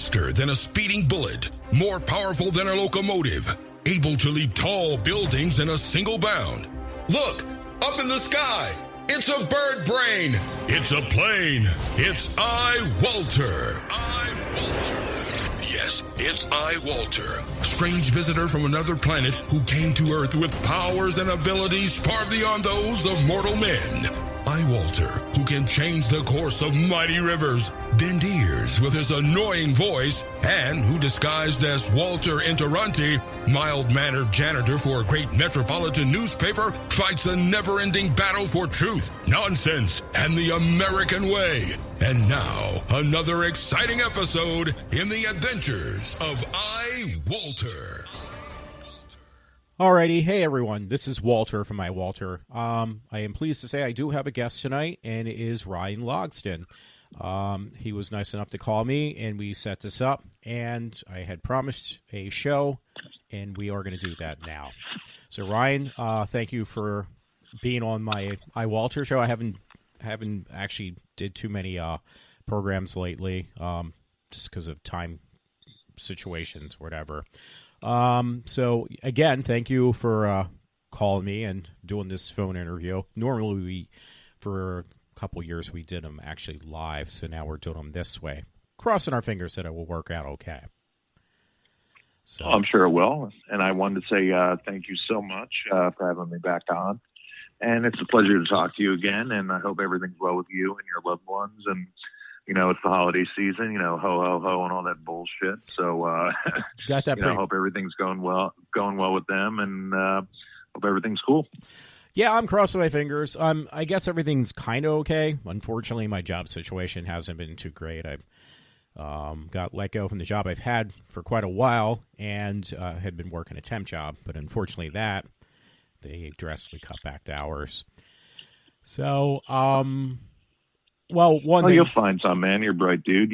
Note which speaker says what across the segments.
Speaker 1: Faster than a speeding bullet, more powerful than a locomotive, able to leap tall buildings in a single bound. Look, up in the sky, it's a bird brain, it's a plane, it's iWalter. Yes, it's iWalter, strange visitor from another planet who came to Earth with powers and abilities far beyond those of mortal men. iWalter, who can change the course of mighty rivers, bend ears with his annoying voice, and who disguised as Walter Interranti, mild-mannered janitor for a great metropolitan newspaper, fights a never-ending battle for truth, nonsense, and the American way. And now, another exciting episode in the adventures of iWalter.
Speaker 2: Alrighty, hey everyone, this is Walter from iWalter. I am pleased to say I do have a guest tonight, and it is Ryan Logsdon. He was nice enough to call me, and we set this up, and I had promised a show, and we are going to do that now. So Ryan, thank you for being on my iWalter show. I haven't actually did too many programs lately, just because of time situations, whatever. So again, thank you for calling me and doing this phone interview. Normally, for a couple years, we did them actually live, so now we're doing them this way. Crossing our fingers that it will work out okay. So
Speaker 3: I'm sure it will. And I wanted to say thank you so much for having me back on. And it's a pleasure to talk to you again. And I hope everything's well with you and your loved ones. And it's the holiday season, ho, ho, ho, and all that bullshit. So,
Speaker 2: got that.
Speaker 3: I hope everything's going well with them, and hope everything's cool.
Speaker 2: Yeah, I'm crossing my fingers. I guess everything's kind of okay. Unfortunately, my job situation hasn't been too great. I got let go from the job I've had for quite a while, and had been working a temp job. But unfortunately, they drastically cut back the hours. So, well, thing,
Speaker 3: you'll find some, man. You're a bright dude,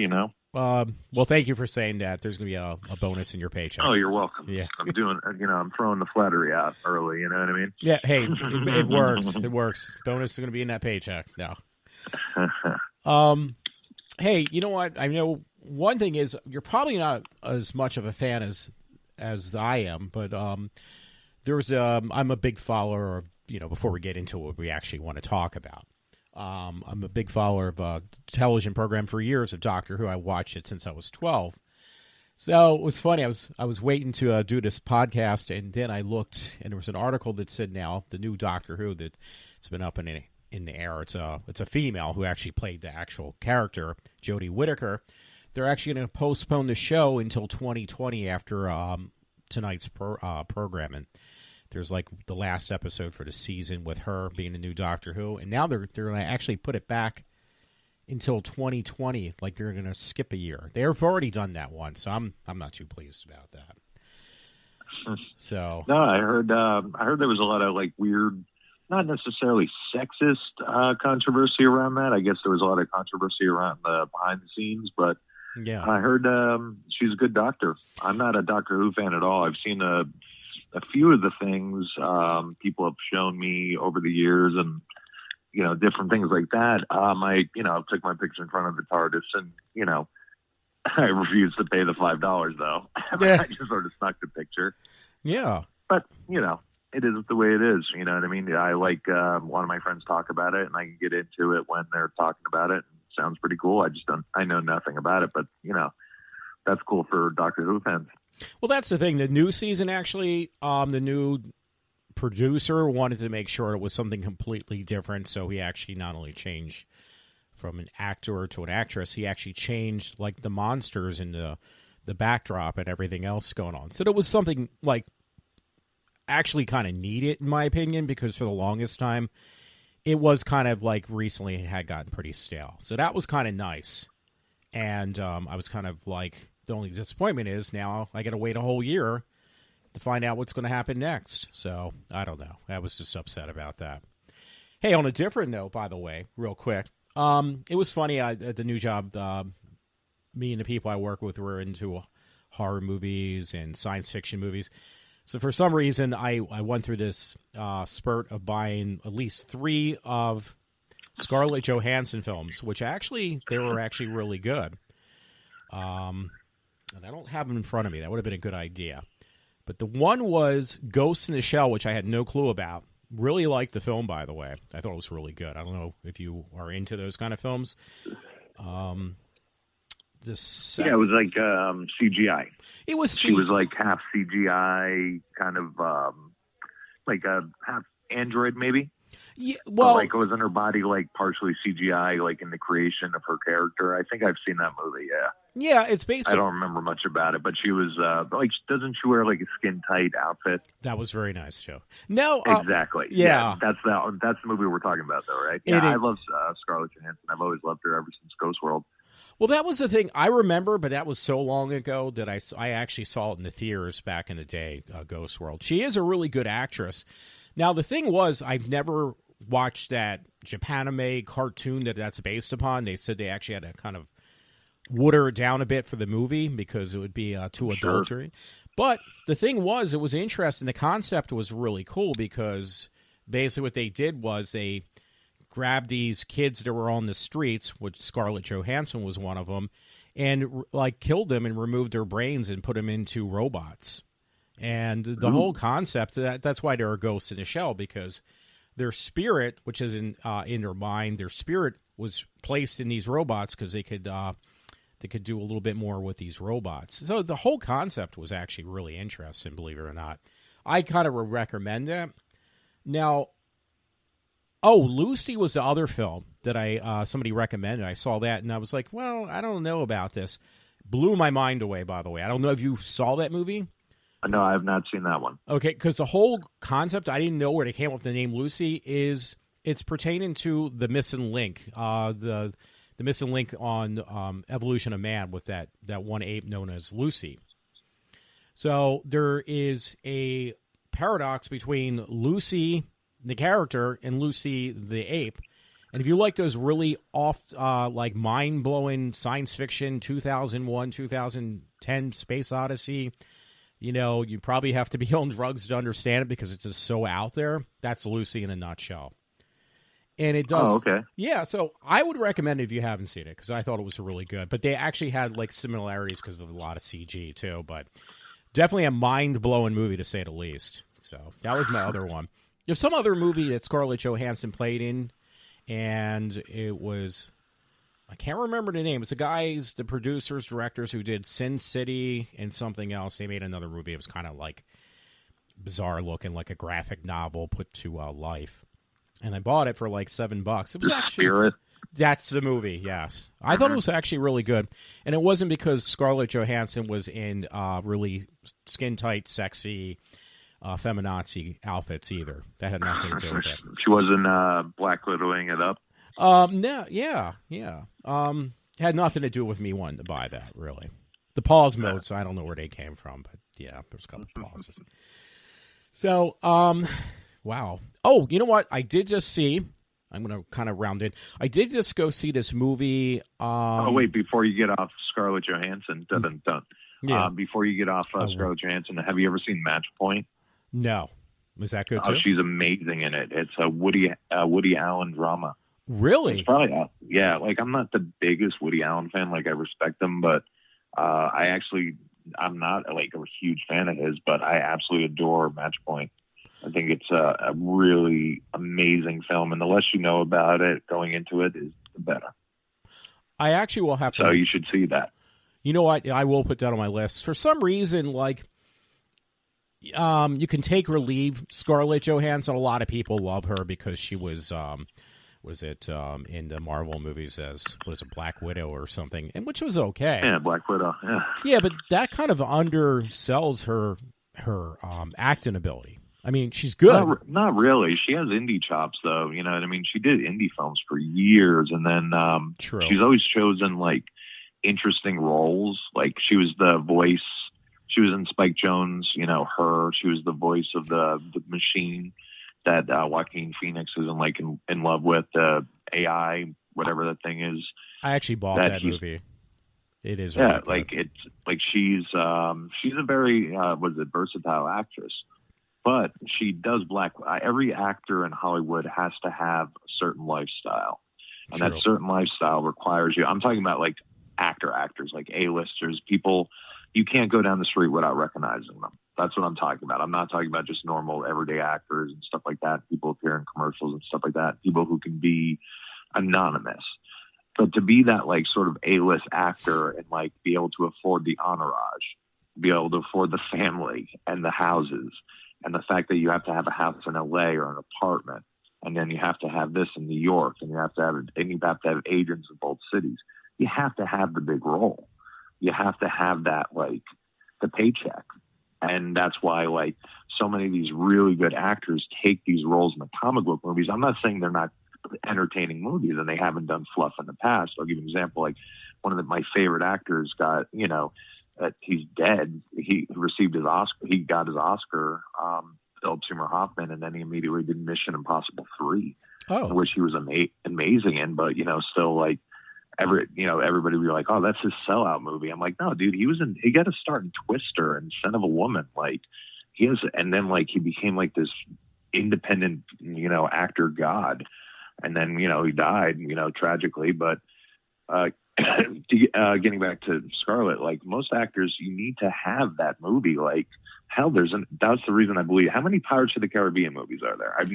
Speaker 2: well, thank you for saying that. There's going to be a bonus in your paycheck.
Speaker 3: Oh, you're welcome.
Speaker 2: Yeah.
Speaker 3: I'm throwing the flattery out early, you know what I mean?
Speaker 2: Yeah, hey, it works. It works. Bonus is going to be in that paycheck. No. Hey, you know what? I know one thing is you're probably not as much of a fan as I am, but I'm a big follower of, before we get into what we actually want to talk about. I'm a big follower of a television program for years of Doctor Who. I watched it since I was 12. So it was funny. I was waiting to do this podcast, and then I looked, and there was an article that said now the new Doctor Who that it's been up in the air. It's a female who actually played the actual character, Jodie Whittaker. They're actually going to postpone the show until 2020 after tonight's programming. There's like the last episode for the season with her being a new Doctor Who, and now they're going to actually put it back until 2020. Like they're going to skip a year. They've already done that once, so I'm not too pleased about that. So
Speaker 3: no, I heard there was a lot of like weird, not necessarily sexist controversy around that. I guess there was a lot of controversy around the behind the scenes, but
Speaker 2: yeah,
Speaker 3: I heard she's a good doctor. I'm not a Doctor Who fan at all. I've seen a few of the things people have shown me over the years, and different things like that. I took my picture in front of the TARDIS, and I refused to pay the $5 though.
Speaker 2: Yeah.
Speaker 3: I just sort of snuck the picture.
Speaker 2: Yeah,
Speaker 3: but it is the way it is. You know what I mean? I like one of my friends talk about it, and I can get into it when they're talking about it. It sounds pretty cool. I know nothing about it, but that's cool for Doctor Who fans.
Speaker 2: Well, that's the thing. The new season, actually, the new producer wanted to make sure it was something completely different, so he actually not only changed from an actor to an actress, he actually changed, like, the monsters and the backdrop and everything else going on. So there was something, like, actually kind of needed, in my opinion, because for the longest time, it was kind of, like, recently it had gotten pretty stale. So that was kind of nice. And I was kind of, like... The only disappointment is now I got to wait a whole year to find out what's going to happen next. So, I don't know. I was just upset about that. Hey, on a different note, by the way, real quick, it was funny at the new job, me and the people I work with were into horror movies and science fiction movies. So, for some reason, I went through this spurt of buying at least 3 of Scarlett Johansson films, which actually, they were actually really good. And I don't have them in front of me. That would have been a good idea. But the one was Ghost in the Shell, which I had no clue about. Really liked the film, by the way. I thought it was really good. I don't know if you are into those kind of films.
Speaker 3: It was like CGI.
Speaker 2: It was.
Speaker 3: She was like half CGI, kind of like a half android, maybe.
Speaker 2: Yeah, well,
Speaker 3: like wasn't her body like partially CGI, like in the creation of her character? I think I've seen that movie. Yeah.
Speaker 2: Yeah, it's basically.
Speaker 3: I don't remember much about it, but she was like, doesn't she wear like a skin tight outfit?
Speaker 2: That was very nice, Joe. No,
Speaker 3: exactly.
Speaker 2: Yeah,
Speaker 3: that's the movie we're talking about, though, right? Yeah, I love Scarlett Johansson. I've always loved her ever since Ghost World.
Speaker 2: Well, that was the thing I remember, but that was so long ago that I actually saw it in the theaters back in the day. Ghost World. She is a really good actress. Now, the thing was, I've never watched that Japanime cartoon that's based upon. They said they actually had to kind of water it down a bit for the movie because it would be too adultery. But the thing was, it was interesting. The concept was really cool because basically what they did was they grabbed these kids that were on the streets, which Scarlett Johansson was one of them, and like killed them and removed their brains and put them into robots. And the whole concept, that's why there are ghosts in the shell, because their spirit, which is in their mind, their spirit was placed in these robots because they could do a little bit more with these robots. So the whole concept was actually really interesting, believe it or not. I kind of would recommend it. Now, Lucy was the other film that somebody recommended. I saw that, and I was like, well, I don't know about this. Blew my mind away, by the way. I don't know if you saw that movie.
Speaker 3: No, I have not seen that one.
Speaker 2: Okay, because the whole concept, I didn't know where they came up with the name Lucy, it's pertaining to the missing link, the missing link on Evolution of Man with that one ape known as Lucy. So there is a paradox between Lucy, the character, and Lucy, the ape. And if you like those really like mind-blowing science fiction, 2001, 2010 Space Odyssey, you probably have to be on drugs to understand it because it's just so out there. That's Lucy in a nutshell. And it does.
Speaker 3: Oh, okay.
Speaker 2: Yeah, so I would recommend it if you haven't seen it because I thought it was really good. But they actually had like similarities because of a lot of CG too. But definitely a mind-blowing movie to say the least. So that was my other one. There's some other movie that Scarlett Johansson played in, and it was, I can't remember the name. It's the producers, directors who did Sin City and something else. They made another movie. It was kind of like bizarre looking, like a graphic novel put to life. And I bought it for like $7. It was actually
Speaker 3: Spirit.
Speaker 2: That's the movie. Yes, I thought it was actually really good, and it wasn't because Scarlett Johansson was in really skin tight, sexy, feminazi outfits either. That had nothing to do with it.
Speaker 3: She wasn't Black Widowing it up.
Speaker 2: No, yeah. Had nothing to do with me wanting to buy that. Really, the pause mode. So I don't know where they came from, but yeah, there's a couple of pauses. So, wow. Oh, you know what? I did just see. I'm going to kind of round it. I did just go see this movie.
Speaker 3: Wait, before you get off Scarlett Johansson, done.
Speaker 2: Yeah.
Speaker 3: Before you get off Scarlett Johansson, have you ever seen Match Point?
Speaker 2: No. Was that good too?
Speaker 3: She's amazing in it. It's a Woody Allen drama.
Speaker 2: Really?
Speaker 3: It's probably, yeah. Like, I'm not the biggest Woody Allen fan. Like, I respect him, but I'm not like a huge fan of his. But I absolutely adore Match Point. I think it's a really amazing film, and the less you know about it going into it, is the better.
Speaker 2: I actually will have to.
Speaker 3: So you should see that.
Speaker 2: You know what? I will put that on my list. For some reason, like, you can take or leave Scarlett Johansson. A lot of people love her because she was in the Marvel movies as, Black Widow or something, and which was okay.
Speaker 3: Yeah, Black Widow. Yeah.
Speaker 2: Yeah, but that kind of undersells her acting ability. I mean, she's good.
Speaker 3: Not really. She has indie chops, though. You know what I mean? She did indie films for years, and then she's always chosen like interesting roles. Like she was the voice. She was in Spike Jonze. She was the voice of the machine that Joaquin Phoenix is in love with. AI, whatever that thing is.
Speaker 2: I actually bought that movie. It is.
Speaker 3: Yeah,
Speaker 2: really
Speaker 3: like it's like she's a very versatile actress. But she does every actor in Hollywood has to have a certain lifestyle. And that certain lifestyle requires you. I'm talking about like actors, like A-listers, people, you can't go down the street without recognizing them. That's what I'm talking about. I'm not talking about just normal everyday actors and stuff like that. People appear in commercials and stuff like that. People who can be anonymous. But to be that like sort of A-list actor and like be able to afford the entourage, be able to afford the family and the houses, and the fact that you have to have a house in LA or an apartment, and then you have to have this in New York, and you have to have agents in both cities. You have to have the big role. You have to have that, like, the paycheck. And that's why, like, so many of these really good actors take these roles in the comic book movies. I'm not saying they're not entertaining movies and they haven't done fluff in the past. I'll give you an example. Like, my favorite actors got, he's dead. He received his Oscar. He got his Oscar, Philip Seymour Hoffman, and then he immediately did Mission Impossible 3, which he was amazing in, but, still, like, everybody would be like, oh, that's his sellout movie. I'm like, no, dude, he got to start in Twister and Son of a Woman. Like, and then, like, he became, like, this independent, actor god. And then, he died, tragically. But getting back to Scarlett, like, most actors, you need to have that movie. Like, hell, that's the reason I believe. How many Pirates of the Caribbean movies are there? I've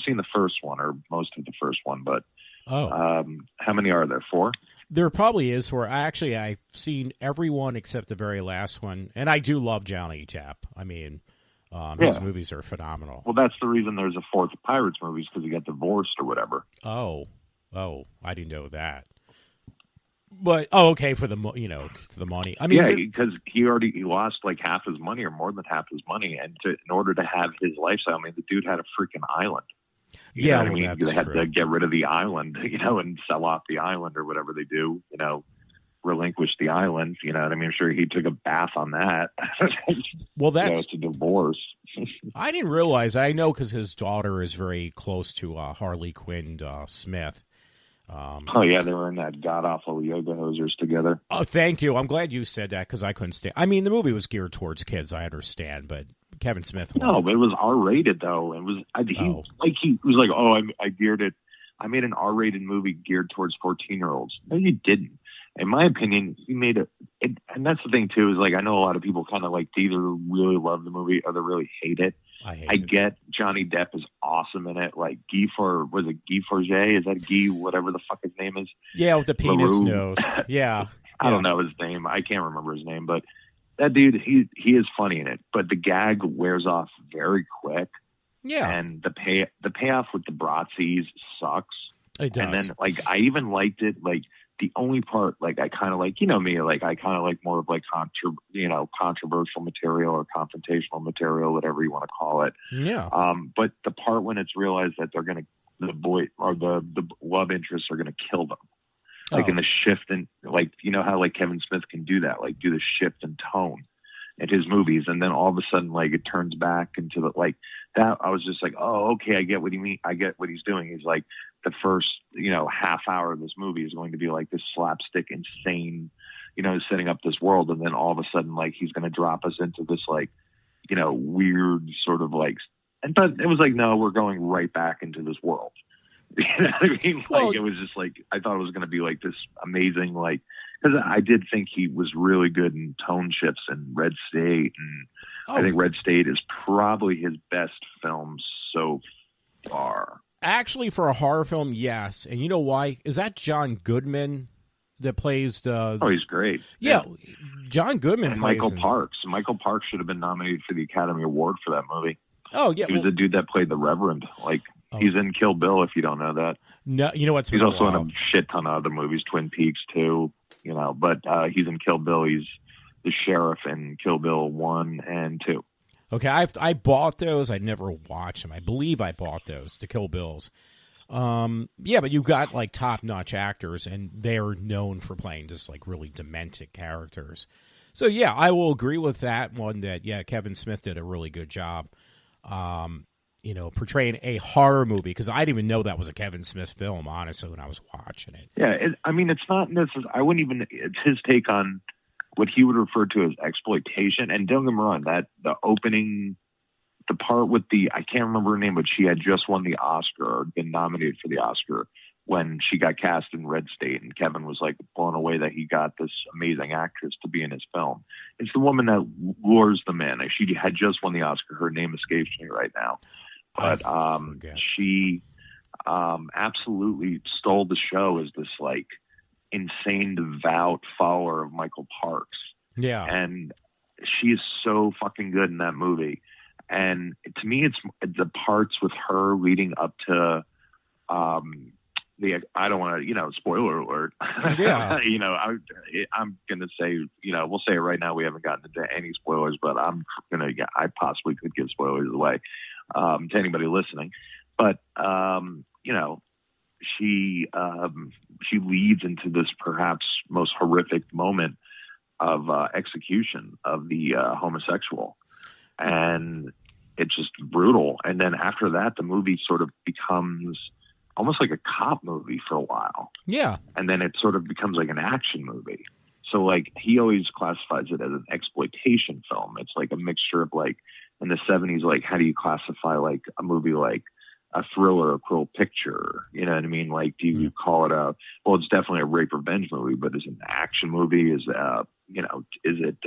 Speaker 3: seen the first one or most of the first one, but how many are there? 4?
Speaker 2: There probably is 4. I've seen every one except the very last one, and I do love Johnny Depp. I mean, his movies are phenomenal.
Speaker 3: Well, that's the reason there's a 4th Pirates movie, because he got divorced or whatever.
Speaker 2: Oh, I didn't know that. But okay, for the the money. I mean,
Speaker 3: because he lost like half his money or more than half his money, and in order to have his lifestyle, I mean, the dude had a freaking island. You know what I mean? They had to get rid of the island, and sell off the island or whatever they do, relinquish the island. You know what I mean? I'm sure he took a bath on that.
Speaker 2: Well, that's
Speaker 3: it's a divorce.
Speaker 2: I didn't realize. I know because his daughter is very close to Harley Quinn Smith.
Speaker 3: They were in that god-awful Yoga Hosers together.
Speaker 2: Oh, thank you. I'm glad you said that because I couldn't stand. I mean, the movie was geared towards kids. I understand, but Kevin Smith.
Speaker 3: No, but it was R-rated though. It was he was like, oh, I geared it. I made an R-rated movie geared towards 14-year-olds. No, you didn't. In my opinion, he made it, and that's the thing too. Is like I know a lot of people kind of like either really love the movie or they really hate it. I get Johnny Depp is awesome in it. Like Guy Forget? Is that Guy, whatever the fuck his name is?
Speaker 2: Yeah, with the penis nose. Yeah.
Speaker 3: I don't know his name. I can't remember his name, but that dude, he is funny in it. But the gag wears off very quick.
Speaker 2: Yeah.
Speaker 3: And the payoff with the Bratzies sucks.
Speaker 2: It does.
Speaker 3: And then like I even liked it like the only part, like I kind of like, me, like I kind of like more of like controversial material or confrontational material, whatever you want to call it.
Speaker 2: Yeah.
Speaker 3: But the part when it's realized that the boy or the love interests are gonna kill them, like in the shift and like how like Kevin Smith can do that, like do the shift in tone in his movies, and then all of a sudden like it turns back into the like that. I was just like, oh, okay, I get what you mean. I get what he's doing. He's like the first half hour of this movie is going to be like this slapstick, insane, setting up this world, and then all of a sudden like he's going to drop us into this like weird sort of like, but it was like no, we're going right back into this world. You know what I mean? Like it was just like I thought it was going to be like this amazing like. Because I did think he was really good in tone shifts in Red State, and I think Red State is probably his best film so far.
Speaker 2: Actually, for a horror film, yes. And you know why? Is that John Goodman that plays the...
Speaker 3: Oh, he's great.
Speaker 2: Yeah. John Goodman
Speaker 3: and
Speaker 2: plays...
Speaker 3: Michael Parks. Michael Parks should have been nominated for the Academy Award for that movie.
Speaker 2: Oh, yeah.
Speaker 3: He was the dude that played the Reverend. Like, he's in Kill Bill, if you don't know that.
Speaker 2: No, you know what's...
Speaker 3: He's also in a shit ton of other movies, Twin Peaks, too. But he's in Kill Bill. He's the sheriff in Kill Bill 1 and 2.
Speaker 2: Okay, I bought those. I never watched them. I believe I bought those, the Kill Bills. Yeah, but you got like top-notch actors, and they're known for playing just like really demented characters. So yeah, I will agree with that one. That Kevin Smith did a really good job. Portraying a horror movie, because I didn't even know that was a Kevin Smith film, honestly, when I was watching it.
Speaker 3: Yeah, it's not necessarily, I wouldn't even, it's his take on what he would refer to as exploitation. And don't get me wrong, that the opening, the part with I can't remember her name, but she had just won the Oscar or been nominated for the Oscar, when she got cast in Red State, and Kevin was like blown away that he got this amazing actress to be in his film. It's the woman that lures them in. She had just won the Oscar. Her name escapes me right now, but she absolutely stole the show as this like insane devout follower of Michael Parks.
Speaker 2: Yeah,
Speaker 3: and she is so fucking good in that movie. And to me, it's the parts with her leading up to I don't want to, spoiler alert.
Speaker 2: Yeah.
Speaker 3: I'm going to say, we'll say it right now. We haven't gotten into any spoilers, but I possibly could give spoilers away to anybody listening. But, she leads into this perhaps most horrific moment of execution of the homosexual. And it's just brutal. And then after that, the movie sort of becomes almost like a cop movie for a while.
Speaker 2: Yeah.
Speaker 3: And then it sort of becomes like an action movie. So like he always classifies it as an exploitation film. It's like a mixture of like in the 70s, like how do you classify like a movie like a thriller, a cruel picture? You know what I mean? Like, do you call it it's definitely a rape revenge movie, but is it an action movie? Is it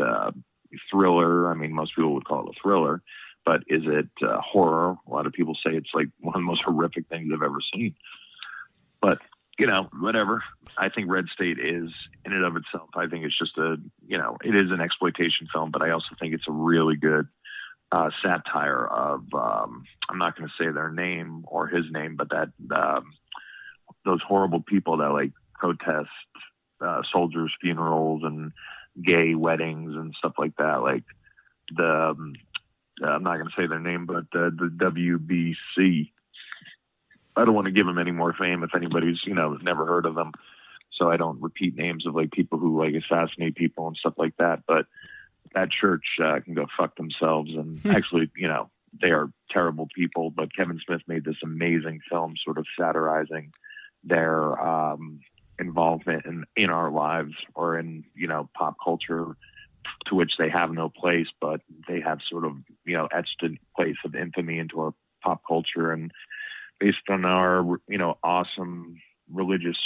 Speaker 3: thriller? I mean, most people would call it a thriller. But is it horror? A lot of people say it's like one of the most horrific things I've ever seen. But, whatever. I think Red State is, in and of itself, I think it's just it is an exploitation film, but I also think it's a really good satire of, I'm not going to say their name or his name, but that those horrible people that like protest soldiers' funerals and gay weddings and stuff like that. Like I'm not going to say their name, but the WBC. I don't want to give them any more fame if anybody's, never heard of them. So I don't repeat names of like people who like assassinate people and stuff like that. But that church can go fuck themselves. And actually, they are terrible people. But Kevin Smith made this amazing film sort of satirizing their involvement in our lives or in, pop culture, to which they have no place, but they have sort of, etched a place of infamy into our pop culture. And based on our, awesome religious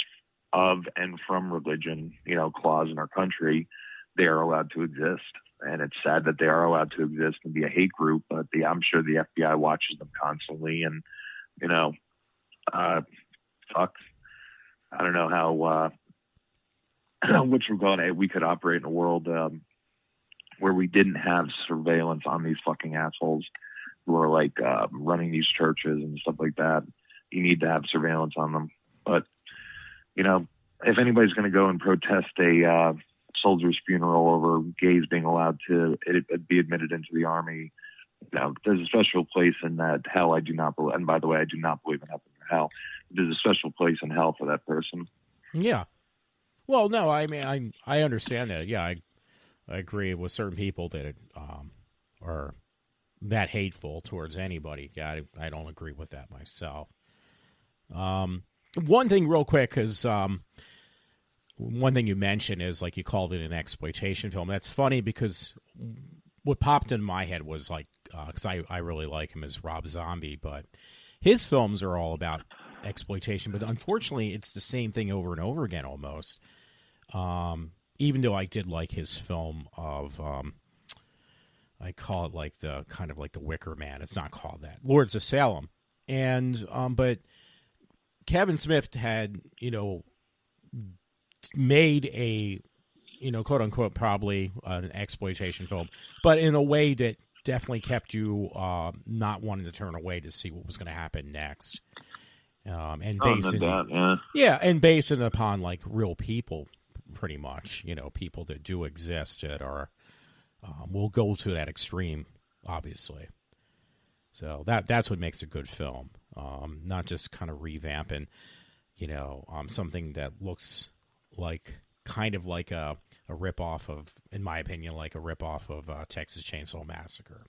Speaker 3: of and from religion, clause in our country, they are allowed to exist. And it's sad that they are allowed to exist and be a hate group, but I'm sure the FBI watches them constantly. And, fuck, I don't know how, we could operate in a world, where we didn't have surveillance on these fucking assholes who are like running these churches and stuff like that. You need to have surveillance on them. But, if anybody's going to go and protest a soldier's funeral over gays being allowed to be admitted into the army, there's a special place in that hell. I do not believe, and by the way, I do not believe in heaven or hell. There's a special place in hell for that person.
Speaker 2: Yeah. Well, no, I mean, I understand that. Yeah, I agree with certain people that are that hateful towards anybody. Yeah, I don't agree with that myself. One thing real quick, because one thing you mentioned is, like, you called it an exploitation film. That's funny because what popped in my head was, like, because I really like him as Rob Zombie, but his films are all about exploitation. But unfortunately, it's the same thing over and over again almost. Even though I did like his film of, I call it like the kind of like the Wicker Man. It's not called that. Lords of Salem. And, but Kevin Smith had, made a, quote unquote, probably an exploitation film, but in a way that definitely kept you not wanting to turn away to see what was going to happen next. And based it upon like real people, pretty much, people that do exist that are, will go to that extreme, obviously. So that's what makes a good film. Not just kind of revamping, something that looks like kind of like a ripoff of, in my opinion, like a ripoff of Texas Chainsaw Massacre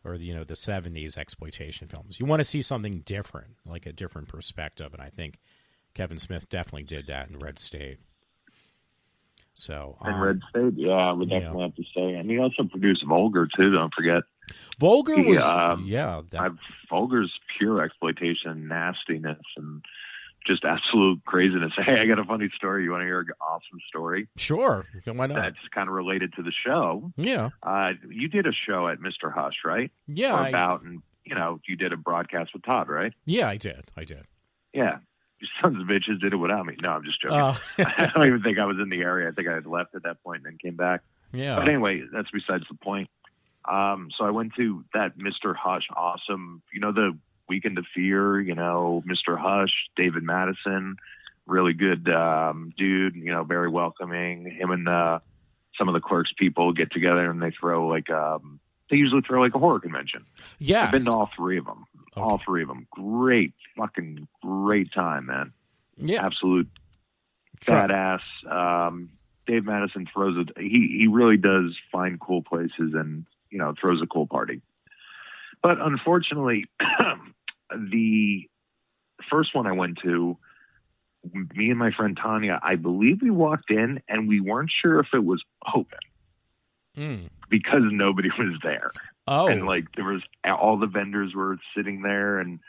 Speaker 2: or, the 70s exploitation films. You want to see something different, like a different perspective. And I think Kevin Smith definitely did that in Red State. So
Speaker 3: in Red State, yeah, I would definitely have to say. And he also produced Vulgar too. Don't forget.
Speaker 2: Vulgar was
Speaker 3: Vulgar's pure exploitation, nastiness, and just absolute craziness. Hey, I got a funny story. You want to hear an awesome story?
Speaker 2: Sure. Why not?
Speaker 3: That's kind of related to the show.
Speaker 2: Yeah.
Speaker 3: You did a show at Mr. Hush, right?
Speaker 2: Yeah.
Speaker 3: And you did a broadcast with Todd, right?
Speaker 2: Yeah, I did.
Speaker 3: Yeah. You sons of bitches did it without me. No, I'm just joking. I don't even think I was in the area. I think I had left at that point and then came back.
Speaker 2: Yeah.
Speaker 3: But anyway, that's besides the point. So I went to that Mr. Hush, awesome, the Weekend of Fear, Mr. Hush, David Madison, really good dude, very welcoming. Him and some of the Clerks people get together and they throw they usually throw a horror convention.
Speaker 2: Yes.
Speaker 3: I've been to all three of them.
Speaker 2: Okay.
Speaker 3: All three of them. Great, fucking great time, man.
Speaker 2: Yeah.
Speaker 3: Absolute badass. Dave Madison throws it. He really does find cool places and, throws a cool party. But unfortunately, the first one I went to, me and my friend Tanya, I believe we walked in and we weren't sure if it was open because nobody was there.
Speaker 2: Oh,
Speaker 3: and there was all the vendors were sitting there, and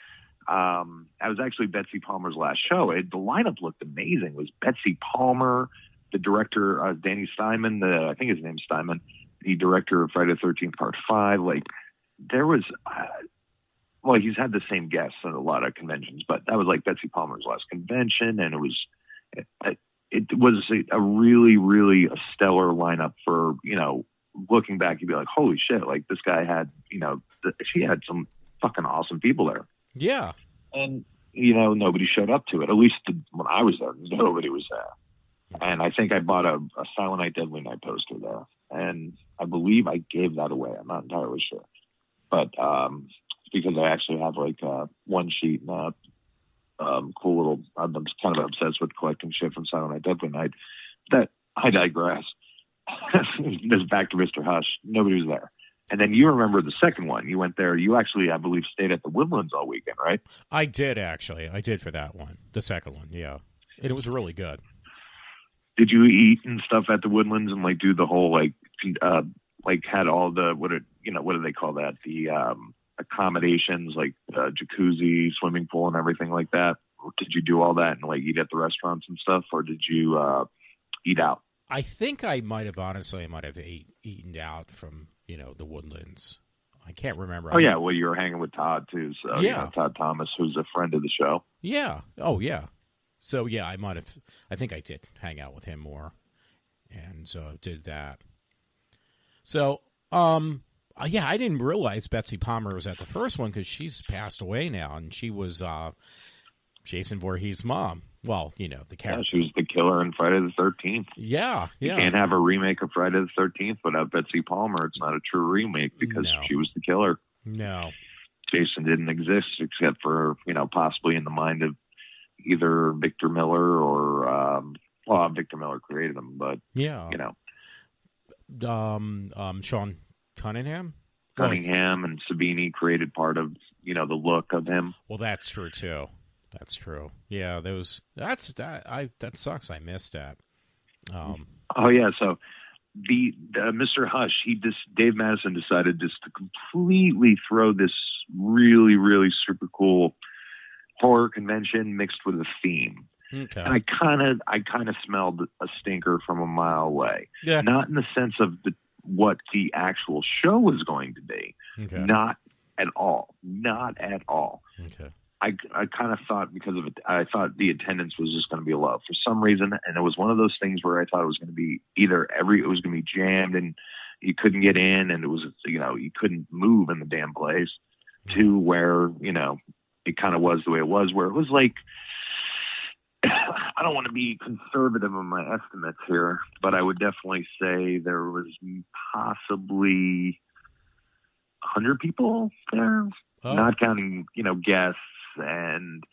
Speaker 3: I was actually Betsy Palmer's last show. The lineup looked amazing. It was Betsy Palmer, the director, Danny Steinman, I think his name's Steinman, the director of Friday the 13th Part 5. There was, he's had the same guests at a lot of conventions, but that was Betsy Palmer's last convention, and it was a really, really a stellar lineup for, looking back, you'd be like, holy shit, this guy had, she had some fucking awesome people there.
Speaker 2: Yeah.
Speaker 3: And, nobody showed up to it. At least when I was there, nobody was there. And I think I bought a Silent Night, Deadly Night poster there. And I believe I gave that away. I'm not entirely sure. But because I actually have one sheet and cool little, I'm kind of obsessed with collecting shit from Silent Night, Deadly Night. That I digress. Just back to Mr. Hush. Nobody was there. And then you remember the second one. You went there. You actually, I believe, stayed at the Woodlands all weekend, right?
Speaker 2: I did, actually. I did for that one. The second one, yeah. And it was really good.
Speaker 3: Did you eat and stuff at the Woodlands and do the whole had all the what do they call that? The accommodations jacuzzi, swimming pool, and everything like that? Or did you do all that and eat at the restaurants and stuff, or did you eat out?
Speaker 2: I think I might have eaten out from the Woodlands. I can't remember.
Speaker 3: Oh yeah, well you were hanging with Todd too, so
Speaker 2: yeah,
Speaker 3: Todd Thomas, who's a friend of the show.
Speaker 2: Yeah. Oh yeah. So yeah, I think I did hang out with him more, and so did that. So yeah, I didn't realize Betsy Palmer was at the first one because she's passed away now, and she was Jason Voorhees' mom. Well, the character.
Speaker 3: Yeah, she was the killer in Friday the 13th.
Speaker 2: Yeah.
Speaker 3: You can't have a remake of Friday the 13th without Betsy Palmer. It's not a true remake because she was the killer.
Speaker 2: No.
Speaker 3: Jason didn't exist except for, possibly in the mind of either Victor Miller or, Victor Miller created him, but,
Speaker 2: Sean Cunningham?
Speaker 3: Cunningham and Sabini created part of, the look of him.
Speaker 2: Well, that's true, too. That's true. Yeah, that sucks. I missed that.
Speaker 3: Oh yeah. So the Mr. Hush, Dave Madison decided just to completely throw this really, really super cool horror convention mixed with a theme.
Speaker 2: Okay.
Speaker 3: And I kind of smelled a stinker from a mile away.
Speaker 2: Yeah.
Speaker 3: Not in the sense of what the actual show was going to be.
Speaker 2: Okay.
Speaker 3: Not at all. Not at all.
Speaker 2: Okay.
Speaker 3: I kind of thought because of it, I thought the attendance was just going to be low for some reason. And it was one of those things where I thought it was going to be it was going to be jammed and you couldn't get in and it was, you couldn't move in the damn place to where, it kind of was the way it was, where it was I don't want to be conservative in my estimates here, but I would definitely say there was possibly 100 people there, not counting, guests and,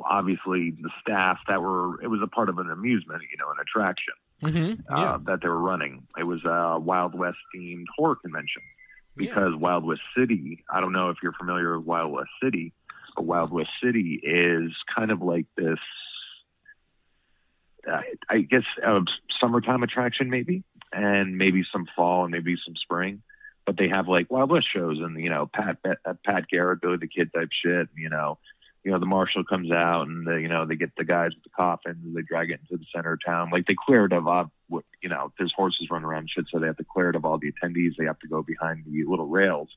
Speaker 3: obviously the staff it was a part of an amusement, an attraction that they were running. It was a Wild West themed horror convention because Wild West City, I don't know if you're familiar with Wild West City, but Wild West City is kind of like this, I guess, a summertime attraction maybe, and maybe some fall and maybe some spring. But they have Wild West shows and, Pat Garrett, Billy the Kid type shit, the marshal comes out and they get the guys with the coffins, they drag it into the center of town. Like they clear it of there's horses running around and shit, so they have to clear it of all the attendees. They have to go behind the little rails.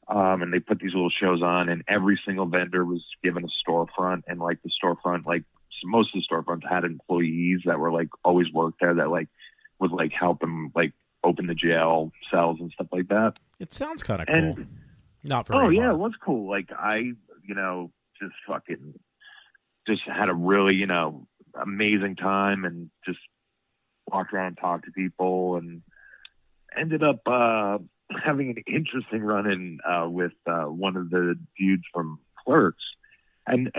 Speaker 3: And they put these little shows on, and every single vendor was given a storefront, and like the storefront, like most of the storefronts had employees that were like always worked there that like would like help them like open the jail cells and stuff like that.
Speaker 2: It sounds kind of cool. Not very
Speaker 3: Oh yeah,
Speaker 2: hard.
Speaker 3: it was cool. Like I, just had a really, amazing time and just walked around and talked to people and ended up having an interesting run-in with one of the dudes from Clerks. And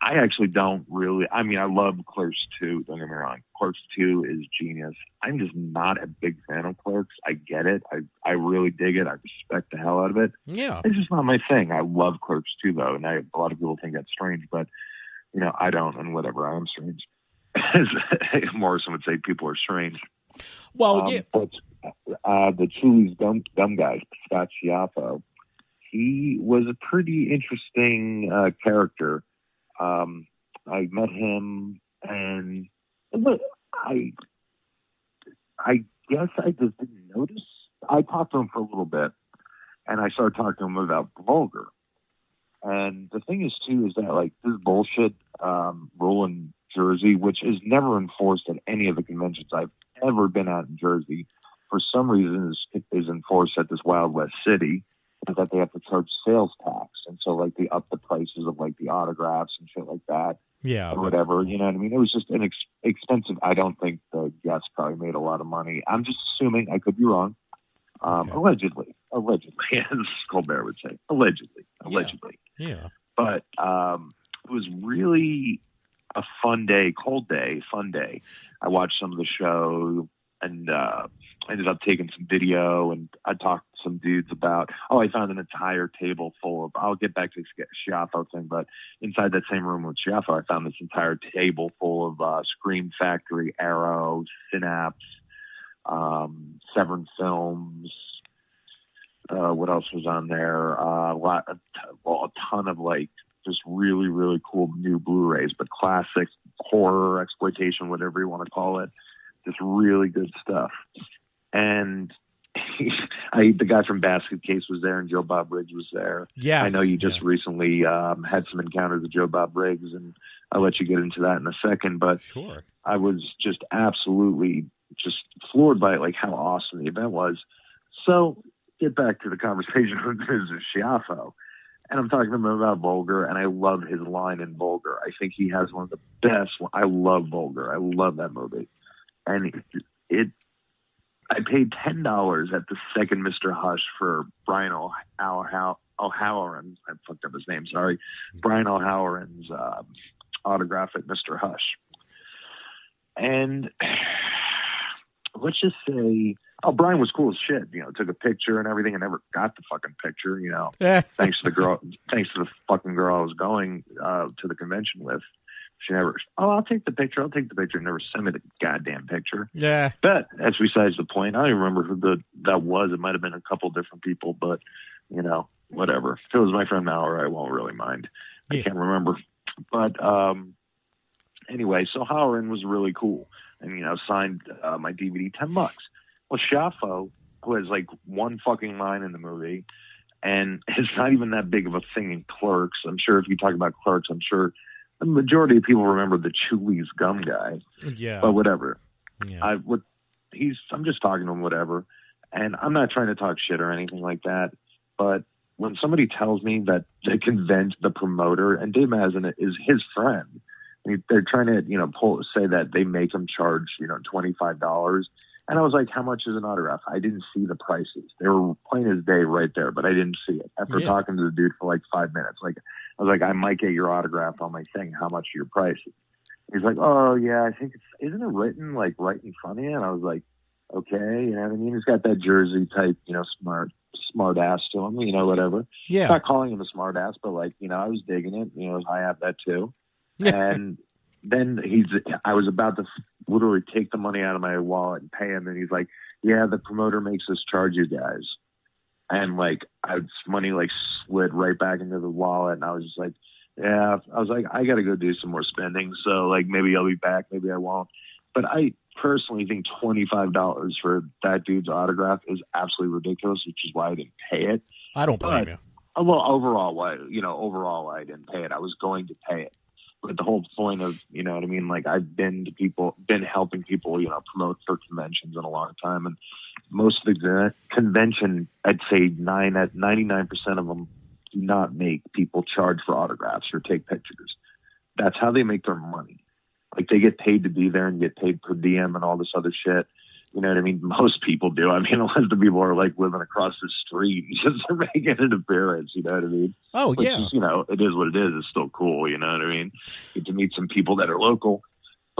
Speaker 3: I actually don't really, I love Clerks 2, don't get me wrong. Clerks 2 is genius. I'm just not a big fan of Clerks. I get it. I really dig it. I respect the hell out of it.
Speaker 2: Yeah.
Speaker 3: It's just not my thing. I love Clerks 2, though, and a lot of people think that's strange, but, I don't, and whatever, I am strange. As Morrison would say, people are strange.
Speaker 2: Well, yeah.
Speaker 3: But the Chuli's gum guy, Scott Schiaffo, he was a pretty interesting character. I met him, and I guess I just didn't notice. I talked to him for a little bit, and I started talking to him about Vulgar. And the thing is, too, is that like this bullshit rule in Jersey, which is never enforced at any of the conventions I've ever been at in Jersey, for some reason is enforced at this Wild West City, is that they have to charge sales tax. And so like they up the prices of like the autographs and shit like that.
Speaker 2: Yeah.
Speaker 3: Or whatever, you know what I mean? It was just an expensive. I don't think the guests probably made a lot of money. I'm just assuming. I could be wrong.
Speaker 2: Okay.
Speaker 3: Allegedly, as Colbert would say, allegedly.
Speaker 2: Yeah.
Speaker 3: But it was really a fun day, fun day. I watched some of the show and ended up taking some video, and I talked to some dudes about, I found an entire table full of, I'll get back to the Schiaffo thing, but inside that same room with Schiaffo, I found this entire table full of Scream Factory, Arrow, Synapse, Severn Films. What else was on there? A ton of like just really, really cool new Blu-rays, but classic horror, exploitation, whatever you want to call it. Just really good stuff. And the guy from Basket Case was there, and Joe Bob Briggs was there.
Speaker 2: Yes.
Speaker 3: I know you just recently had some encounters with Joe Bob Briggs, and I'll let you get into that in a second. But
Speaker 2: sure. I
Speaker 3: was just absolutely just floored by like how awesome the event was. So get back to the conversation with Mr. Schiaffo. And I'm talking to him about Vulgar, and I love his line in Vulgar. I think he has one of the best. I love Vulgar. I love that movie. And I paid $10 at the second Mr. Hush for Brian O'Halloran's. I fucked up his name. Sorry, Brian O'Halloran's autograph at Mr. Hush. And let's just say, Brian was cool as shit. Took a picture and everything. I never got the fucking picture. Thanks to the fucking girl I was going to the convention with. She never, I'll take the picture. Never sent me the goddamn picture.
Speaker 2: Yeah.
Speaker 3: But that's besides the point. I don't even remember who that was. It might have been a couple different people, but, whatever. If it was my friend Mallory, I won't really mind. I can't remember. But anyway, so Halloran was really cool. And, signed my DVD, $10. Well, Schiaffo, who has like one fucking line in the movie, and it's not even that big of a thing in Clerks. I'm sure if you talk about Clerks, I'm sure the majority of people remember the Chuli's gum guy.
Speaker 2: Yeah.
Speaker 3: But whatever.
Speaker 2: Yeah.
Speaker 3: I'm just talking to him, whatever. And I'm not trying to talk shit or anything like that. But when somebody tells me that they convinced the promoter, and Dave Mazin is his friend, they're trying to, say that they make him charge, $25. And I was like, how much is an autograph? I didn't see the prices. They were plain as day right there, but I didn't see it. After talking to the dude for like 5 minutes, I was like, I might get your autograph on my thing. How much are your prices? He's like, oh yeah, I think isn't it written like right in front of you? And I was like, okay, you know what I mean? He's got that Jersey type, smart ass to him, whatever. Yeah. I'm not calling him a smart ass, but like, I was digging it. I have that too. And then I was about to literally take the money out of my wallet and pay him. And he's like, yeah, the promoter makes us charge you guys. And like, money like slid right back into the wallet. And I was just like, Yeah, I was like, I got to go do some more spending. So like, maybe I'll be back, maybe I won't. But I personally think $25 for that dude's autograph is absolutely ridiculous, which is why I didn't pay it.
Speaker 2: I don't blame you.
Speaker 3: Well, overall, I didn't pay it. I was going to pay it. But the whole point of, you know what I mean? Like, I've been helping people, promote for conventions in a long time. And most of the convention, I'd say 99% of them do not make people charge for autographs or take pictures. That's how they make their money. Like, they get paid to be there and get paid per diem and all this other shit. You know what I mean? Most people do. I mean, unless the people are like living across the street just to make an appearance. You know what I mean?
Speaker 2: Oh,
Speaker 3: Which
Speaker 2: yeah.
Speaker 3: is, it is what it is. It's still cool. You know what I mean? Get to meet some people that are local.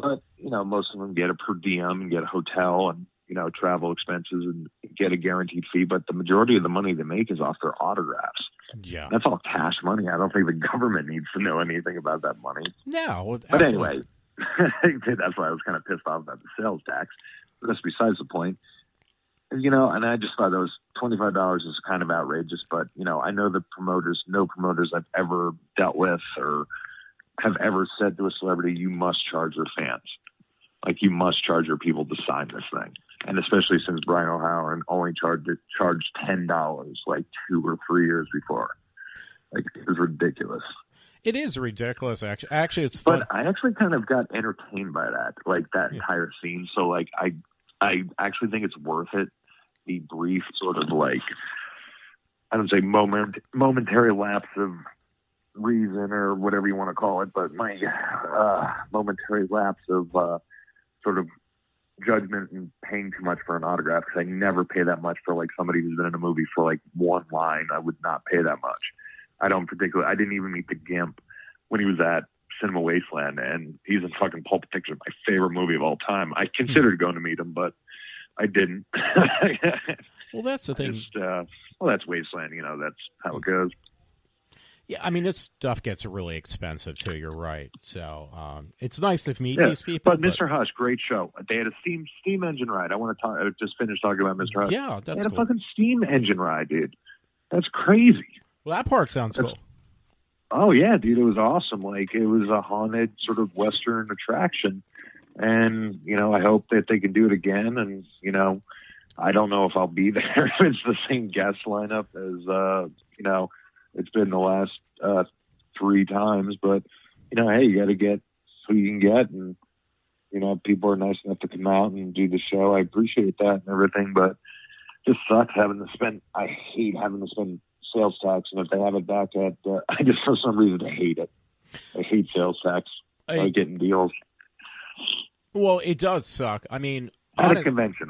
Speaker 3: But, most of them get a per diem and get a hotel and, travel expenses and get a guaranteed fee. But the majority of the money they make is off their autographs.
Speaker 2: Yeah.
Speaker 3: That's all cash money. I don't think the government needs to know anything about that money.
Speaker 2: No.
Speaker 3: But anyway, that's why I was kind of pissed off about the sales tax. But that's besides the point. And I just thought that was $25 is kind of outrageous. But, I know the no promoters I've ever dealt with or have ever said to a celebrity, you must charge your fans. Like, you must charge your people to sign this thing. And especially since Brian O'Halloran only charged $10 like 2 or 3 years before. Like, it was ridiculous.
Speaker 2: It is ridiculous, actually. Actually, it's fun.
Speaker 3: But I actually kind of got entertained by that, like that entire scene. So, like, I actually think it's worth it. The brief sort of like, I don't say momentary lapse of reason or whatever you want to call it, but my momentary lapse of sort of judgment and paying too much for an autograph, because I never pay that much for like somebody who's been in a movie for like one line. I would not pay that much. I didn't even meet the Gimp when he was at Cinema Wasteland, and he's in fucking Pulp Fiction, my favorite movie of all time. I considered going to meet him, but I didn't.
Speaker 2: Well, that's the thing.
Speaker 3: That's Wasteland, that's how it goes.
Speaker 2: Yeah, I mean, this stuff gets really expensive, too. You're right. So it's nice to meet these people.
Speaker 3: But Mr. Hush, great show. They had a steam engine ride. I want to just finish talking about Mr. Hush.
Speaker 2: Yeah, that's
Speaker 3: They had
Speaker 2: cool.
Speaker 3: a fucking steam engine ride, dude. That's crazy.
Speaker 2: Well, that part sounds cool.
Speaker 3: Oh, yeah, dude. It was awesome. Like, it was a haunted sort of Western attraction. And, I hope that they can do it again. And, I don't know if I'll be there if it's the same guest lineup as, it's been the last 3 times. But, hey, you got to get who you can get. And, people are nice enough to come out and do the show. I appreciate that and everything. But it just sucks I hate having to spend sales tax. And if they have it back at, I just, for some reason, I hate it. I hate sales tax. I like getting deals.
Speaker 2: Well, it does suck. I mean,
Speaker 3: at a convention.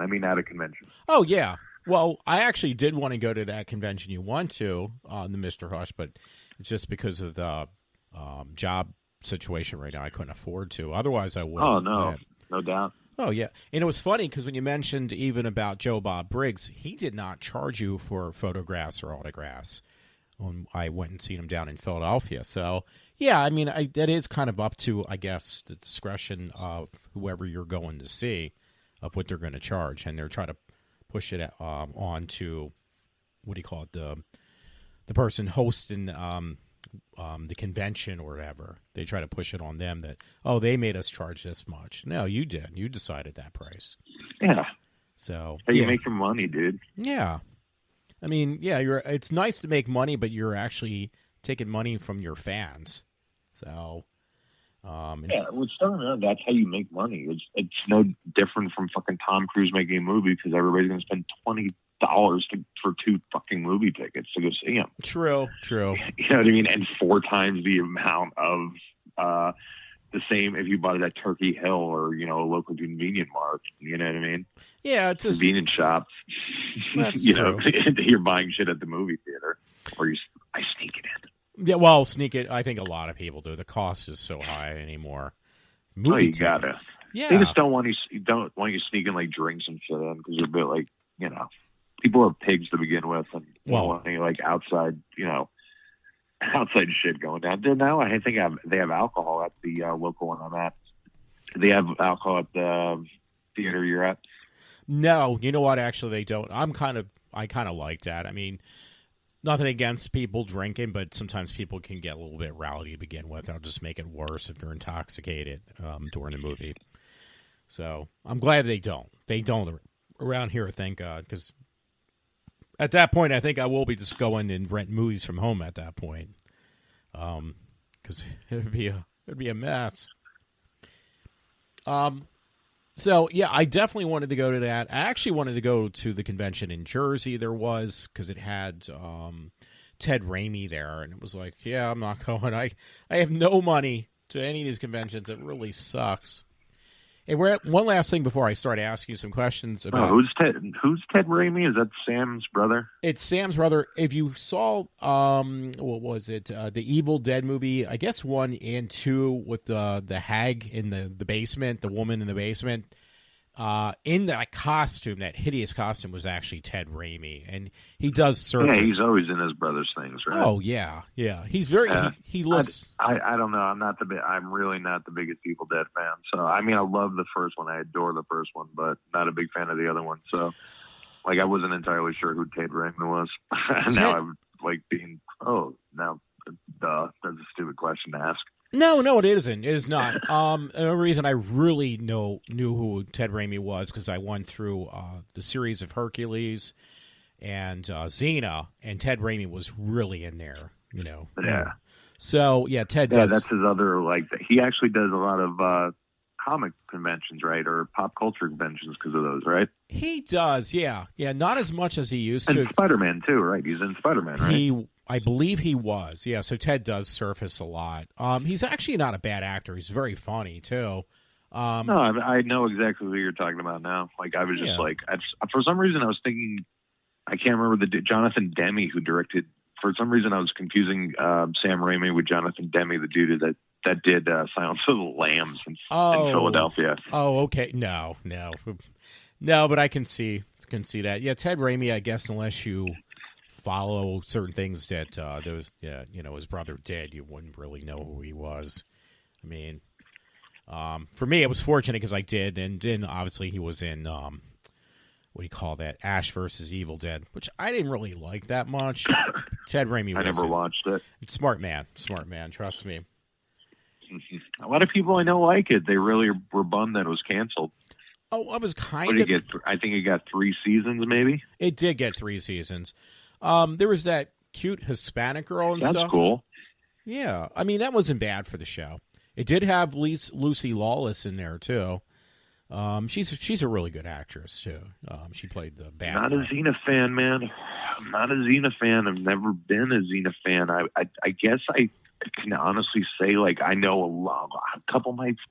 Speaker 2: Oh, yeah. Well, I actually did want to go to that convention you went to, the Mr. Hush, but it's just because of the job situation right now, I couldn't afford to. Otherwise, I would.
Speaker 3: Oh, no. No doubt.
Speaker 2: Oh, yeah. And it was funny because when you mentioned even about Joe Bob Briggs, he did not charge you for photographs or autographs when I went and seen him down in Philadelphia. So, yeah, I mean, that is kind of up to, I guess, the discretion of whoever you're going to see of what they're going to charge. And they're trying to push it on to, what do you call it, the person hosting the convention or whatever. They try to push it on them that, oh, they made us charge this much. No, you did. You decided that price.
Speaker 3: Yeah.
Speaker 2: So
Speaker 3: you make your money, dude.
Speaker 2: Yeah. I mean, yeah, it's nice to make money, but you're actually taking money from your fans. So,
Speaker 3: that's how you make money. It's no different from fucking Tom Cruise making a movie because everybody's going to spend $20 for 2 fucking movie tickets to go see him.
Speaker 2: True.
Speaker 3: You know what I mean? And 4 times the amount of the same if you bought it at Turkey Hill or, a local convenient mart. You know what I mean?
Speaker 2: Yeah, it's just
Speaker 3: convenient shops.
Speaker 2: That's true.
Speaker 3: You're buying shit at the movie theater, or I sneak it in.
Speaker 2: Yeah, well, sneak it. I think a lot of people do. The cost is so high anymore.
Speaker 3: You gotta.
Speaker 2: Yeah.
Speaker 3: They just don't want you sneaking like drinks and shit in because you're a bit like, people are pigs to begin with, and want any like outside shit going down. Now I think they have alcohol at the local one I'm at. Do they have alcohol at the theater you're at?
Speaker 2: No, you know what? Actually, they don't. I kind of like that. I mean, nothing against people drinking, but sometimes people can get a little bit rowdy to begin with. I'll just make it worse if they're intoxicated during the movie. So I'm glad they don't. They don't around here, thank God, because at that point, I think I will be just going and rent movies from home at that point, because it'd be a mess. So yeah, I definitely wanted to go to that. I actually wanted to go to the convention in Jersey. There was, because it had Ted Raimi there, and it was like, yeah, I'm not going. I have no money to any of these conventions. It really sucks. Hey, one last thing before I start asking you some questions about
Speaker 3: who's Ted Raimi? Is that Sam's brother?
Speaker 2: It's Sam's brother. If you saw, what was it? The Evil Dead movie, I guess 1 and 2 with the hag in the basement, the woman in the basement. In that costume, that hideous costume, was actually Ted Raimi, and he does surface.
Speaker 3: Yeah, he's always in his brother's things, right?
Speaker 2: Oh yeah. He's very. He looks.
Speaker 3: I don't know. I'm really not the biggest Evil Dead fan. So I mean, I love the first one. I adore the first one, but not a big fan of the other one. So, like, I wasn't entirely sure who Ted Raimi was. Now I'm like being. Oh, now, duh. That's a stupid question to ask.
Speaker 2: No, it isn't. It is not. The reason I really knew who Ted Raimi was because I went through the series of Hercules and Xena, and Ted Raimi was really in there, you know.
Speaker 3: Yeah.
Speaker 2: So, yeah, Ted does.
Speaker 3: Yeah, that's his other, like, he actually does a lot of comic conventions, right, or pop culture conventions because of those, right?
Speaker 2: He does, yeah. Yeah, not as much as he used to.
Speaker 3: And Spider-Man, too, right? He's in Spider-Man, right?
Speaker 2: I believe he was, yeah. So Ted does surface a lot. He's actually not a bad actor. He's very funny too.
Speaker 3: No, I know exactly who you're talking about now. Like, I was just like, for some reason, I was thinking, I can't remember Jonathan Demme who directed. For some reason, I was confusing Sam Raimi with Jonathan Demme, the dude that did Silence of the Lambs in Philadelphia.
Speaker 2: Oh, okay. No, but I can see that. Yeah, Ted Raimi, I guess, unless you follow certain things that his brother did, you wouldn't really know who he was. I mean, for me, it was fortunate because I did, and then obviously he was in what do you call that? Ash versus Evil Dead, which I didn't really like that much. Ted Raimi,
Speaker 3: I never watched it.
Speaker 2: Smart man, trust me.
Speaker 3: A lot of people I know like it. They really were bummed that it was canceled.
Speaker 2: Oh, I was kind
Speaker 3: of. I think it got 3 seasons, maybe.
Speaker 2: It did get 3 seasons. There was that cute Hispanic girl and stuff.
Speaker 3: That's cool.
Speaker 2: Yeah, I mean, that wasn't bad for the show. It did have Lucy Lawless in there too. She's a really good actress too. She played the bad.
Speaker 3: Not a Xena fan, man. I'm not a Xena fan. I've never been a Xena fan. I guess I can honestly say, like, I know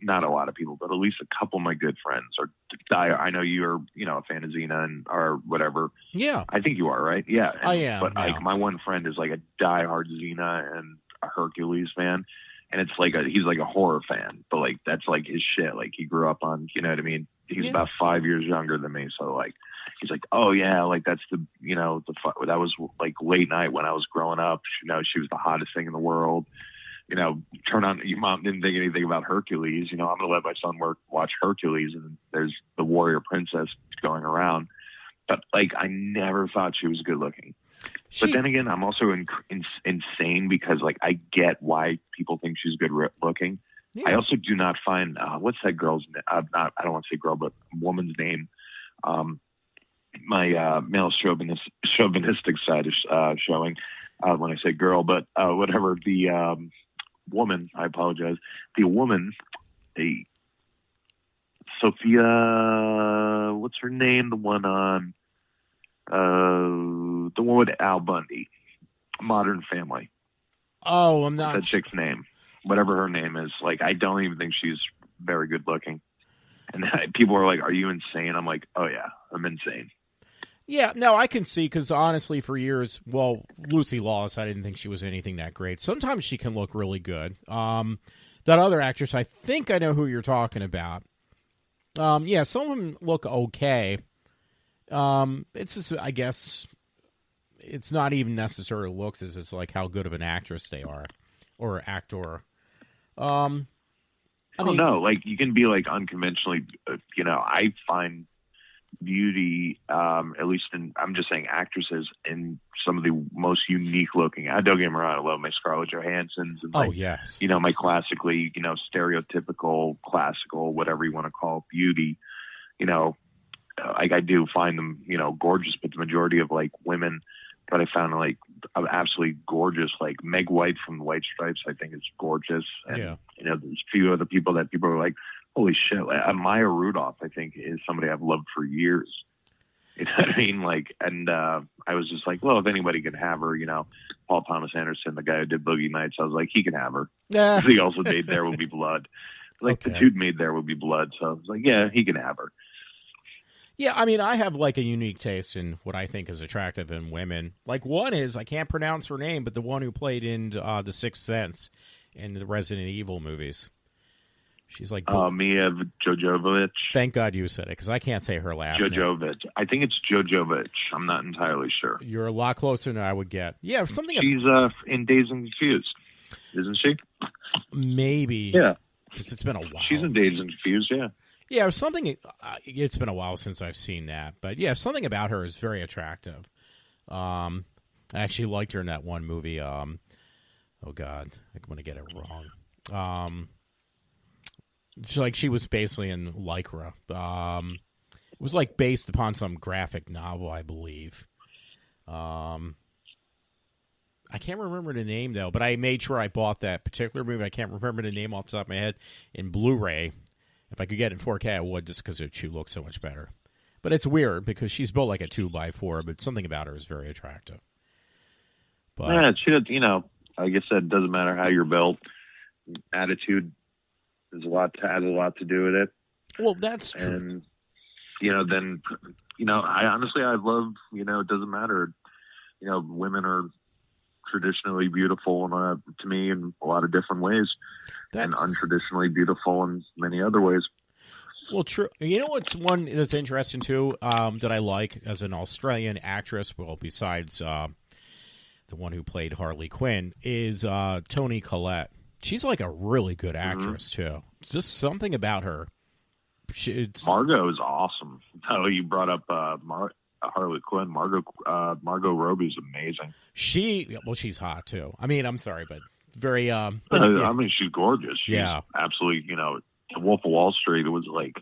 Speaker 3: not a lot of people, but at least a couple of my good friends are dire. I know you're, a fan of Xena or whatever.
Speaker 2: Yeah.
Speaker 3: I think you are, right? Yeah.
Speaker 2: I am.
Speaker 3: But like, my one friend is like a diehard Xena and a Hercules fan. And it's like he's like a horror fan, but like, that's like his shit. Like, he grew up on, you know what I mean? He's about 5 years younger than me. So like, he's like, oh yeah, like that's that was like late night when I was growing up. She was the hottest thing in the world. Turn on, your mom didn't think anything about Hercules. I'm going to let my son watch Hercules, and there's the warrior princess going around. But like, I never thought she was good looking. But then again, I'm also insane because like, I get why people think she's good looking. Yeah. I also do not find what's that girl's name? I don't want to say girl, but woman's name. My male chauvinistic side is showing when I say girl, but whatever. The woman, I apologize. The woman, Sophia, what's her name? The one with Al Bundy, Modern Family.
Speaker 2: Oh, I'm not.
Speaker 3: That chick's name, whatever her name is. Like, I don't even think she's very good looking. And people are like, "Are you insane?" I'm like, "Oh yeah, I'm insane."
Speaker 2: Yeah, no, I can see, because honestly, for years, Lucy Lawless, I didn't think she was anything that great. Sometimes she can look really good. That other actress, I think I know who you're talking about. Yeah, some of them look okay. It's just, I guess, it's not even necessarily looks, it's just like how good of an actress they are, or actor.
Speaker 3: No, like, you can be like unconventionally, I find beauty, at least I'm just saying actresses, in some of the most unique looking. I don't get me wrong, I love my Scarlett Johanssons and my,
Speaker 2: yes,
Speaker 3: my classically, stereotypical, classical, whatever you want to call beauty. Like I do find them, gorgeous, but the majority of like women that I found like absolutely gorgeous, like Meg White from the White Stripes, I think is gorgeous. And, there's a few other people that people are like, holy shit. Like, Maya Rudolph, I think, is somebody I've loved for years. You know what I mean? Like, and I was just like, well, if anybody can have her, Paul Thomas Anderson, the guy who did Boogie Nights, I was like, he can have her.
Speaker 2: Yeah.
Speaker 3: He also made There Will Be Blood. Like, the dude made There Will Be Blood. So I was like, yeah, he can have her.
Speaker 2: Yeah, I mean, I have like a unique taste in what I think is attractive in women. Like one is, I can't pronounce her name, but the one who played in The Sixth Sense in the Resident Evil movies. She's like
Speaker 3: Mia Jovovich.
Speaker 2: Thank God you said it, because I can't say her last name.
Speaker 3: Jovovich. I think it's Jovovich. I'm not entirely sure.
Speaker 2: You're a lot closer than I would get. Yeah, something.
Speaker 3: She's in Dazed and Confused, isn't she?
Speaker 2: Maybe.
Speaker 3: Yeah,
Speaker 2: because it's been a while.
Speaker 3: She's in Dazed and Confused. Yeah.
Speaker 2: Yeah, something. It's been a while since I've seen that, but yeah, something about her is very attractive. I actually liked her in that one movie. Oh God, I'm gonna get it wrong. She was basically in Lycra. It was like based upon some graphic novel, I believe. I can't remember the name though, but I made sure I bought that particular movie. I can't remember the name off the top of my head in Blu-ray. If I could get it in 4K, I would, just because she looks so much better. But it's weird because she's built like a 2x4, but something about her is very attractive. But
Speaker 3: yeah, she does. Like I said, it doesn't matter how you're built. Attitude has a lot to do with it.
Speaker 2: Well, that's true.
Speaker 3: And then I love. It doesn't matter. Women are traditionally beautiful to me in a lot of different ways, and untraditionally beautiful in many other ways.
Speaker 2: Well, true. You know what's one that's interesting too, that I like as an Australian actress, well, besides the one who played Harley Quinn, is Toni Collette. She's like a really good actress too. It's just something about her.
Speaker 3: Margot is awesome. Oh, you brought up Harley Quinn. Margot Robbie's amazing.
Speaker 2: She's hot too. I mean, I'm sorry, but very.
Speaker 3: I mean, she's gorgeous. She's absolutely. The Wolf of Wall Street. It was like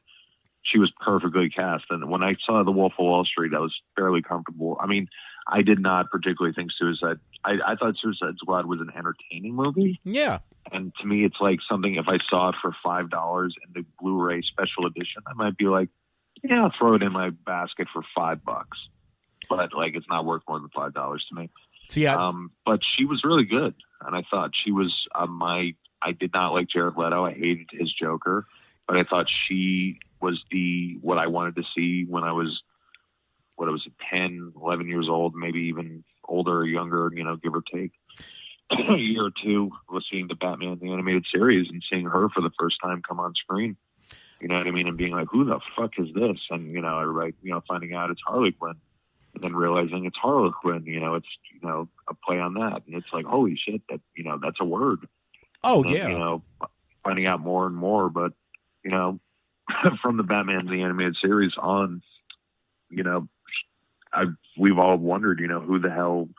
Speaker 3: she was perfectly cast. And when I saw The Wolf of Wall Street, I was fairly comfortable. I mean, I did not particularly think Suicide. I thought Suicide Squad was an entertaining movie.
Speaker 2: Yeah. And
Speaker 3: to me, it's like something. If I saw it for $5 in the Blu-ray special edition, I might be like, yeah, I'll throw it in my basket for $5. But like, it's not worth more than $5 to me.
Speaker 2: So, yeah.
Speaker 3: But she was really good, and I thought she was I did not like Jared Leto. I hated his Joker, but I thought she was what I wanted to see when I was 10, 11 years old, maybe even older or younger, give or take a year or two, was seeing the Batman the Animated Series and seeing her for the first time come on screen. You know what I mean? And being like, who the fuck is this? And, everybody, finding out it's Harley Quinn. And then realizing it's Harley Quinn, it's, a play on that. And it's like, holy shit, that, that's a word.
Speaker 2: Oh,
Speaker 3: and,
Speaker 2: yeah.
Speaker 3: Finding out more and more. But, from the Batman the Animated Series on, we've all wondered, who the hell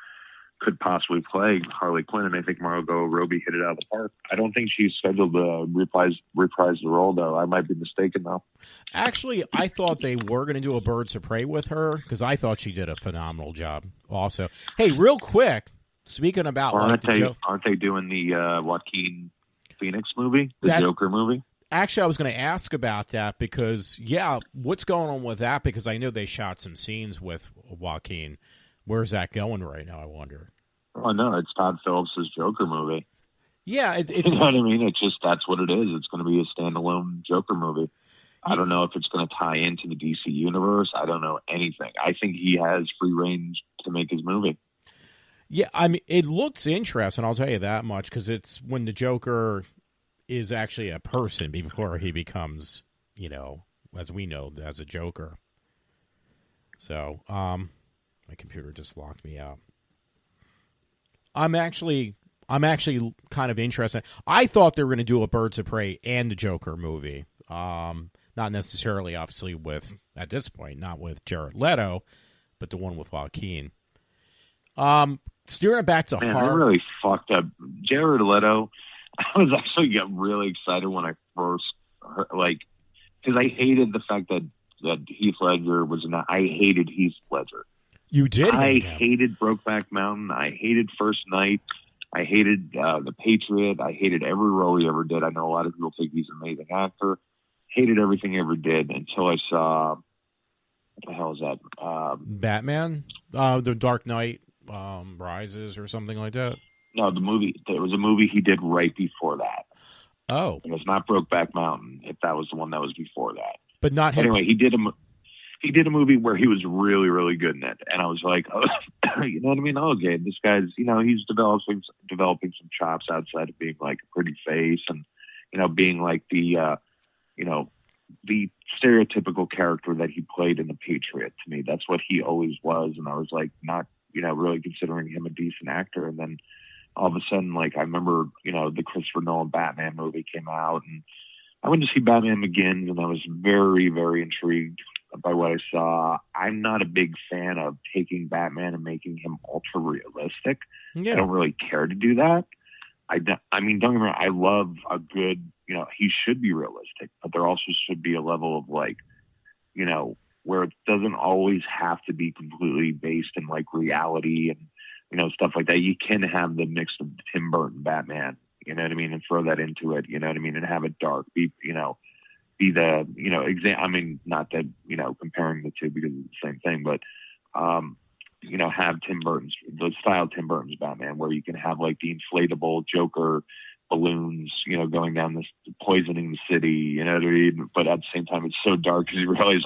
Speaker 3: could possibly play Harley Quinn, and I think Margot Robbie hit it out of the park. I don't think she's scheduled to reprise the role, though. I might be mistaken, though.
Speaker 2: Actually, I thought they were going to do a Birds of Prey with her, because I thought she did a phenomenal job also. Hey, real quick, speaking about...
Speaker 3: Aren't they doing the Joaquin Phoenix movie, Joker movie?
Speaker 2: Actually, I was going to ask about that because, what's going on with that? Because I know they shot some scenes with Joaquin. Where's that going right now, I wonder?
Speaker 3: Oh, no, it's Todd Phillips' Joker movie.
Speaker 2: Yeah, it's...
Speaker 3: You know what I mean? It's just, that's what it is. It's going to be a standalone Joker movie. I don't know if it's going to tie into the DC universe. I don't know anything. I think he has free range to make his movie.
Speaker 2: Yeah, I mean, it looks interesting, I'll tell you that much, because it's when the Joker is actually a person before he becomes, as we know, as a Joker. So, my computer just locked me out. I'm actually kind of interested. I thought they were going to do a Birds of Prey and the Joker movie. Not necessarily, obviously, at this point, not with Jared Leto, but the one with Joaquin. Steering it back to
Speaker 3: Man,
Speaker 2: horror.
Speaker 3: they really fucked up Jared Leto. I was actually getting really excited when I first heard, because I hated the fact that Heath Ledger was not. I hated Heath Ledger.
Speaker 2: You did.
Speaker 3: I hated Brokeback Mountain. I hated First Night. I hated The Patriot. I hated every role he ever did. I know a lot of people think he's an amazing actor. Hated everything he ever did until I saw, what the hell is that?
Speaker 2: Batman, The Dark Knight Rises, or something like that.
Speaker 3: No, the movie. There was a movie he did right before that.
Speaker 2: Oh,
Speaker 3: it was not Brokeback Mountain. If that was the one that was before that,
Speaker 2: but not him.
Speaker 3: Anyway, he did a movie where he was really, really good in it, and I was like, oh, you know what I mean? Okay, this guy's, he's developing some chops outside of being like a pretty face, and being like the stereotypical character that he played in The Patriot. To me, that's what he always was, and I was like, not really considering him a decent actor, and then all of a sudden, I remember, the Christopher Nolan Batman movie came out, and I went to see Batman Begins, and I was very, very intrigued by what I saw. I'm not a big fan of taking Batman and making him ultra realistic.
Speaker 2: Yeah.
Speaker 3: I don't really care to do that. I mean, don't get me wrong, I love a good, he should be realistic, but there also should be a level of where it doesn't always have to be completely based in reality and, stuff like that. You can have the mix of Tim Burton Batman, you know what I mean, and throw that into it, you know what I mean, and have it dark, be the, I mean, not that, comparing the two because it's the same thing, but, have the style of Tim Burton's Batman, where you can have the inflatable Joker balloons, going down this, poisoning the city, you know what I mean? But at the same time, it's so dark because you realize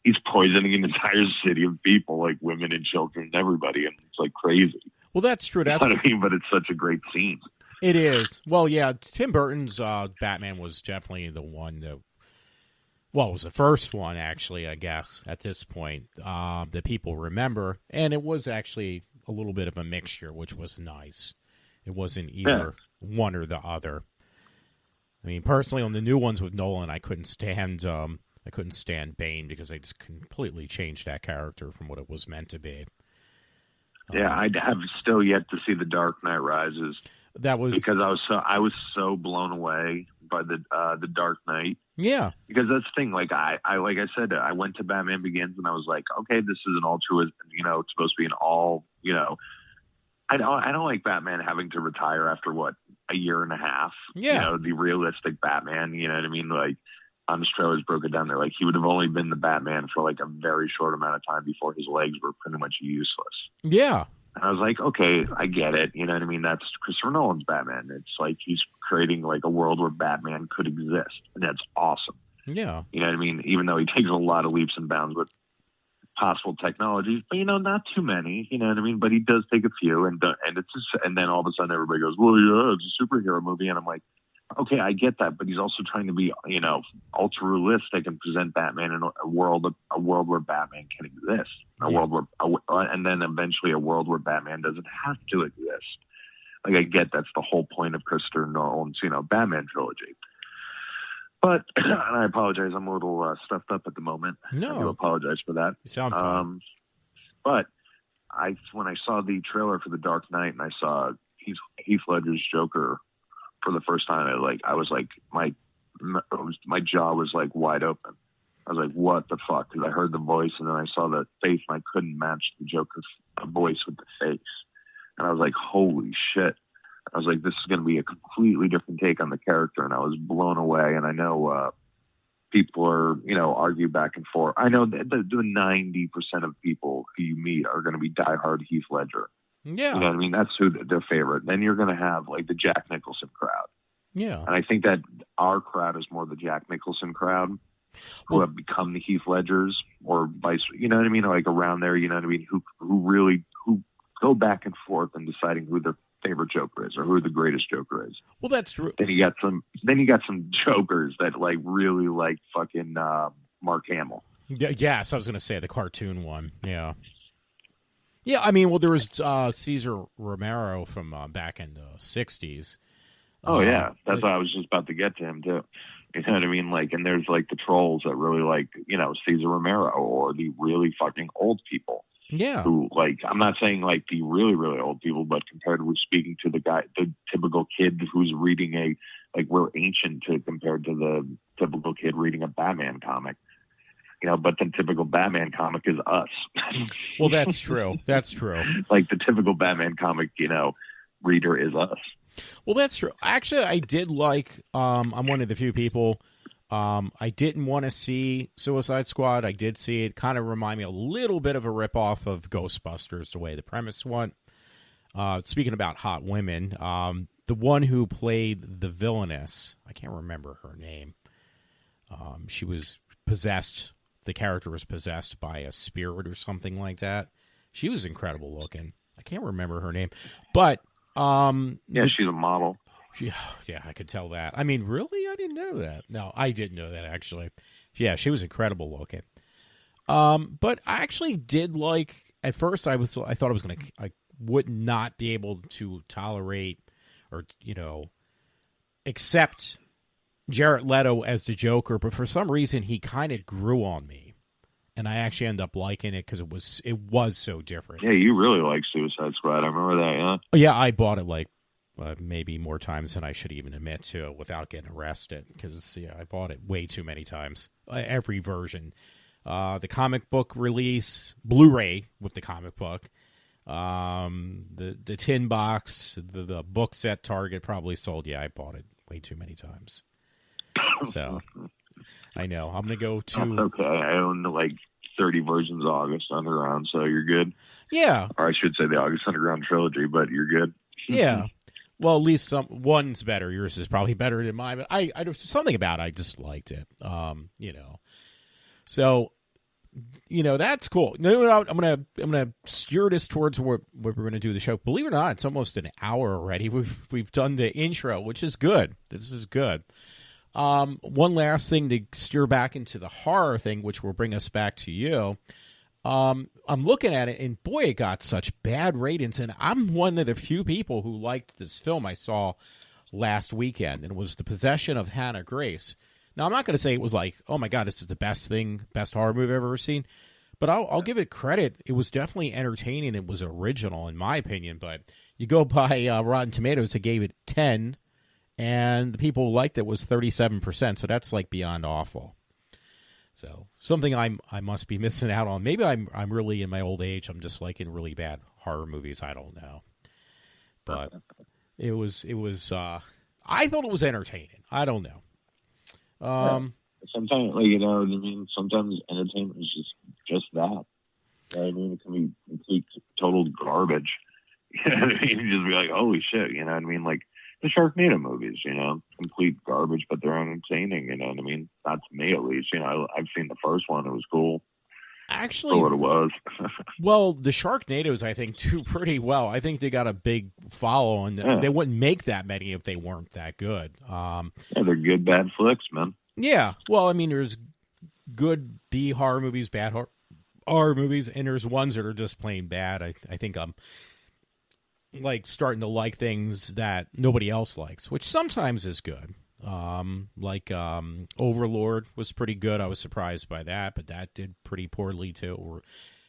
Speaker 3: he's poisoning an entire city of people, women and children and everybody, and it's crazy.
Speaker 2: Well, that's true. That's
Speaker 3: what I mean, but it's such a great scene.
Speaker 2: It is. Well, yeah, Tim Burton's Batman was definitely the one that, well, it was the first one, actually, I guess, at this point, that people remember. And it was actually a little bit of a mixture, which was nice. It wasn't either one or the other. I mean, personally, on the new ones with Nolan, I couldn't stand Bane because they just completely changed that character from what it was meant to be.
Speaker 3: Yeah, I have still yet to see The Dark Knight Rises.
Speaker 2: That was
Speaker 3: because I was so blown away by the Dark Knight.
Speaker 2: Yeah,
Speaker 3: because that's the thing. Like I said, I went to Batman Begins and I was like, okay, this is an altruism. It's supposed to be an all. I don't like Batman having to retire after a year and a half.
Speaker 2: Yeah,
Speaker 3: the realistic Batman. You know what I mean? Honest Trailers broke it down. They're he would have only been the Batman for a very short amount of time before his legs were pretty much useless.
Speaker 2: Yeah.
Speaker 3: And I was like, okay, I get it. You know what I mean? That's Christopher Nolan's Batman. It's he's creating a world where Batman could exist. And that's awesome.
Speaker 2: Yeah.
Speaker 3: You know what I mean? Even though he takes a lot of leaps and bounds with possible technologies, but not too many, you know what I mean? But he does take a few, and then all of a sudden everybody goes, well, yeah, it's a superhero movie. And I'm like, okay, I get that, but he's also trying to be, ultra realistic and present Batman in a world where Batman can exist, world where, and then eventually a world where Batman doesn't have to exist. I get that's the whole point of Christopher Nolan's, Batman trilogy. But and I apologize, I'm a little stuffed up at the moment.
Speaker 2: No,
Speaker 3: I do apologize for that.
Speaker 2: You sound fine.
Speaker 3: But when I saw the trailer for The Dark Knight and I saw Heath Ledger's Joker for the first time, I was like, my jaw was wide open. I was like, what the fuck? Because I heard the voice and then I saw the face and I couldn't match the Joker's voice with the face. And I was like, holy shit. I was like, this is going to be a completely different take on the character. And I was blown away. And I know people are, argue back and forth. I know that the 90% of people who you meet are going to be diehard Heath Ledger.
Speaker 2: Yeah.
Speaker 3: You know what I mean? That's who their favorite. Then you're going to have the Jack Nicholson crowd.
Speaker 2: Yeah.
Speaker 3: And I think that our crowd is more the Jack Nicholson crowd who have become the Heath Ledgers or vice, you know what I mean? Around there, you know what I mean? Who go back and forth in deciding who their favorite Joker is or who the greatest Joker is.
Speaker 2: Well, that's true.
Speaker 3: Then you got some Jokers that really like fucking Mark Hamill.
Speaker 2: Yes, I was going to say the cartoon one. Yeah. Yeah, I mean, well, there was Cesar Romero from back in the 60s.
Speaker 3: Oh, yeah. That's what I was just about to get to him, too. You know what I mean? Like, and there's like the trolls that really like, you know, Cesar Romero, or the really fucking old people.
Speaker 2: Yeah.
Speaker 3: Who, like, I'm not saying like the really, really old people, but compared with speaking to the typical kid who's reading we're ancient compared to the typical kid reading a Batman comic. You know, but the typical Batman comic is us.
Speaker 2: Well, that's true. That's true.
Speaker 3: Like the typical Batman comic, you know, reader is us.
Speaker 2: Well, that's true. Actually, I did like, I'm one of the few people, I didn't want to see Suicide Squad. I did see it. Kind of remind me a little bit of a ripoff of Ghostbusters, the way the premise went. Speaking about hot women, the one who played the villainess, I can't remember her name. She was possessed. The character was possessed by a spirit or something like that. She was incredible looking. I can't remember her name, but
Speaker 3: she's a model.
Speaker 2: Yeah, I could tell that. I mean, really, I didn't know that. No, I didn't know that actually. Yeah, she was incredible looking. But I actually did like. At first, I thought I would not be able to tolerate or accept Jared Leto as the Joker, but for some reason he kind of grew on me, and I actually ended up liking it because it was so different.
Speaker 3: Yeah, you really like Suicide Squad. I remember that. Yeah.
Speaker 2: Yeah, I bought it like maybe more times than I should even admit to without getting arrested, because I bought it way too many times. Every version, the comic book release, Blu-ray with the comic book, the tin box, the book set Target probably sold. Yeah, I bought it way too many times. So, I know. I'm going to go to...
Speaker 3: That's okay. I own like 30 versions of August Underground, so you're good.
Speaker 2: Yeah.
Speaker 3: Or I should say the August Underground trilogy, but you're good.
Speaker 2: Yeah. Well, at least one's better. Yours is probably better than mine, but I something about it, I just liked it. So, that's cool. No, I'm gonna steer this towards what we're gonna do the show. Believe it or not, it's almost an hour already. We've done the intro, which is good. This is good. One last thing to steer back into the horror thing, which will bring us back to you. I'm looking at it, and boy, it got such bad ratings, and I'm one of the few people who liked this film I saw last weekend, and it was The Possession of Hannah Grace. Now, I'm not going to say it was like, oh my God, this is the best horror movie I've ever seen, but I'll give it credit. It was definitely entertaining. It was original, in my opinion, but you go by Rotten Tomatoes, it gave it 10, and the people who liked it was 37%, so that's like beyond awful. So something I must be missing out on. Maybe I'm really in my old age. I'm just liking really bad horror movies. I don't know, but it was. I thought it was entertaining. I don't know.
Speaker 3: Sometimes, sometimes entertainment is just that. I mean, it can be complete total garbage. You know what I mean? You just be like, holy shit. You know what I mean? Like the Sharknado movies, complete garbage, but they're entertaining. You know what I mean? Not to me, at least. I've seen the first one; it was cool.
Speaker 2: Actually,
Speaker 3: for what it was.
Speaker 2: Well, the Sharknados, I think, do pretty well. I think they got a big follow, and they wouldn't make that many if they weren't that good.
Speaker 3: They're good, bad flicks, man.
Speaker 2: Yeah. Well, I mean, there's good B horror movies, bad horror movies, and there's ones that are just plain bad. I think I'm like starting to like things that nobody else likes, which sometimes is good. Overlord was pretty good. I was surprised by that, but that did pretty poorly too.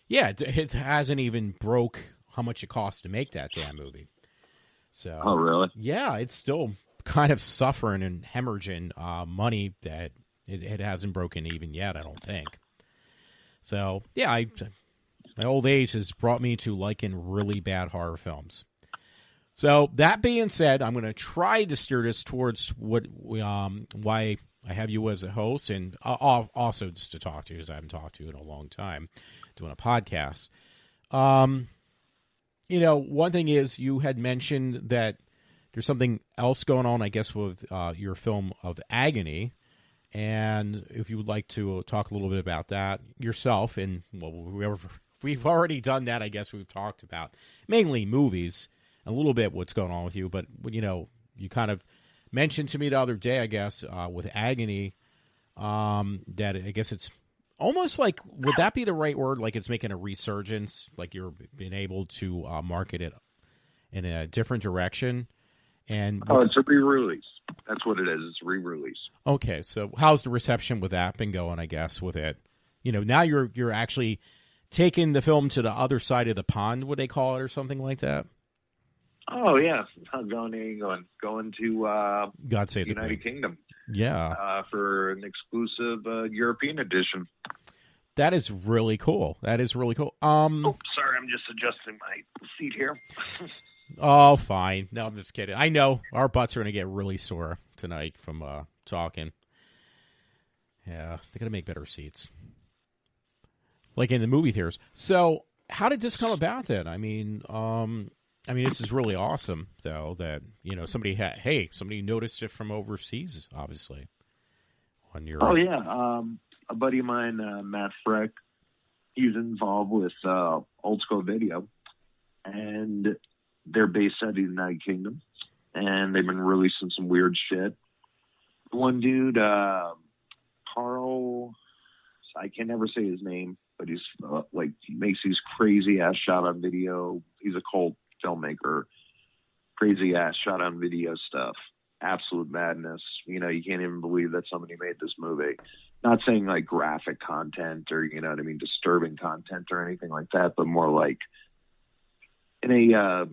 Speaker 2: It hasn't even broke how much it cost to make that damn movie. So,
Speaker 3: oh really?
Speaker 2: Yeah, it's still kind of suffering and hemorrhaging money that it hasn't broken even yet, I don't think. So yeah, my old age has brought me to liking really bad horror films. So that being said, I'm going to try to steer this towards why I have you as a host, and also just to talk to you, because I haven't talked to you in a long time, doing a podcast. One thing is you had mentioned that there's something else going on, I guess, with your film of Agony, and if you would like to talk a little bit about that yourself, and we've already done that. I guess we've talked about mainly movies. A little bit what's going on with you, but you kind of mentioned to me the other day, I guess, with Agony, that I guess it's almost like, would that be the right word? Like it's making a resurgence, like you're being able to market it in a different direction, And
Speaker 3: it's a re-release. That's what it is. It's a re-release.
Speaker 2: Okay, so how's the reception with that been going, I guess, with it? Now you're actually taking the film to the other side of the pond, would they call it, or something like that?
Speaker 3: Oh, yeah. I'm going to
Speaker 2: God save the
Speaker 3: United
Speaker 2: Queen.
Speaker 3: Kingdom.
Speaker 2: Yeah.
Speaker 3: For an exclusive European edition.
Speaker 2: That is really cool. That is really cool.
Speaker 3: Sorry, I'm just adjusting my seat here.
Speaker 2: Oh, fine. No, I'm just kidding. I know our butts are going to get really sore tonight from talking. Yeah, they got to make better seats, like in the movie theaters. So, how did this come about then? I mean, this is really awesome, though. That somebody noticed it from overseas, obviously. On your
Speaker 3: a buddy of mine, Matt Freck, he's involved with Old School Video, and they're based out of the United Kingdom, and they've been releasing some weird shit. One dude, Carl, I can never say his name, but he's he makes these crazy ass shot on video. He's a cult filmmaker, crazy ass shot on video stuff. Absolute madness. You can't even believe that somebody made this movie. Not saying like graphic content or, disturbing content or anything like that, but more like in a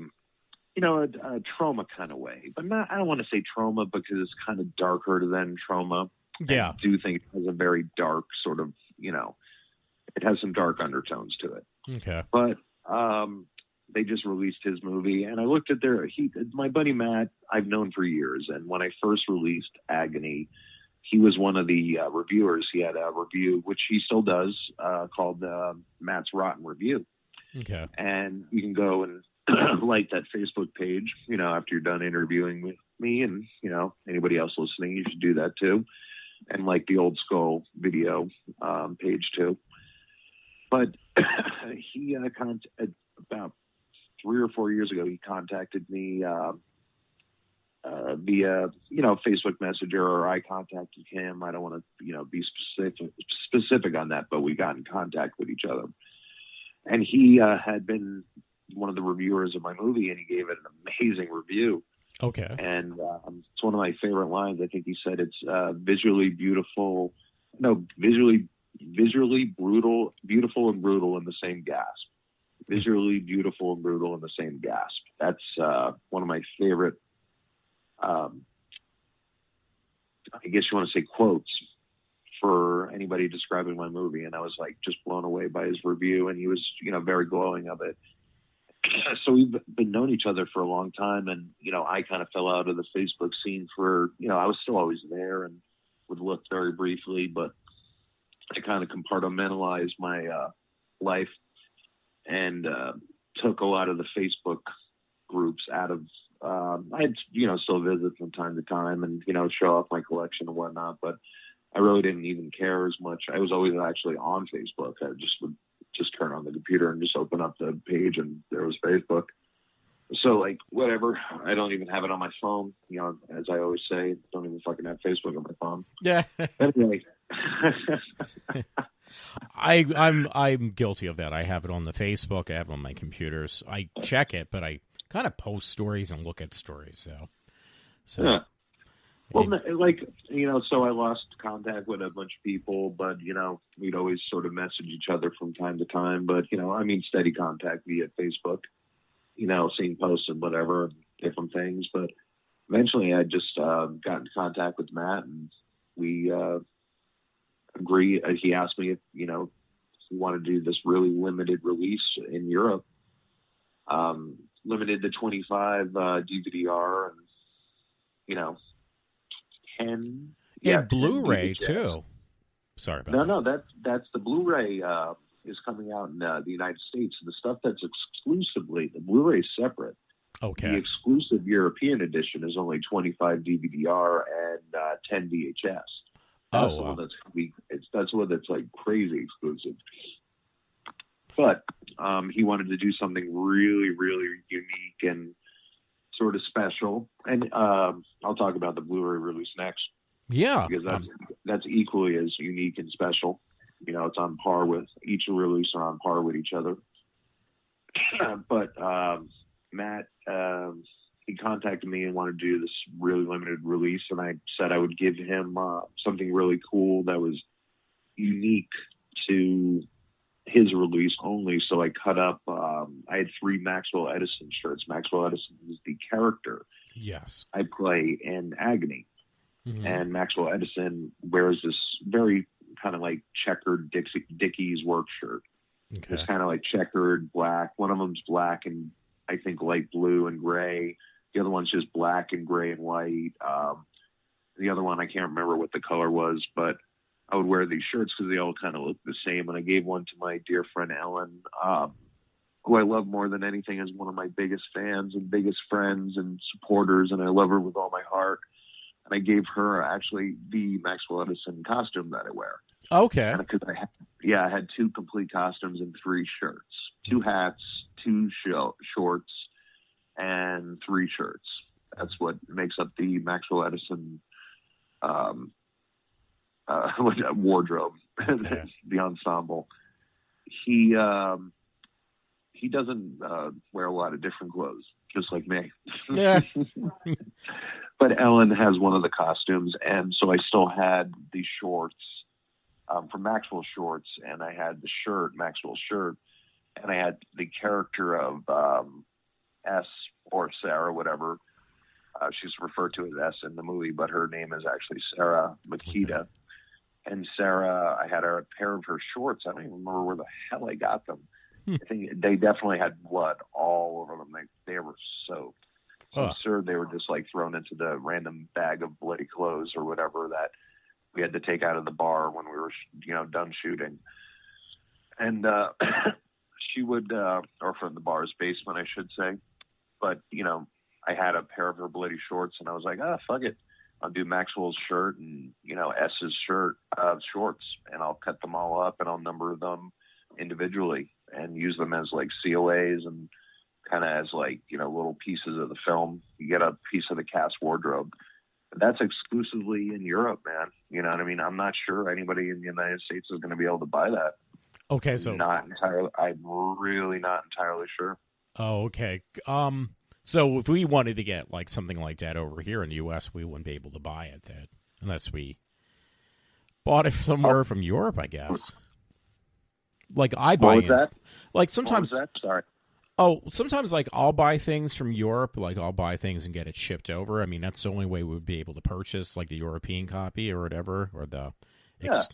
Speaker 3: trauma kind of way. But I don't want to say trauma because it's kind of darker than trauma.
Speaker 2: Yeah.
Speaker 3: I do think it has a very dark sort of, it has some dark undertones to it.
Speaker 2: Okay.
Speaker 3: But they just released his movie, and I looked at my buddy Matt, I've known for years, and when I first released Agony, he was one of the reviewers. He had a review, which he still does, called Matt's Rotten Review.
Speaker 2: Okay.
Speaker 3: And you can go and like that Facebook page, after you're done interviewing with me and, anybody else listening, you should do that too. And like the Old Skull Video page too. But he about 3 or 4 years ago, he contacted me via, Facebook Messenger, or I contacted him. I don't want to, be specific on that, but we got in contact with each other. And he had been one of the reviewers of my movie, and he gave it an amazing review.
Speaker 2: Okay.
Speaker 3: And it's one of my favorite lines. I think he said it's visually beautiful and brutal in the same gasp. Visually beautiful and brutal in the same gasp. That's one of my favorite, I guess you want to say, quotes for anybody describing my movie. And I was just blown away by his review, and he was, very glowing of it. So we've been knowing each other for a long time, and, I kind of fell out of the Facebook scene for, I was still always there and would look very briefly, but I kind of compartmentalized my life and took a lot of the Facebook groups out of, I'd, still visit from time to time and, show off my collection and whatnot, but I really didn't even care as much. I was always actually on Facebook. I would just turn on the computer and just open up the page, and there was Facebook. So, whatever. I don't even have it on my phone. As I always say, don't even fucking have Facebook on my phone.
Speaker 2: Yeah.
Speaker 3: Anyway.
Speaker 2: I'm guilty of that. I have it on the Facebook. I have it on my computers. I check it, but I kind of post stories and look at stories. So
Speaker 3: yeah. Well, so I lost contact with a bunch of people, but, we'd always sort of message each other from time to time. But, steady contact via Facebook, seeing posts and whatever, different things. But eventually I just got in contact with Matt, and we agree. He asked me if, he wanted to do this really limited release in Europe, limited to 25 DVD-R and, 10.
Speaker 2: Yeah, Blu-ray too. Sorry about that.
Speaker 3: No, that's the Blu-ray is coming out in the United States. The stuff that's exclusively, the Blu-ray is separate.
Speaker 2: Okay.
Speaker 3: The exclusive European edition is only 25 DVD-R and 10 VHS. That's the one that's one that's crazy exclusive. But he wanted to do something really, really unique and sort of special. And I'll talk about the Blu-ray release next.
Speaker 2: Yeah.
Speaker 3: Because that's equally as unique and special. It's on par with each release are on par with each other. But Matt he contacted me and wanted to do this really limited release, and I said I would give him something really cool that was unique to his release only. So I cut up, I had 3 Maxwell Edison shirts. Maxwell Edison is the character
Speaker 2: Yes.
Speaker 3: I play in Agony.
Speaker 2: Mm-hmm.
Speaker 3: And Maxwell Edison wears this very kind of like checkered Dickies work shirt.
Speaker 2: Okay.
Speaker 3: It's kind of like checkered black. One of them's black and I think light blue and gray. The other one's just black and gray and white. The other one, I can't remember what the color was, but I would wear these shirts because they all kind of look the same. And I gave one to my dear friend Ellen, who I love more than anything, is one of my biggest fans and biggest friends and supporters, and I love her with all my heart. And I gave her actually the Maxwell Edison costume that I wear.
Speaker 2: Okay.
Speaker 3: Because I had 2 complete costumes and 3 shirts, 2 hats, 2 shorts, and 3 shirts. That's what makes up the Maxwell Edison wardrobe,
Speaker 2: Okay.
Speaker 3: the ensemble. He doesn't wear a lot of different clothes, just like me.
Speaker 2: Yeah.
Speaker 3: But Ellen has one of the costumes, and so I still had the shorts from Maxwell Shorts, and I had the shirt, Maxwell shirt, and I had the character of S or Sarah, whatever. She's referred to as S in the movie, but her name is actually Sarah Makita. Okay. And Sarah, I had a pair of her shorts. I don't even remember where the hell I got them. I think they definitely had blood all over them. They were soaked. So I'm sure they were just like thrown into the random bag of bloody clothes or whatever that we had to take out of the bar when we were, done shooting. And she would, or from the bar's basement, I should say. But, I had a pair of her bloody shorts, and I was like, fuck it. I'll do Maxwell's shirt and, S's shorts, and I'll cut them all up and I'll number them individually and use them as like COAs and kind of as like, little pieces of the film. You get a piece of the cast wardrobe. But that's exclusively in Europe, man. You know what I mean? I'm not sure anybody in the United States is going to be able to buy that.
Speaker 2: Okay, so
Speaker 3: I'm really not entirely sure.
Speaker 2: Oh, okay. So if we wanted to get like something like that over here in the U.S., we wouldn't be able to buy it then, unless we bought it somewhere from Europe, I guess. Like I buy
Speaker 3: what was that?
Speaker 2: Like sometimes.
Speaker 3: What was that? Sorry.
Speaker 2: Oh, sometimes like I'll buy things from Europe. Like I'll buy things and get it shipped over. I mean, that's the only way we would be able to purchase like the European copy or whatever, or the.
Speaker 3: Yeah.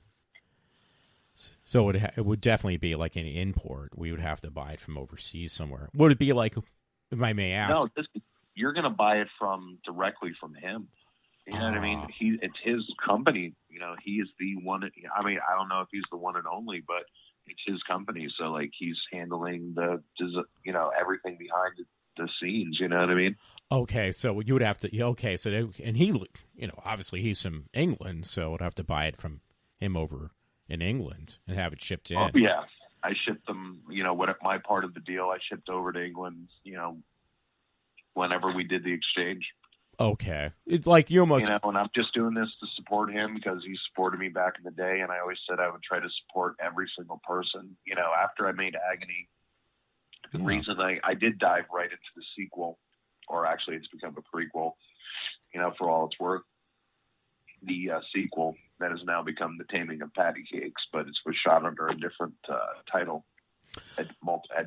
Speaker 2: So it would definitely be like an import. We would have to buy it from overseas somewhere. Would it be like, if I may ask?
Speaker 3: No, you're going to buy it directly from him. You know what I mean? It's his company. He is the one. I mean, I don't know if he's the one and only, but it's his company. So like he's handling everything behind the scenes. You know what I mean?
Speaker 2: Okay, so you would have to. Okay, so and he, obviously he's from England, so would have to buy it from him over in England and have it shipped in.
Speaker 3: Oh, yeah. I shipped them, what my part of the deal, I shipped over to England, whenever we did the exchange.
Speaker 2: Okay. It's like you almost...
Speaker 3: and I'm just doing this to support him because he supported me back in the day, and I always said I would try to support every single person. After I made Agony, the reason I did dive right into the sequel, or actually it's become a prequel, for all it's worth. The sequel that has now become The Taming of Patty Cakes, but it was shot under a different title at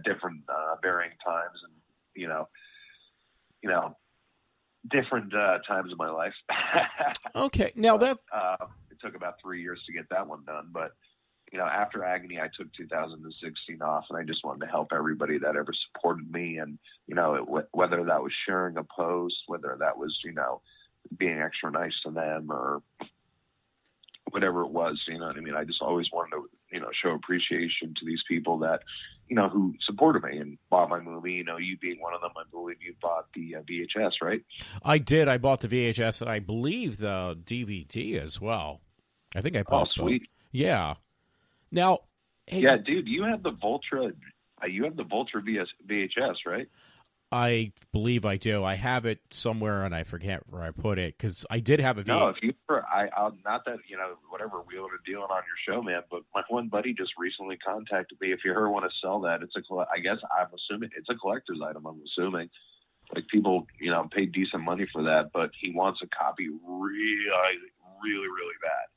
Speaker 3: different varying times, and different times of my life.
Speaker 2: Okay, now that
Speaker 3: it took about 3 years to get that one done, but after Agony, I took 2016 off, and I just wanted to help everybody that ever supported me, and whether that was sharing a post, whether that was being extra nice to them or whatever it was, you know what I mean? I just always wanted to, show appreciation to these people that, who supported me and bought my movie. You being one of them, I believe you bought the VHS, right?
Speaker 2: I did. I bought the VHS and I believe the DVD as well. I think I bought
Speaker 3: sweet.
Speaker 2: Yeah. Now, hey,
Speaker 3: yeah, dude, you have the Vultra. You have the Vultra VHS, right?
Speaker 2: I believe I do. I have it somewhere, and I forget where I put it, because I did have a VHS.
Speaker 3: No, if you I'll not that, whatever wheeling and dealing on your show, man, but my one buddy just recently contacted me. If you ever want to sell that, I guess I'm assuming it's a collector's item, I'm assuming. Like people, pay decent money for that, but he wants a copy really, really, really bad.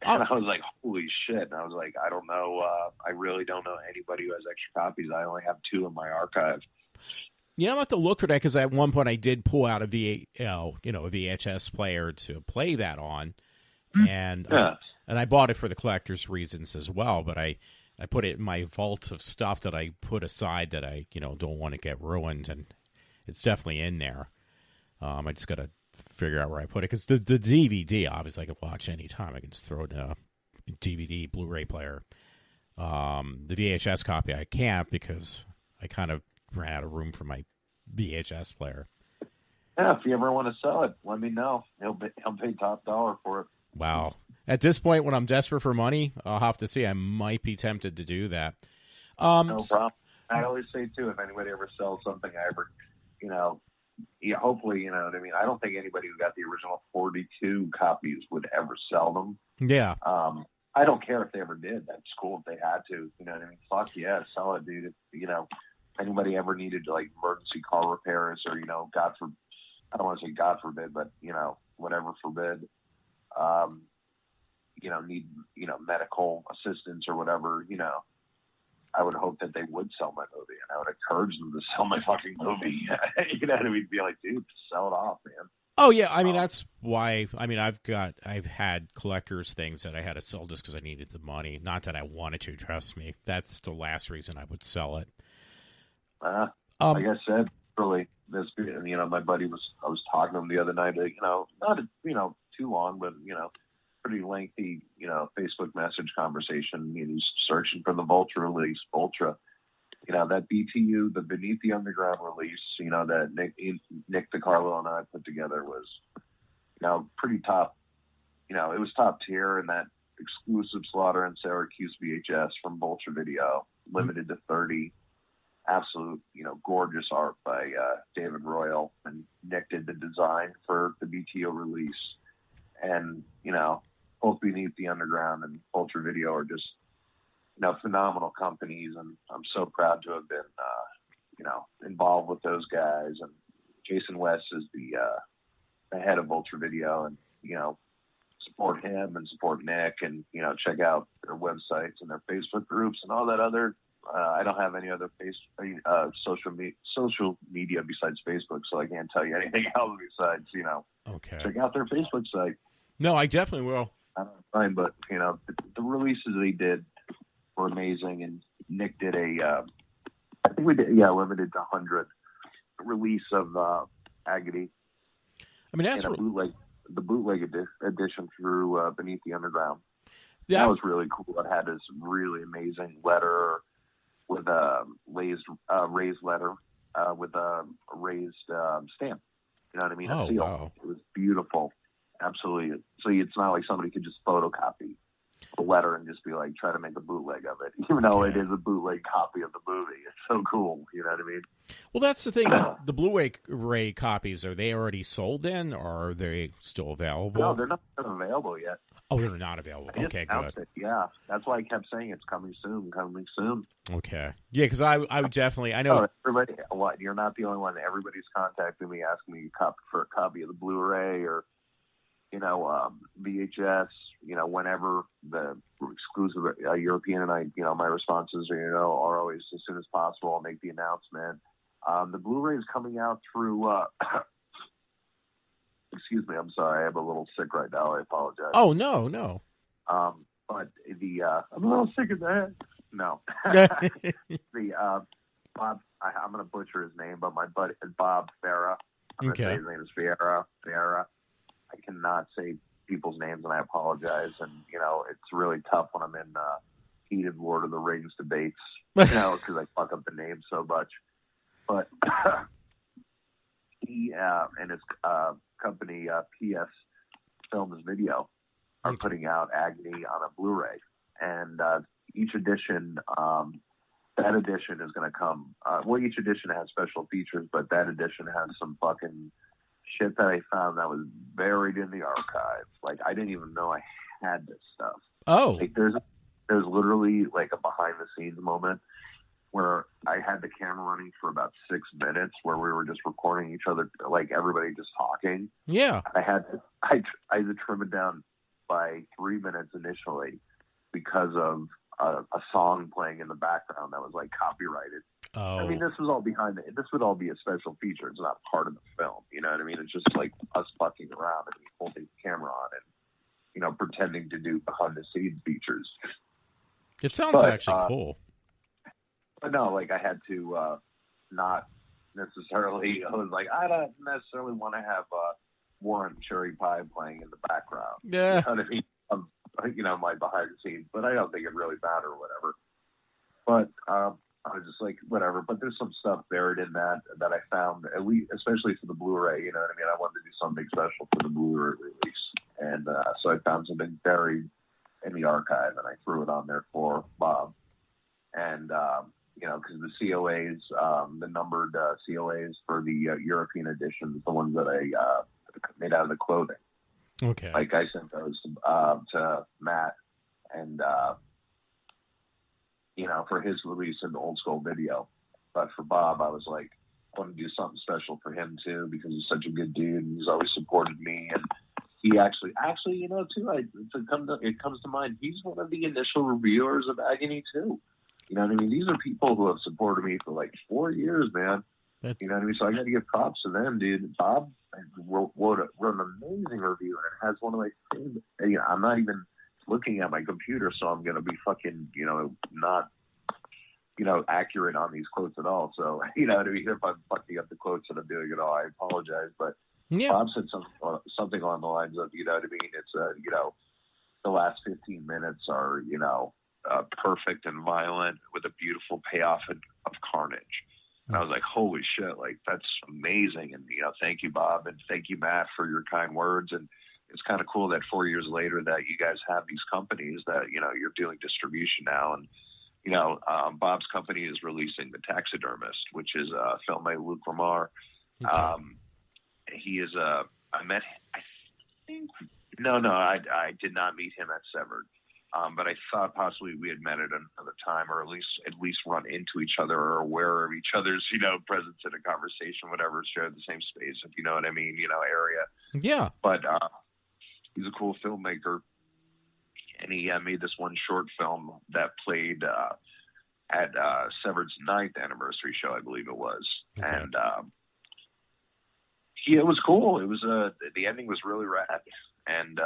Speaker 3: And I was like, holy shit. And I was like, I don't know. I really don't know anybody who has extra copies. I only have 2 in my archive.
Speaker 2: Yeah, I'm going to have to look for that because at one point I did pull out a VHS player to play that on. And and I bought it for the collector's reasons as well, but I put it in my vault of stuff that I put aside that I, don't want to get ruined, and it's definitely in there. I just got to figure out where I put it, because the DVD, obviously, I can watch any time. I can just throw it in a DVD, Blu-ray player. The VHS copy, I can't because I kind of ran out of room for my VHS player.
Speaker 3: Yeah, if you ever want to sell it, let me know. He'll pay top dollar for it.
Speaker 2: Wow. At this point, when I'm desperate for money, I'll have to see. I might be tempted to do that.
Speaker 3: No problem. I always say, too, if anybody ever sells something, I ever, hopefully, you know what I mean? I don't think anybody who got the original 42 copies would ever sell them.
Speaker 2: Yeah.
Speaker 3: I don't care if they ever did. That's cool if they had to. You know what I mean? Fuck yeah, sell it, dude. If anybody ever needed, emergency car repairs or, I don't want to say God forbid, but, whatever forbid, need, medical assistance or whatever, I would hope that they would sell my movie, and I would encourage them to sell my fucking movie. You know what I mean? Be like, dude, sell it off, man.
Speaker 2: Oh yeah, I mean that's why. I mean I've had collectors things that I had to sell just because I needed the money. Not that I wanted to. Trust me, that's the last reason I would sell it.
Speaker 3: Like I said, really, this, my buddy I was talking to him the other night. Not too long, but pretty lengthy, Facebook message conversation. He's searching for the Vulture release, Ultra. That BTU, the Beneath the Underground release, that Nick DiCarlo and I put together was, pretty top. It was top tier in that exclusive Slaughter and Syracuse VHS from Vulture Video, limited to 30. Absolute, gorgeous art by David Royal, and Nick did the design for the BTO release. And, both Beneath the Underground and Vulture Video are just, phenomenal companies, and I'm so proud to have been, involved with those guys. And Jason West is the head of Vulture Video, and support him and support Nick, and check out their websites and their Facebook groups and all that other. I don't have any other social media besides Facebook, so I can't tell you anything else besides
Speaker 2: Okay.
Speaker 3: Check out their Facebook site.
Speaker 2: No, I definitely will.
Speaker 3: I don't mind, but the releases they did were amazing, and Nick did I think we did limited to 100 release of Agony.
Speaker 2: I mean that's
Speaker 3: the bootleg edition through Beneath the Underground.
Speaker 2: Yeah,
Speaker 3: that was really cool. It had this really amazing letter with a raised letter with a raised stamp. You know what I mean?
Speaker 2: Oh,
Speaker 3: a seal.
Speaker 2: wow.
Speaker 3: It was beautiful. Absolutely. So it's not like somebody could just photocopy a letter and just be like, try to make a bootleg of it, even though it is a bootleg copy of the movie. It's so cool. You know what I mean?
Speaker 2: Well, that's the thing. The Blu-ray copies, are they already sold then, or are they still available?
Speaker 3: No, they're not available yet.
Speaker 2: Oh, they're not available. Okay, good.
Speaker 3: It. Yeah, that's why I kept saying it's coming soon.
Speaker 2: Okay. Yeah, because I would definitely, I know.
Speaker 3: Everybody, you're not the only one. Everybody's contacting me, asking me for a copy of the Blu-ray or, VHS, whenever the exclusive European, and my responses are, are always as soon as possible. I'll make the announcement. The Blu-ray is coming out through, excuse me, I'm sorry. I am a little sick right now. I apologize.
Speaker 2: Oh, no.
Speaker 3: But I'm a little sick in the head. No. Bob, I'm going to butcher his name, but my buddy, Bob Farah. I'm going to say his name is Farah. I cannot say people's names, and I apologize. And, it's really tough when I'm in heated Lord of the Rings debates, because I fuck up the name so much. But he and his company, PS Films Video, are putting out Agony on a Blu-ray. And each edition, that edition is going to come. Each edition has special features, but that edition has some fucking shit that I found that was buried in the archive. Like, I didn't even know I had this stuff.
Speaker 2: Oh.
Speaker 3: Like, there's literally like a behind the scenes moment where I had the camera running for about 6 minutes, where we were just recording each other, like everybody just talking.
Speaker 2: Yeah.
Speaker 3: I had to trim it down by 3 minutes initially because of a song playing in the background that was like copyrighted.
Speaker 2: Oh.
Speaker 3: I mean, this was all this would all be a special feature. It's not part of the film. You know what I mean? It's just like us fucking around and holding the camera on and, you know, pretending to do behind the scenes features.
Speaker 2: It sounds actually cool.
Speaker 3: But no, like I had to not necessarily, I was like, I don't necessarily want to have Warren Cherry Pie playing in the background.
Speaker 2: Yeah.
Speaker 3: You know what I mean? You know, my behind the scenes, but I don't think it really mattered or whatever. But I was just like, whatever. But there's some stuff buried in that I found, especially for the Blu-ray. You know what I mean? I wanted to do something special for the Blu-ray release, and so I found something buried in the archive, and I threw it on there for Bob. And you know, because the COAs, the numbered COAs for the European editions, the ones that I made out of the clothing.
Speaker 2: Okay.
Speaker 3: Like I sent those to Matt, and you know, for his release in the old school video. But for Bob, I was like, I want to do something special for him too, because he's such a good dude and he's always supported me. And he actually, you know, too, it comes to mind, he's one of the initial reviewers of Agony too. You know what I mean? These are people who have supported me for like 4 years, man. You know what I mean? So I got to give props to them, dude. Bob wrote an amazing review, and it has one of my favorite. You know, I'm not even looking at my computer, so I'm going to be fucking, you know, not, you know, accurate on these quotes at all. So, you know what I mean? If I'm fucking up the quotes that I'm doing at all, I apologize. But yeah. Bob said something along the lines of, you know what I mean? It's, you know, the last 15 minutes are, you know, perfect and violent with a beautiful payoff of carnage. And I was like, holy shit, like, that's amazing. And, you know, thank you, Bob, and thank you, Matt, for your kind words. And it's kind of cool that 4 years later that you guys have these companies that, you know, you're doing distribution now. And, you know, Bob's company is releasing The Taxidermist, which is a film by Luc Lamar. Okay. He is I did not meet him at Severed. But I thought possibly we had met at another time, or at least run into each other, or aware of each other's, you know, presence in a conversation, whatever, shared the same space, if you know what I mean, you know, area. Yeah. But he's a cool filmmaker, and he made this one short film that played at Severed's 9th anniversary show, I believe it was. Okay. And it was cool. It was the ending was really rad, and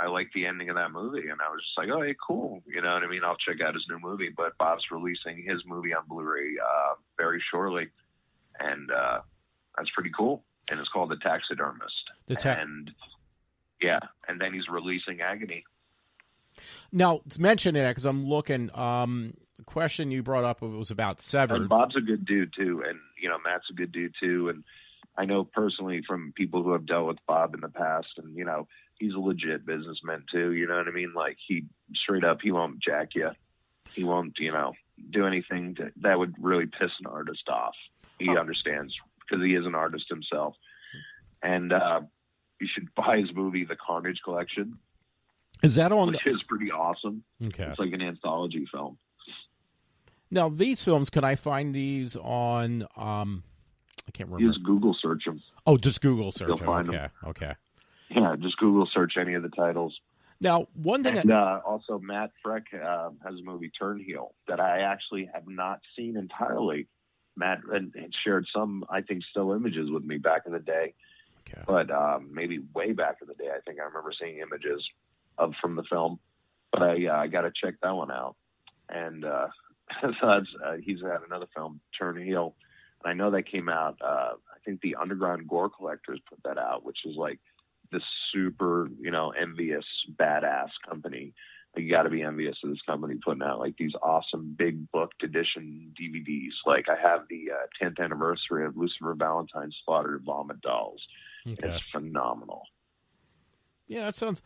Speaker 3: I liked the ending of that movie, and I was just like, oh, hey, cool. You know what I mean? I'll check out his new movie. But Bob's releasing his movie on Blu-ray very shortly, and that's pretty cool. And it's called The Taxidermist. And then he's releasing Agony.
Speaker 2: Now, to mention it, because I'm looking, the question you brought up was about Severed.
Speaker 3: And Bob's a good dude, too, and, you know, Matt's a good dude, too, and I know personally from people who have dealt with Bob in the past, and, you know, he's a legit businessman too. You know what I mean? Like, he straight up, he won't jack you. He won't, you know, do anything that would really piss an artist off. He understands, because he is an artist himself. And you should buy his movie, The Carnage Collection.
Speaker 2: Is that on?
Speaker 3: Which is pretty awesome.
Speaker 2: Okay.
Speaker 3: It's like an anthology film.
Speaker 2: Now, these films, can I find these on, I can't remember.
Speaker 3: Just Google search them.
Speaker 2: Oh, just Google search them.
Speaker 3: Find
Speaker 2: okay.
Speaker 3: them.
Speaker 2: Okay.
Speaker 3: Yeah, just Google search any of the titles.
Speaker 2: Now, one thing...
Speaker 3: And also, Matt Freck has a movie, Turnheel, that I actually have not seen entirely. Matt had shared some, I think, still images with me back in the day. Okay. But maybe way back in the day, I think I remember seeing images from the film. But I got to check that one out. And so he's had another film, Turnheel. And I know that came out, I think the Underground Gore Collectors put that out, which is like this super, you know, envious, badass company. You got to be envious of this company putting out like these awesome big booked edition DVDs. Like, I have the 10th anniversary of Lucifer Valentine's Slaughtered Vomit Dolls. Okay. It's phenomenal.
Speaker 2: Yeah, that sounds.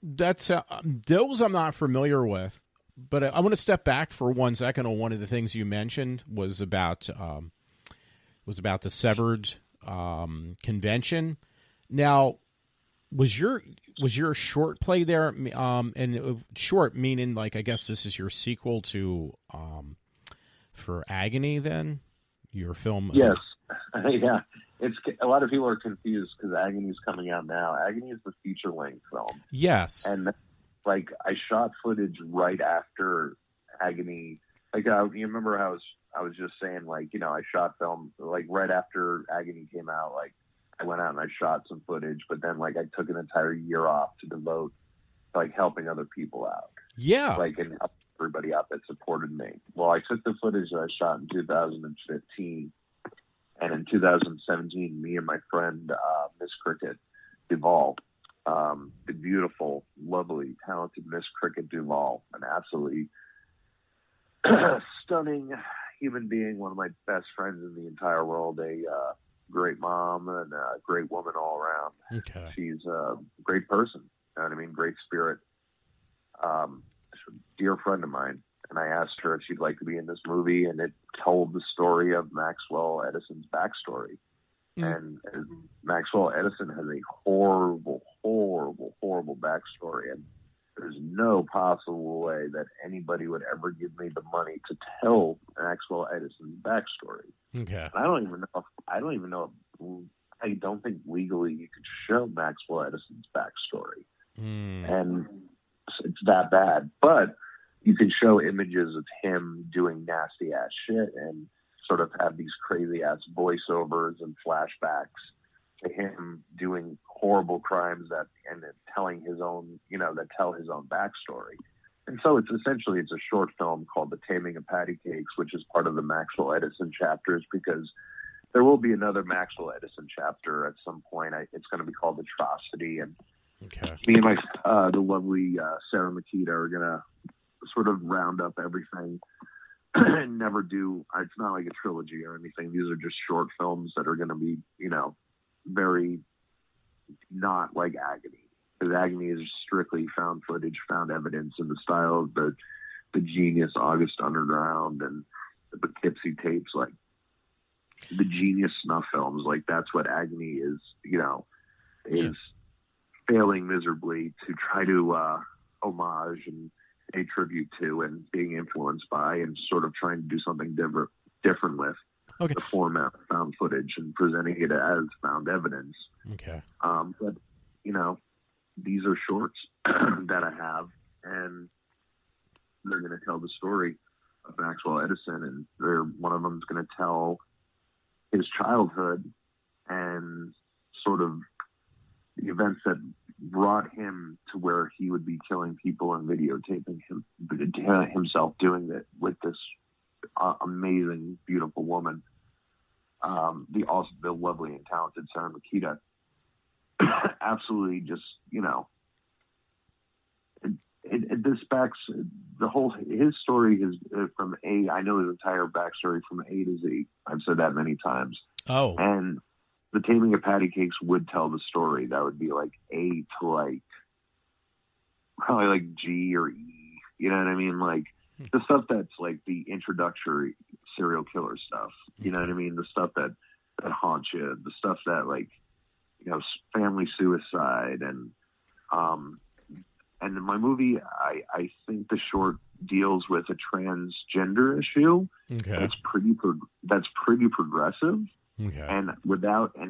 Speaker 2: Those I'm not familiar with, but I want to step back for 1 second on one of the things you mentioned was about the Severed convention. Now, was your short play there? And short meaning, like, I guess this is your sequel to for Agony. Then your film,
Speaker 3: Yes, yeah. It's a lot of people are confused because Agony is coming out now. Agony is the feature length film.
Speaker 2: Yes,
Speaker 3: and like I shot footage right after Agony. Like you remember how I was just saying, like, you know, I shot film like right after Agony came out. Like I went out and I shot some footage, but then like I took an entire year off to devote to, like, helping other people out.
Speaker 2: Yeah,
Speaker 3: Like, and help everybody out that supported me. Well, I took the footage that I shot in 2015, and in 2017, me and my friend Miss Cricket Duvall, the beautiful, lovely, talented Miss Cricket Duvall, an absolutely stunning human being, one of my best friends in the entire world, a great mom and a great woman all around.
Speaker 2: Okay.
Speaker 3: She's a great person. You know what I mean? Great spirit. She's a dear friend of mine. And I asked her if she'd like to be in this movie, and it told the story of Maxwell Edison's backstory. And Maxwell Edison has a horrible, horrible, horrible backstory. And there's no possible way that anybody would ever give me the money to tell Maxwell Edison's backstory.
Speaker 2: Okay.
Speaker 3: I don't even know. I don't think legally you could show Maxwell Edison's backstory, and it's that bad. But you can show images of him doing nasty ass shit and sort of have these crazy ass voiceovers and flashbacks to him doing horrible crimes and telling his own, that tell his own backstory. And so it's a short film called The Taming of Patty Cakes, which is part of the Maxwell Edison chapters, because there will be another Maxwell Edison chapter at some point. It's going to be called Atrocity. And me and the lovely Sarah Makita are going to sort of round up everything and never do, it's not like a trilogy or anything. These are just short films that are going to be, very not like Agony. Because Agony is strictly found footage, found evidence in the style of the genius August Underground and the Poughkeepsie tapes, like the genius snuff films. Like that's what Agony is, is failing miserably to try to homage and pay tribute to and being influenced by, and sort of trying to do something different with the format of found footage and presenting it as found evidence.
Speaker 2: Okay.
Speaker 3: But, these are shorts that I have, and they're going to tell the story of Maxwell Edison, and one of them is going to tell his childhood and sort of the events that brought him to where he would be killing people and videotaping himself doing it with this amazing, beautiful woman, the lovely and talented Sarah Makita. Absolutely, just this backs his story is from A. I know his entire backstory from A to Z. I've said that many times. Oh, and The Taming of Patty Cakes would tell the story. That would be like A to like probably like G or E. You know what I mean? Like the stuff that's like the introductory serial killer stuff. You know what I mean? The stuff that haunts you. The stuff that like, family suicide and in my movie, I think the short deals with a transgender issue. Okay. That's pretty progressive. Okay. And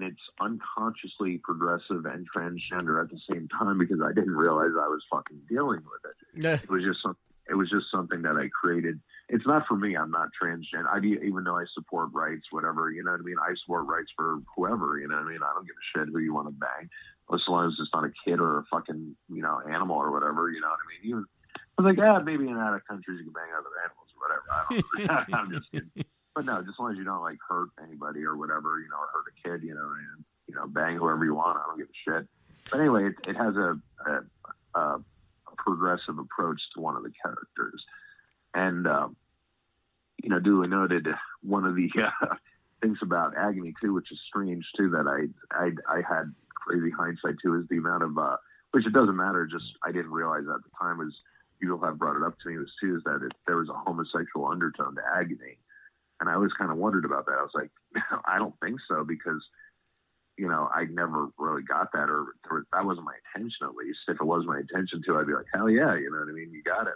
Speaker 3: it's unconsciously progressive and transgender at the same time, because I didn't realize I was fucking dealing with it. Yeah. It was just something that I created. It's not for me. I'm not transgender. Even though I support rights, whatever, you know what I mean? I support rights for whoever, you know what I mean? I don't give a shit who you want to bang, as long as it's not a kid or a fucking, animal or whatever, you know what I mean? I was like, maybe in other countries you can bang other animals or whatever. I don't know. I'm just kidding. But no, just as long as you don't like hurt anybody or whatever, or hurt a kid, and bang whoever you want. I don't give a shit. But anyway, it has a progressive approach to one of the characters. And, duly noted, one of the things about Agony too, which is strange too, that I had crazy hindsight too, is the amount of, which it doesn't matter, just I didn't realize at the time, was people have brought it up to me, is that there was a homosexual undertone to Agony. And I always kind of wondered about that. I was like, I don't think so, because, I never really got that, or that wasn't my intention, at least. If it was my intention to, I'd be like, hell yeah, you know what I mean? You got it.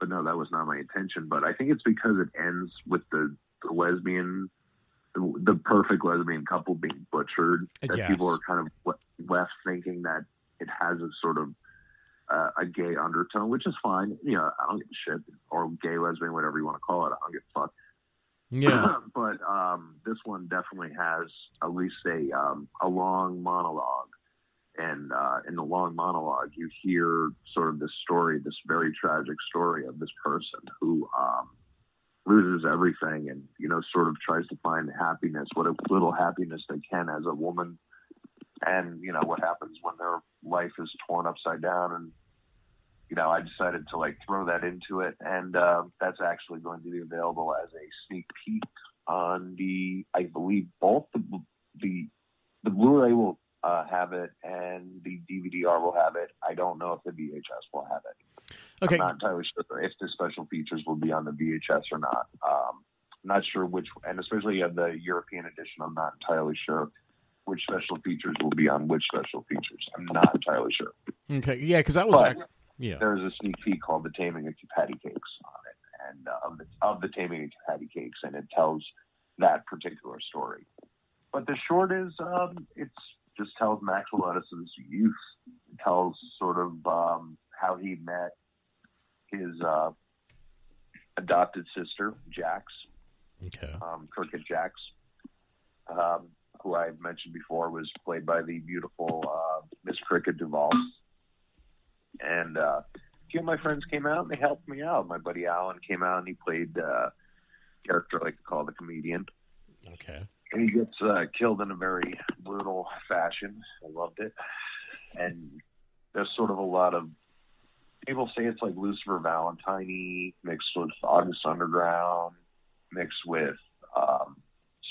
Speaker 3: but no, that was not my intention. But I think it's because it ends with the lesbian, the perfect lesbian couple being butchered, that
Speaker 2: Yes.
Speaker 3: people are kind of left thinking that it has a sort of a gay undertone, which is fine. You know, I don't give a shit, or gay, lesbian, whatever you want to call it. I don't give a fuck.
Speaker 2: Yeah.
Speaker 3: But this one definitely has at least a long monologue. And in the long monologue, you hear sort of this story, this very tragic story of this person who loses everything and, you know, sort of tries to find happiness, what a little happiness they can as a woman. And, you know, what happens when their life is torn upside down. And, you know, I decided to, like, throw that into it. And that's actually going to be available as a sneak peek on I believe, both the Blu-ray will have it, and the DVD-R will have it. I don't know if the VHS will have it.
Speaker 2: Okay.
Speaker 3: I'm not entirely sure if the special features will be on the VHS or not. I'm not sure which, and especially of the European edition, I'm not entirely sure which special features will be on which special features. I'm not entirely sure.
Speaker 2: Okay. Yeah, because that was yeah.
Speaker 3: There's a sneak peek called "The Taming of Patty Cakes" on it, and of the Taming of Patty Cakes, and it tells that particular story. But the short is, it's just tells Maxwell Edison's youth. It tells sort of how he met his adopted sister, Jax.
Speaker 2: Okay.
Speaker 3: Cricket Jax, who I mentioned before was played by the beautiful Miss Cricket Duvall. And a few of my friends came out and they helped me out. My buddy Alan came out and he played a character I like to call the comedian.
Speaker 2: Okay.
Speaker 3: And he gets killed in a very brutal fashion. I loved it. And there's sort of a lot of people say it's like Lucifer Valentine mixed with August Underground, mixed with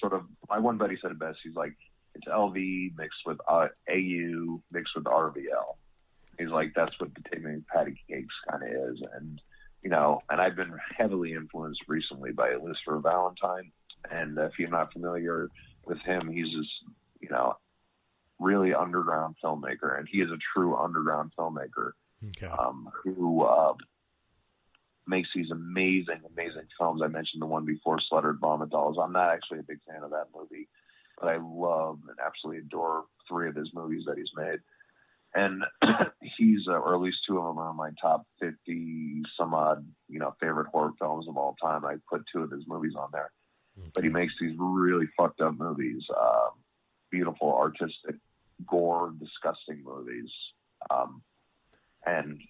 Speaker 3: sort of, my one buddy said it best. He's like, it's LV mixed with AU mixed with RVL. He's like, that's what the Taming of Patty Cakes kind of is. And, you know, and I've been heavily influenced recently by Lucifer Valentine. And if you're not familiar with him, he's this, you know, really underground filmmaker. And he is a true underground filmmaker.
Speaker 2: Okay.
Speaker 3: Who makes these amazing, amazing films. I mentioned the one before, Sluttered Vomit Dolls. I'm not actually a big fan of that movie, but I love and absolutely adore 3 of his movies that he's made. And he's, or at least 2 of them are on my top 50 some odd, you know, favorite horror films of all time. I put 2 of his movies on there. Okay. But he makes these really fucked up movies, beautiful, artistic, gore, disgusting movies. And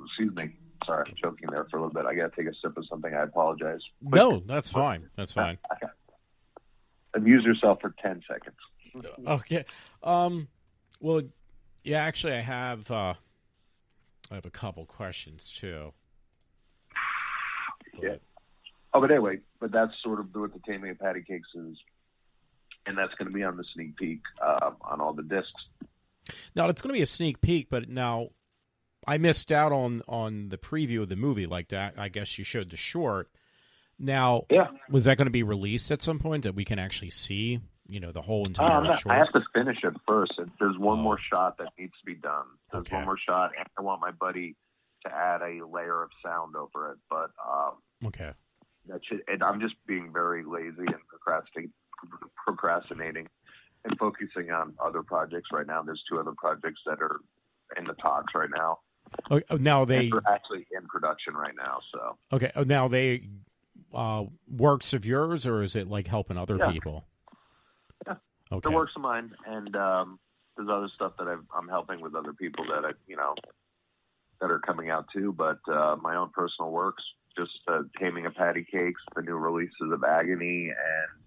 Speaker 3: excuse me, sorry, I'm choking there for a little bit. I got to take a sip of something. I apologize.
Speaker 2: No, that's fine. That's fine.
Speaker 3: Amuse yourself for 10 seconds.
Speaker 2: Okay. Well, yeah. Actually, I have a couple questions too.
Speaker 3: Yeah. Oh, but anyway, that's sort of what the Taming of Patty Cakes is, and that's going to be on the sneak peek on all the discs.
Speaker 2: Now, it's going to be a sneak peek, but now I missed out on the preview of the movie like that. I guess you showed the short. Now,
Speaker 3: yeah.
Speaker 2: Was that going to be released at some point that we can actually see, you know, the whole entire short?
Speaker 3: I have to finish it first. There's one more shot that needs to be done. There's one more shot, and I want my buddy to add a layer of sound over it. But
Speaker 2: okay,
Speaker 3: that should. And I'm just being very lazy and procrastinating. And focusing on other projects right now. There's 2 other projects that are in the talks right now.
Speaker 2: Oh, now they're
Speaker 3: actually in production right now. So
Speaker 2: okay. Oh, now they works of yours, or is it like helping other people?
Speaker 3: Yeah.
Speaker 2: Okay.
Speaker 3: They're works of mine, and there's other stuff that I'm helping with other people that that are coming out too. But my own personal works, just Taming of Patty Cakes, the new releases of Agony, and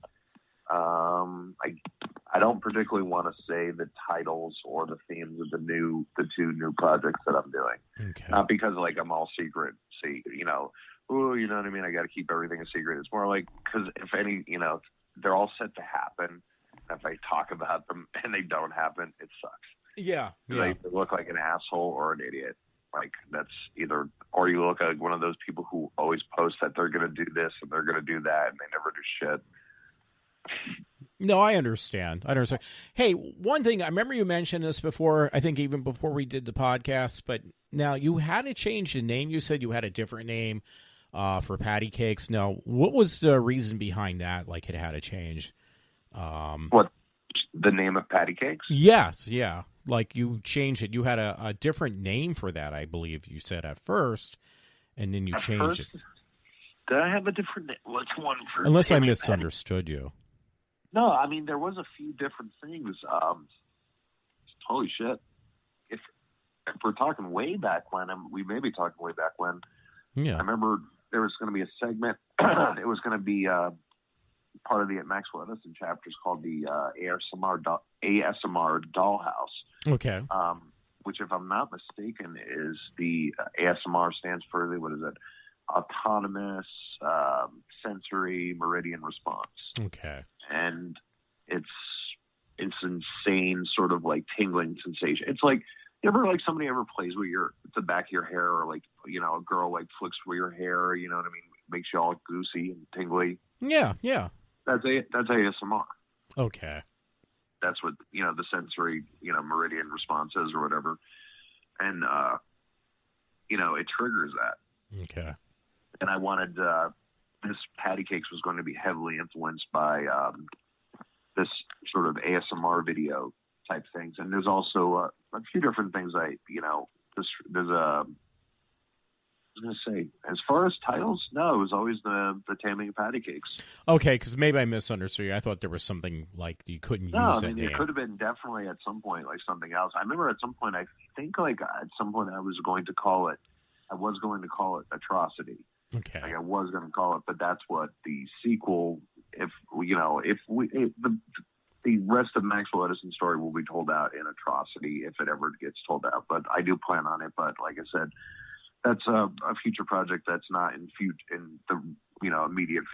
Speaker 3: I don't particularly want to say the titles or the themes of the 2 new projects that I'm doing.
Speaker 2: Okay.
Speaker 3: Not because like I'm all secret, you know what I mean? I got to keep everything a secret. It's more like, because if any, you know, they're all set to happen. If I talk about them and they don't happen, it sucks.
Speaker 2: Yeah.
Speaker 3: They look like an asshole or an idiot. Like that's either, or you look like one of those people who always post that they're going to do this and they're going to do that and they never do shit.
Speaker 2: No, I understand. Hey, one thing, I remember you mentioned this before, I think even before we did the podcast, but now you had to change the name. You said you had a different name for patty cakes. Now, what was the reason behind that? Like it had to change?
Speaker 3: What, the name of patty cakes?
Speaker 2: Yes, yeah. Like you changed it. You had a different name for that, I believe you said at first, and then you changed it.
Speaker 3: Did I have a different name? What's one for?
Speaker 2: Unless I misunderstood you.
Speaker 3: No, I mean, there was a few different things. Holy shit. If we're talking way back when, we may be talking way back when.
Speaker 2: Yeah.
Speaker 3: I remember there was going to be a segment. It was going to be part of the Maxwell Edison chapters called the ASMR Dollhouse.
Speaker 2: Okay.
Speaker 3: Which, if I'm not mistaken, is the ASMR stands for, what is it? Autonomous sensory meridian response.
Speaker 2: Okay.
Speaker 3: And it's insane, sort of like tingling sensation. It's like, you ever, like, somebody ever plays with the back of your hair, or like, you know, a girl like flicks with your hair, you know what I mean? Makes you all goosey and tingly.
Speaker 2: Yeah, yeah.
Speaker 3: That's ASMR.
Speaker 2: Okay.
Speaker 3: That's what, you know, the sensory, you know, meridian response is or whatever. And, you know, it triggers that.
Speaker 2: Okay.
Speaker 3: And I wanted, this patty cakes was going to be heavily influenced by this sort of ASMR video type things. And there's also a few different things there's I was going to say, as far as titles, no, it was always the Taming of Patty Cakes.
Speaker 2: Okay, because maybe I misunderstood you. I thought there was something like you couldn't use that name.
Speaker 3: It could have been definitely at some point like something else. I remember at some point, I think like at some point I was going to call it Atrocity.
Speaker 2: Okay.
Speaker 3: Like I was going to call it, but that's what the sequel, the rest of Maxwell Edison's story will be told out in Atrocity if it ever gets told out. But I do plan on it. But like I said, that's a future project that's not in the immediate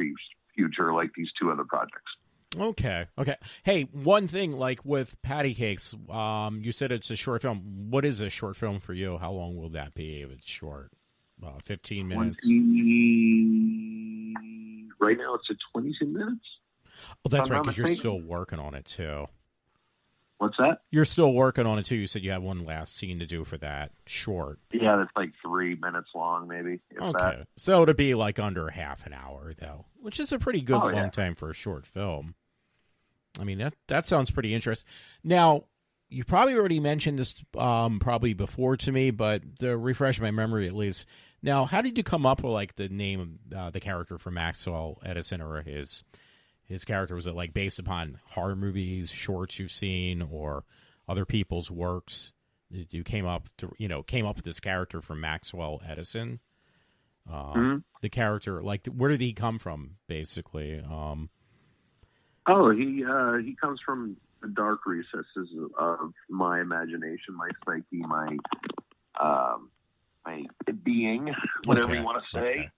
Speaker 3: future like these two other projects.
Speaker 2: Okay. Hey, one thing, like with patty cakes, you said it's a short film. What is a short film for you? How long will that be if it's short? 15 minutes?
Speaker 3: Right now it's at 22 minutes.
Speaker 2: Oh, that's right, because you're still working on it, too.
Speaker 3: What's that?
Speaker 2: You're still working on it, too. You said you have one last scene to do for that short.
Speaker 3: Yeah, that's like 3 minutes long, maybe.
Speaker 2: Okay. So it'll be like under half an hour, though, which is a pretty good long time for a short film. I mean, that sounds pretty interesting. Now, you probably already mentioned this probably before to me, but to refresh my memory at least. Now, how did you come up with like the name of the character from Maxwell Edison, or his character? Was it like based upon horror movies, shorts you've seen, or other people's works? You came up with this character from Maxwell Edison. The character, like, where did he come from, basically?
Speaker 3: He comes from the dark recesses of my imagination, my psyche, my being, whatever you want to say. Okay.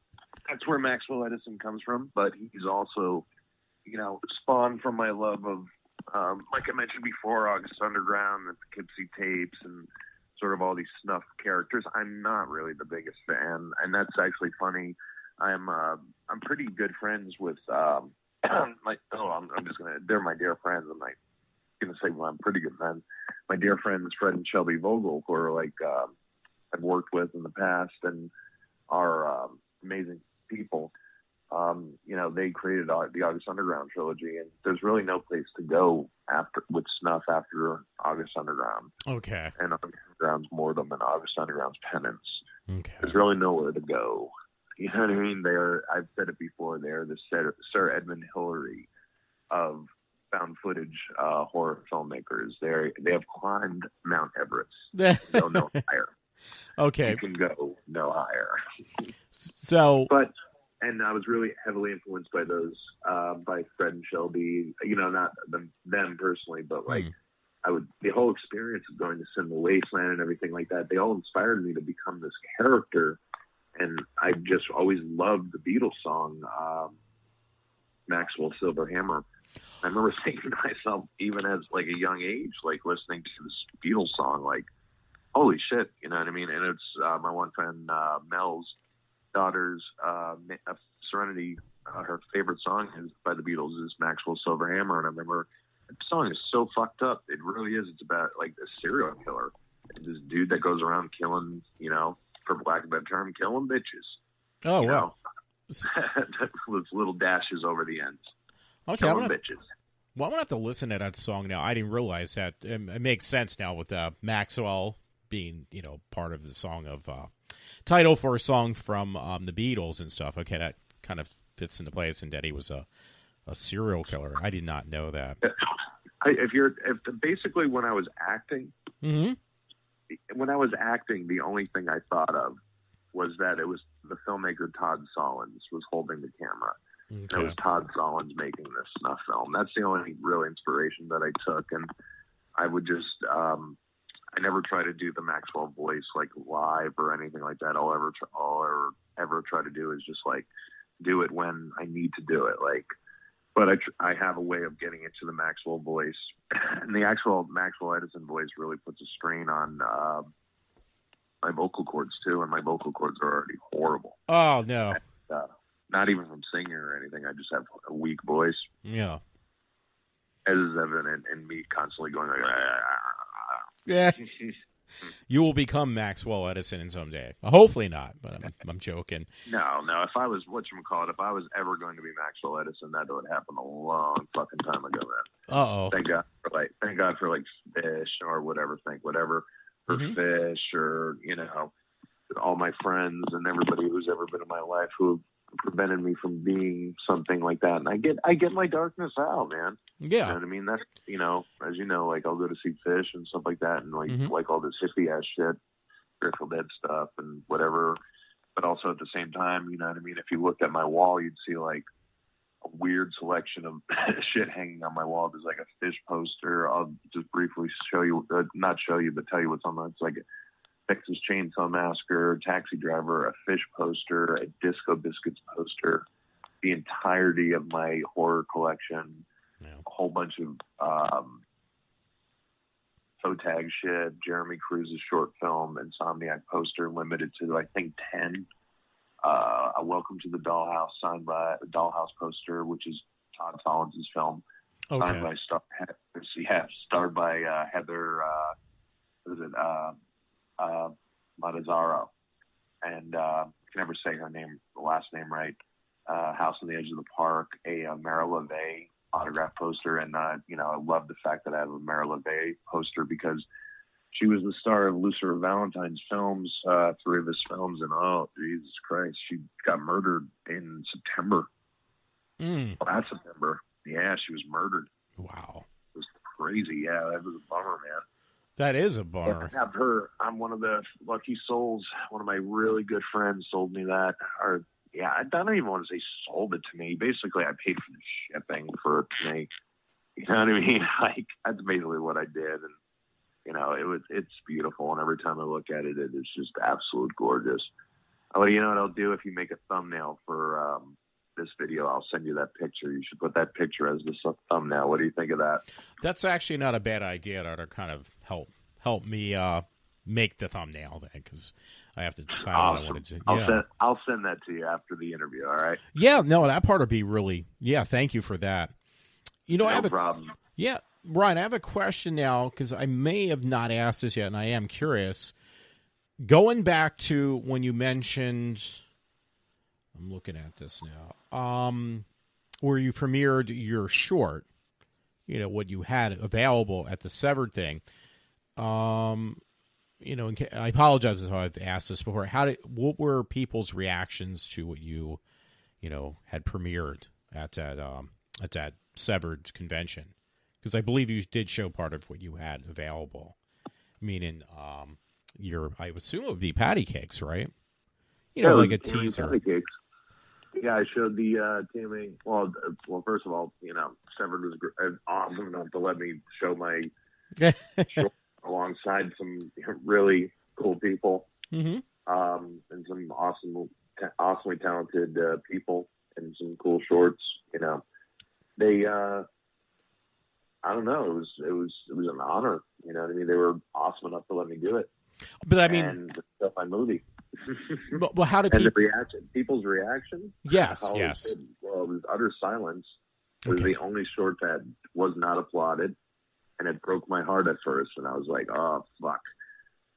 Speaker 3: That's where Maxwell Edison comes from. But he's also, spawned from my love of, like I mentioned before, August Underground, the Poughkeepsie tapes, and sort of all these snuff characters. I'm not really the biggest fan, and that's actually funny. I'm pretty good friends with they're my dear friends. I'm like gonna say, well, I'm pretty good friends. My dear friends Fred and Shelby Vogel, who are like I've worked with in the past and are amazing people. They created the August Underground trilogy, and there's really no place to go with snuff after August Underground.
Speaker 2: Okay.
Speaker 3: And August Underground's mortem and August Underground's penance.
Speaker 2: Okay.
Speaker 3: There's really nowhere to go. You know what I mean? I've said it before, they're the Sir Edmund Hillary of found footage horror filmmakers. They have climbed Mount Everest. Go no higher.
Speaker 2: Okay.
Speaker 3: You can go no higher. And I was really heavily influenced by those, by Fred and Shelby. Not them personally, but like the whole experience of going to Cinema Wasteland and everything like that. They all inspired me to become this character. And I just always loved the Beatles song, Maxwell Silver Hammer. I remember thinking to myself, even as like a young age, like listening to this Beatles song, like, holy shit, you know what I mean? And it's my one friend Mel's daughter's Serenity, her favorite song is by the Beatles is Maxwell Silver Hammer, and I remember the song is so fucked up. It really is. It's about like a serial killer, this dude that goes around killing, for lack of a better term, killing bitches.
Speaker 2: Oh, wow.
Speaker 3: With little dashes over the ends.
Speaker 2: Okay,
Speaker 3: killing bitches.
Speaker 2: Well, I'm going to have to listen to that song now. I didn't realize that. It makes sense now with Maxwell being, part of the song of title for a song from the Beatles and stuff. Okay, that kind of fits into place, and that he was a serial killer. I did not know that.
Speaker 3: Basically when I was acting,
Speaker 2: mm-hmm.
Speaker 3: The only thing I thought of was that it was the filmmaker Todd Solondz was holding the camera.
Speaker 2: Okay.
Speaker 3: And it was Todd Solondz making this snuff film. That's the only real inspiration that I took. And I would just, I never try to do the Maxwell voice like live or anything like that. All I ever try to do is just like do it when I need to do it. Like, but I have a way of getting into the Maxwell voice, and the actual Maxwell Edison voice really puts a strain on my vocal cords too, and my vocal cords are already horrible.
Speaker 2: Oh no!
Speaker 3: And, not even from singing or anything. I just have a weak voice.
Speaker 2: Yeah,
Speaker 3: as is evident in me constantly going like,
Speaker 2: yeah. You will become Maxwell Edison someday. Hopefully not, but I'm joking.
Speaker 3: No. If I was if I was ever going to be Maxwell Edison, that would happen a long fucking time ago, man.
Speaker 2: Uh-oh.
Speaker 3: Thank God for fish or whatever. Whatever for
Speaker 2: mm-hmm.
Speaker 3: fish or all my friends and everybody who's ever been in my life who have prevented me from being something like that. And I get my darkness out, man.
Speaker 2: Yeah.
Speaker 3: You know what I mean? That's, as you know, like I'll go to see Fish and stuff like that and
Speaker 2: mm-hmm.
Speaker 3: like all this hippie ass shit, Grateful Dead stuff and whatever. But also at the same time, you know what I mean? If you looked at my wall, you'd see like a weird selection of shit hanging on my wall. There's like a Fish poster. I'll just briefly show you, not show you, but tell you what's on there. It's like Texas Chainsaw Massacre, Taxi Driver, a Fish poster, a Disco Biscuits poster, the entirety of my horror collection, a whole bunch of toe tag shit, Jeremy Cruz's short film, Insomniac poster, limited to I think 10. A Welcome to the Dollhouse signed by a Dollhouse poster, which is Todd Solondz' film, signed by starred by Heather. Matazzaro, and I can never say her name, the last name right. House on the Edge of the Park, a Mara LeVay autograph poster, and I love the fact that I have a Mara LeVay poster because she was the star of Lucifer Valentine's films, 3 of his films, and oh Jesus Christ, she got murdered in September. Last September, yeah, she was murdered.
Speaker 2: Wow,
Speaker 3: it was crazy. Yeah, that was a bummer, man.
Speaker 2: That is a bummer.
Speaker 3: I have her. I'm one of the lucky souls. One of my really good friends sold me that. Or yeah, I don't even want to say sold it to me. Basically, I paid for the shipping for it to me. You know what I mean? Like that's basically what I did, and it's beautiful. And every time I look at it, it's just absolute gorgeous. Oh, you know what I'll do if you make a thumbnail for this video? I'll send you that picture. You should put that picture as the thumbnail. What do you think of that?
Speaker 2: That's actually not a bad idea. That'll kind of help me make the thumbnail then, because I have to decide what I want to do.
Speaker 3: I'll send that to you after the interview. All right.
Speaker 2: Yeah. No, that part would be really. Yeah. Thank you for that.
Speaker 3: No problem.
Speaker 2: Yeah, Ryan. I have a question now because I may have not asked this yet, and I am curious. Going back to when you mentioned. I'm looking at this now. Where you premiered your short, what you had available at the Severed thing. I apologize if I've asked this before. What were people's reactions to what you had premiered at that Severed convention? Because I believe you did show part of what you had available. Meaning, I would assume it would be patty cakes, right? Like a teaser.
Speaker 3: Patty cakes. Yeah, I showed the teaming. Well, first of all, Severed was awesome enough to let me show my short alongside some really cool people,
Speaker 2: mm-hmm.
Speaker 3: And some awesomely talented people, and some cool shorts. They, I don't know, it was an honor. You know what I mean? They were awesome enough to let me do it.
Speaker 2: But I mean,
Speaker 3: and the stuff my movie.
Speaker 2: Well, how did
Speaker 3: and the reaction? People's reaction?
Speaker 2: Yes, yes.
Speaker 3: well, it was Utter Silence. It was the only short that was not applauded, and it broke my heart at first. And I was like, oh, fuck.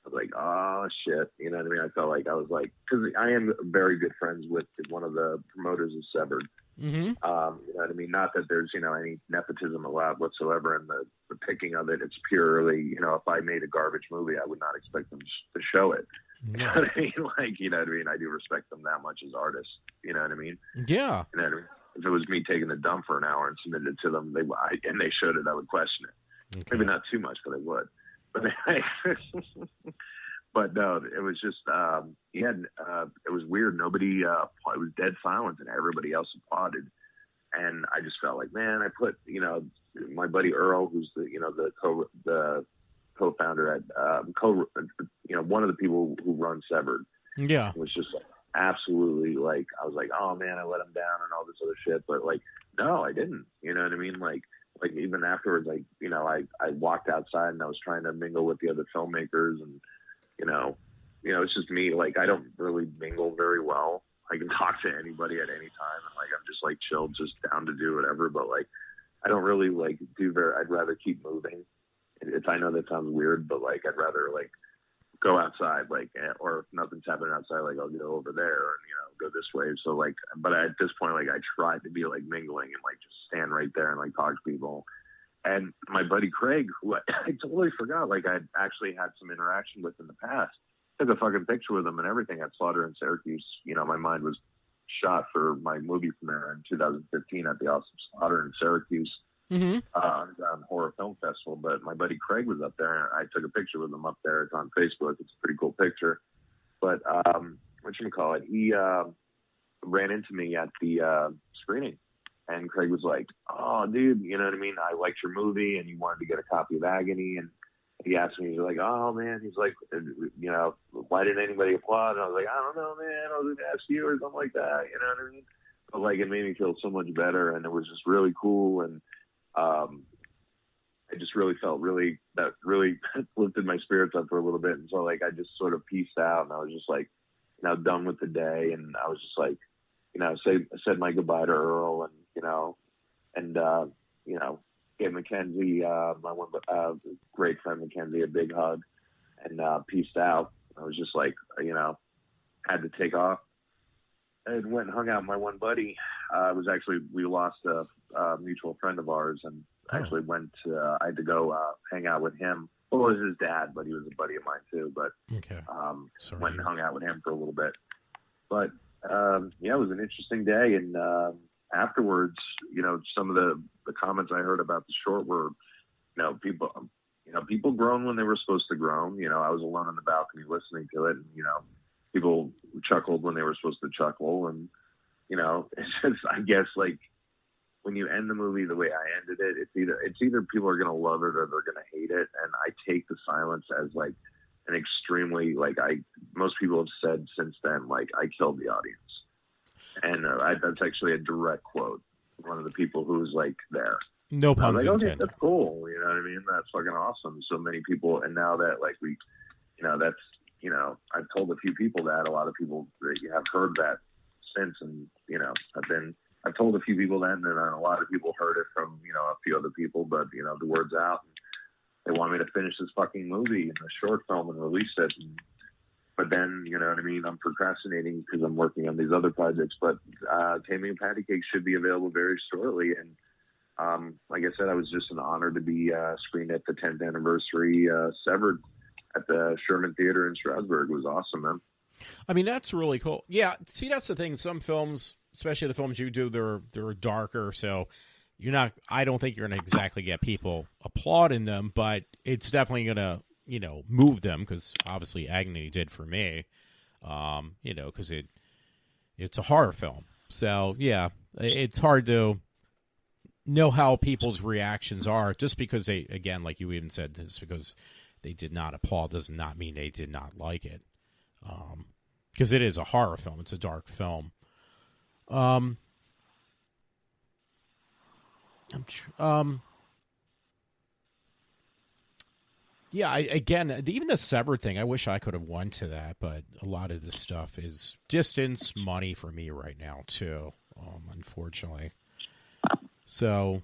Speaker 3: I was like, oh, shit. You know what I mean? I felt like I was like, because I am very good friends with one of the promoters of Severed.
Speaker 2: Mm-hmm.
Speaker 3: You know what I mean? Not that there's, any nepotism allowed whatsoever in the picking of it. It's purely, if I made a garbage movie, I would not expect them to show it.
Speaker 2: No.
Speaker 3: You know what I mean? Like, you know what I mean? I do respect them that much as artists. You know what I mean?
Speaker 2: Yeah.
Speaker 3: You know what I mean? If it was me taking a dump for an hour and submitted it to them, and they showed it, I would question it.
Speaker 2: Okay.
Speaker 3: Maybe not too much, but I would. But but no, it was just it was weird. Nobody it was dead silence, and everybody else applauded. And I just felt like, man, I put my buddy Earl, who's the co-founder at one of the people who run Severed.
Speaker 2: Yeah,
Speaker 3: was just like, absolutely, like, I was like, oh man, I let him down and all this other shit. But like, no, I didn't. You know what I mean? Like even afterwards, like, I walked outside and I was trying to mingle with the other filmmakers, and it's just me. Like, I don't really mingle very well. I can talk to anybody at any time, and like, I'm just like chill, just down to do whatever. But like, I don't really like I'd rather keep moving. I know that sounds weird, but like, I'd rather like go outside, like, or if nothing's happening outside, like, I'll go over there and go this way. So like, but at this point, like, I tried to be like mingling and like just stand right there and like talk to people. And my buddy Craig, who I totally forgot, like, I'd actually had some interaction with in the past, took a fucking picture with him and everything at Slaughter in Syracuse. My mind was shot for my movie premiere in 2015 at the Awesome Slaughter in Syracuse.
Speaker 2: Mm-hmm.
Speaker 3: Horror Film Festival. But my buddy Craig was up there, and I took a picture with him up there. It's on Facebook. It's a pretty cool picture. But whatchamacallit, he ran into me at the screening, and Craig was like, oh, dude, you know what I mean? I liked your movie, and you wanted to get a copy of Agony. And he asked me, he's like, oh, man, he's like, why didn't anybody applaud? And I was like, I don't know, man. I was going to ask you or something like that. You know what I mean? But like, it made me feel so much better, and it was just really cool. And I just really felt that really lifted my spirits up for a little bit. And so like, I just sort of peaced out, and I was just like, done with the day. And I was just like, said my goodbye to Earl, and gave Mackenzie, my one great friend Mackenzie, a big hug, and peaced out. I was just like, had to take off. And went and hung out with my one buddy. We lost a mutual friend of ours, and actually I had to go hang out with him. Well, it was his dad, but he was a buddy of mine too. But went and hung out with him for a little bit. But it was an interesting day. And afterwards, some of the comments I heard about the short were, people groan when they were supposed to groan. I was alone on the balcony listening to it, and people chuckled when they were supposed to chuckle. And, it's just, I guess, like, when you end the movie the way I ended it, it's either people are going to love it or they're going to hate it. And I take the silence as like an extremely, like, most people have said since then, like, I killed the audience. And that's actually a direct quote from one of the people who's like there.
Speaker 2: No puns intended.
Speaker 3: Okay, that's cool. You know what I mean? That's fucking awesome. So many people. And now that like that's, I've told a few people that. A lot of people have heard that since, and I've told a few people that, and then a lot of people heard it from a few other people. But the word's out. And they want me to finish this fucking movie and a short film and release it. But then what I mean, I'm procrastinating because I'm working on these other projects. But Taming a Patty Cake should be available very shortly. And like I said, I was just an honor to be screened at the 10th anniversary Severed at the Sherman Theater in Strasbourg. It was awesome, man.
Speaker 2: I mean, that's really cool. Yeah, see, that's the thing. Some films, especially the films you do, they're darker, so I don't think you're going to exactly get people applauding them, but it's definitely going to, move them, because obviously Agony did for me, because it's a horror film. So, yeah, it's hard to know how people's reactions are, just because they, again, like you even said, just because they did not applaud does not mean they did not like it. Because it is a horror film. It's a dark film. Even the Severed thing, I wish I could have won to that, but a lot of this stuff is distance, money for me right now, too. unfortunately. So,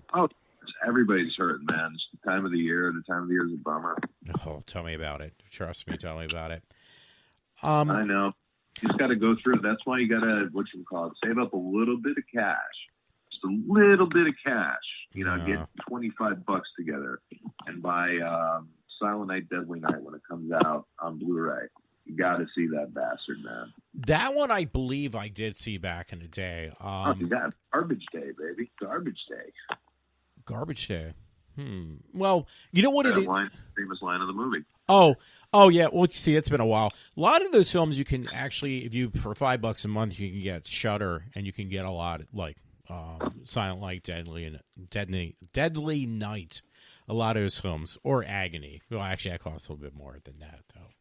Speaker 3: everybody's hurting, man. It's the time of the year. The time of the year is a bummer.
Speaker 2: Oh, tell me about it. Trust me, tell me about it.
Speaker 3: I know. You just got to go through it. That's why you got to, save up a little bit of cash. Just a little bit of cash. Get $25 together and buy Silent Night, Deadly Night when it comes out on Blu-ray. You got to see that bastard, man.
Speaker 2: That one I believe I did see back in the day.
Speaker 3: You got Garbage Day, baby. Garbage Day.
Speaker 2: Garbage Day. Well, you know what it is?
Speaker 3: Famous line of the movie.
Speaker 2: Oh yeah. Well, see, it's been a while. A lot of those films you can actually, if you for $5 a month, you can get Shudder, and you can get a lot like Silent Night, Deadly Night. A lot of those films, or Agony. Well, actually, that costs a little bit more than that, though.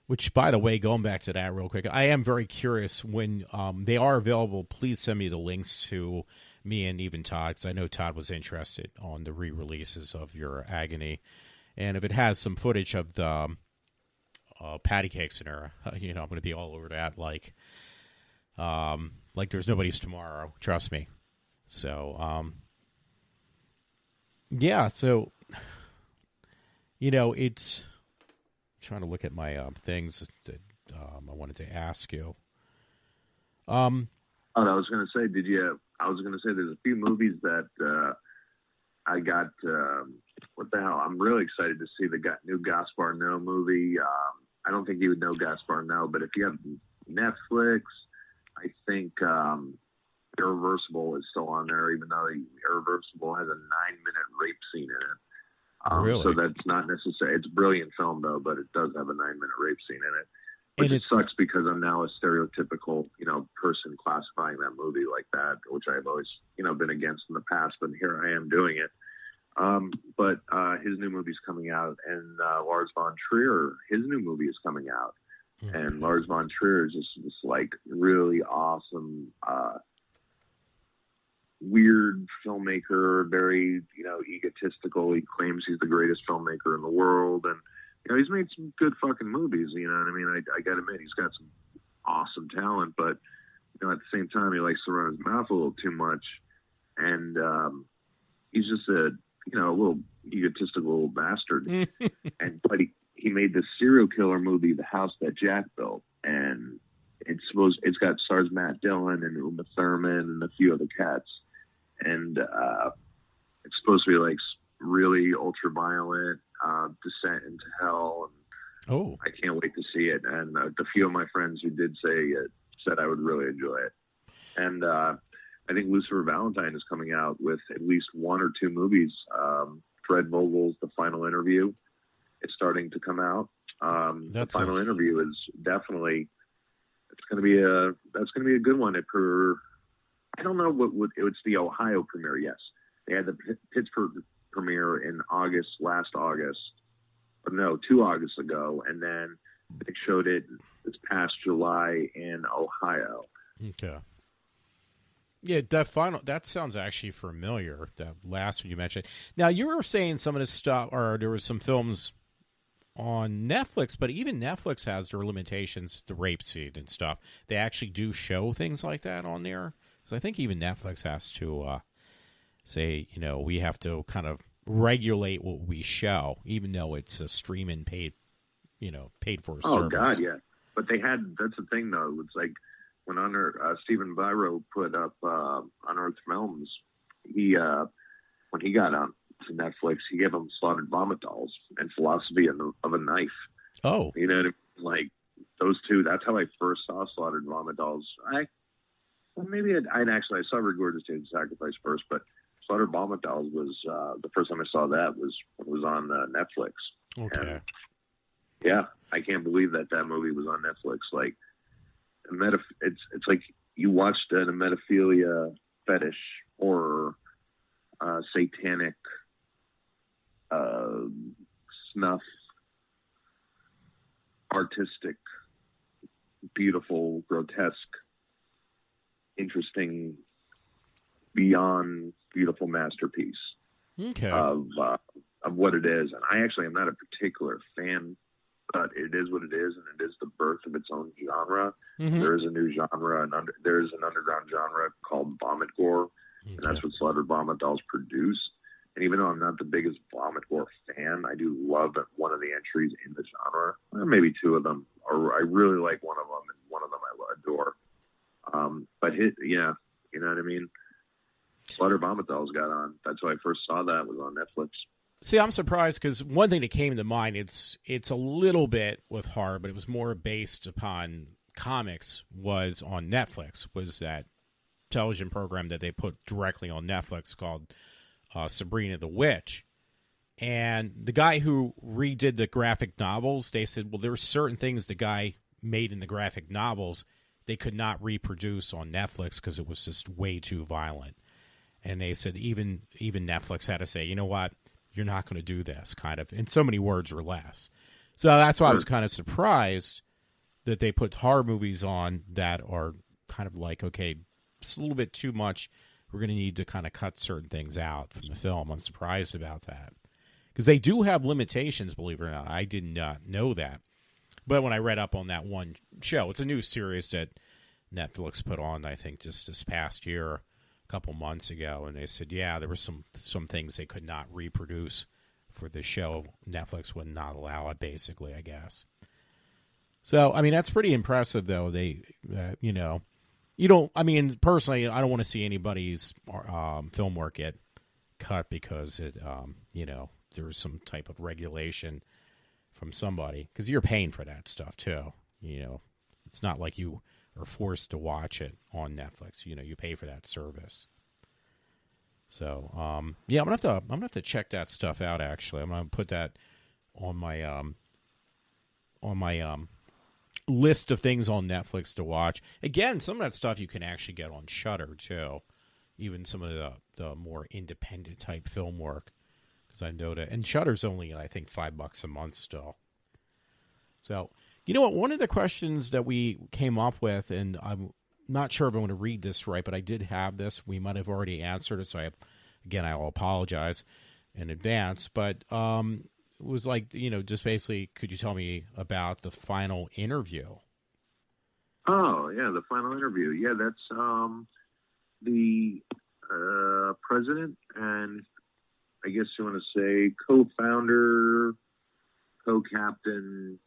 Speaker 2: Which, by the way, going back to that real quick, I am very curious when they are available. Please send me the links to me and even Todd, because I know Todd was interested on the re-releases of your Agony, and if it has some footage of the patty cakes in her, I'm going to be all over that, like there's nobody's tomorrow. Trust me. So, yeah. So, it's trying to look at my things that I wanted to ask you.
Speaker 3: I was going to say, there's a few movies that I got. What the hell? I'm really excited to see the new Gaspar Noé movie. I don't think you would know Gaspar Noé, but if you have Netflix, I think Irreversible is still on there, even though Irreversible has a 9-minute rape scene in it.
Speaker 2: Really?
Speaker 3: So that's not necessary. It's a brilliant film, though, but it does have a 9-minute rape scene in it. Which it sucks because I'm now a stereotypical, person classifying that movie like that, which I've always, been against in the past, but here I am doing it. But his new movie's coming out, and Lars von Trier, his new movie is coming out. Mm-hmm. And Lars von Trier is just this, really awesome, weird filmmaker, very, egotistical. He claims he's the greatest filmmaker in the world, and he's made some good fucking movies, you know what I mean? I gotta admit, he's got some awesome talent, but, at the same time, he likes to run his mouth a little too much. And he's just a little egotistical bastard. But he made this serial killer movie, The House That Jack Built. And it's got stars Matt Dillon and Uma Thurman and a few other cats. And it's supposed to be, really ultra-violent, descent into hell, and I can't wait to see it. And the few of my friends who did say it said I would really enjoy it. And I think Lucifer Valentine is coming out with at least one or two movies. Fred Vogel's The Final Interview is starting to come out. The Final Interview is definitely that's going to be a good one. I don't know it's the Ohio premiere. Yes, they had the Pittsburgh premiere in last August. No, 2 Augusts ago, and then they showed it this past July in Ohio.
Speaker 2: Okay. Yeah, that sounds actually familiar, that last one you mentioned. Now, you were saying some of this stuff, or there was some films on Netflix, but even Netflix has their limitations, the rape scene and stuff. They actually do show things like that on there. So I think even Netflix has to say, we have to kind of regulate what we show, even though it's a streaming paid for service.
Speaker 3: Oh God, yeah. But that's the thing though. It's like when Stephen Biro put up Unearthed Films, when he got on to Netflix, he gave them Slaughtered Vomit Dolls and Philosophy of a Knife.
Speaker 2: Oh,
Speaker 3: like those two. That's how I first saw Slaughtered Vomit Dolls. I saw Regurgitated Sacrifice first, but Slaughtered Vomit Dolls was the first time I saw that was when it was on Netflix.
Speaker 2: Okay.
Speaker 3: And, yeah, I can't believe that movie was on Netflix. Like, it's like you watched a metaphilia fetish or satanic snuff, artistic, beautiful, grotesque, interesting, beyond beautiful masterpiece of what it is. And I actually am not a particular fan but it is what it is, and it is the birth of its own genre.
Speaker 2: Mm-hmm.
Speaker 3: There is a new genre, and there is an underground genre called vomit gore, and that's what Slaughtered Vomit Dolls produce. And even though I'm not the biggest vomit gore fan, I do love one of the entries in the genre. Well, maybe two of them, or I really like one of them, and one of them I adore. But yeah, you know what I mean? Slaughtered Vomit Dolls got on. That's why I first saw that, was on Netflix.
Speaker 2: See, I'm surprised because one thing that came to mind, it's a little bit with horror, but it was more based upon comics, was on Netflix, was that television program that they put directly on Netflix called Sabrina the Witch. And the guy who redid the graphic novels, they said, well, there were certain things the guy made in the graphic novels they could not reproduce on Netflix because it was just way too violent. And they said even Netflix had to say, you know what, you're not going to do this, kind of, in so many words or less. So that's why I was kind of surprised that they put horror movies on that are kind of like, okay, it's a little bit too much. We're going to need to kind of cut certain things out from the film. I'm surprised about that. Because they do have limitations, believe it or not. I did not know that. But when I read up on that one show, it's a new series that Netflix put on, I think, just this past year, a couple months ago, and they said, yeah, there were some things they could not reproduce for the show. Netflix would not allow it, basically, I guess. So, I mean, that's pretty impressive, though. They, you know, you don't, I mean, personally, I don't want to see anybody's film work get cut because it, you know, there was some type of regulation from somebody, because you're paying for that stuff too. You know, it's not like you are forced to watch it on Netflix. You know, you pay for that service. So, yeah, I'm gonna have to check that stuff out. Actually, I'm gonna put that on my list of things on Netflix to watch. Again, some of that stuff you can actually get on Shudder too. Even some of the more independent type film work. Because I know that, and Shudder's only, I think, $5 a month still. So, you know what? One of the questions that we came up with, and I'm not sure if I'm going to read this right, but I did have this. We might have already answered it, so I'll apologize in advance. But it was like, you know, just basically, could you tell me about the final interview?
Speaker 3: Oh, yeah, the final interview. Yeah, that's the president and, I guess you want to say, co-founder, co-captain,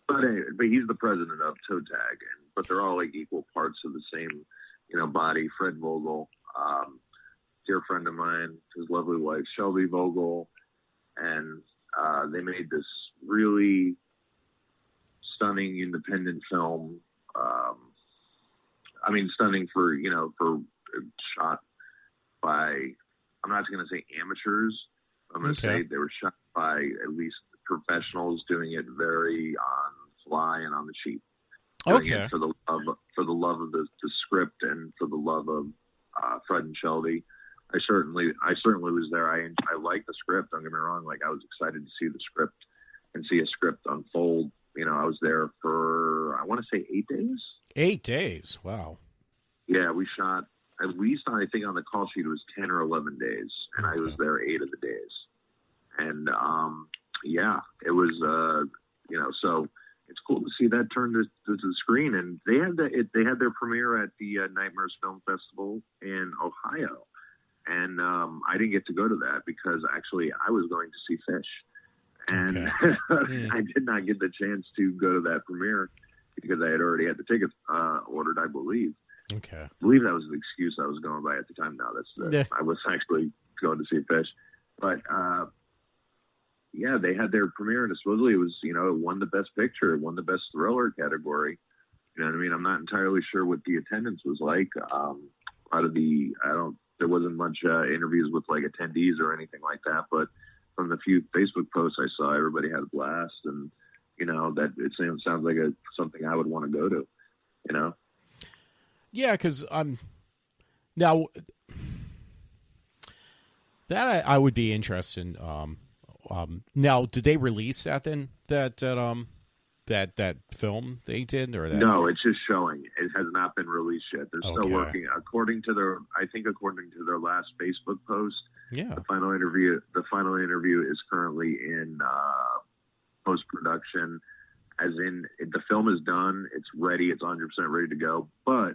Speaker 3: but he's the president of Toe Tag, but they're all like equal parts of the same, you know, body. Fred Vogel, dear friend of mine, his lovely wife Shelby Vogel, and they made this really stunning independent film. I mean, stunning for shot by, I'm not going to say amateurs. I'm going to say they were shot by at least professionals doing it very on fly and on the cheap. Doing it for the love of the script and for the love of Fred and Shelby. I certainly was there. I liked the script. Don't get me wrong. Like, I was excited to see the script and see a script unfold. You know, I was there for, I want to say 8 days. 8 days.
Speaker 2: Wow.
Speaker 3: Yeah, we shot at least, I think on the call sheet it was 10 or 11 days, and I was there 8 of the days. And yeah, it was you know, so it's cool to see that turn to the screen. And they had their premiere at the Nightmares Film Festival in Ohio, and I didn't get to go to that because actually I was going to see Fish, and I did not get the chance to go to that premiere because I had already had the tickets ordered, I believe.
Speaker 2: Okay.
Speaker 3: I believe that was the excuse I was going by at the time. Now I was actually going to see Fish, but yeah, they had their premiere, and supposedly it was, you know, it won the best picture, it won the best thriller category. You know what I mean? I'm not entirely sure what the attendance was like. There wasn't much interviews with like attendees or anything like that, but from the few Facebook posts I saw, everybody had a blast, and you know that it sounds like something I would want to go to. You know?
Speaker 2: Yeah, because now that I would be interested in. Now, did they release that then? That film they did, or that?
Speaker 3: No, it's just showing. It has not been released yet. They're still working. According to their last Facebook post,
Speaker 2: yeah,
Speaker 3: the final interview is currently in post-production, as in the film is done, it's ready, it's 100% ready to go, but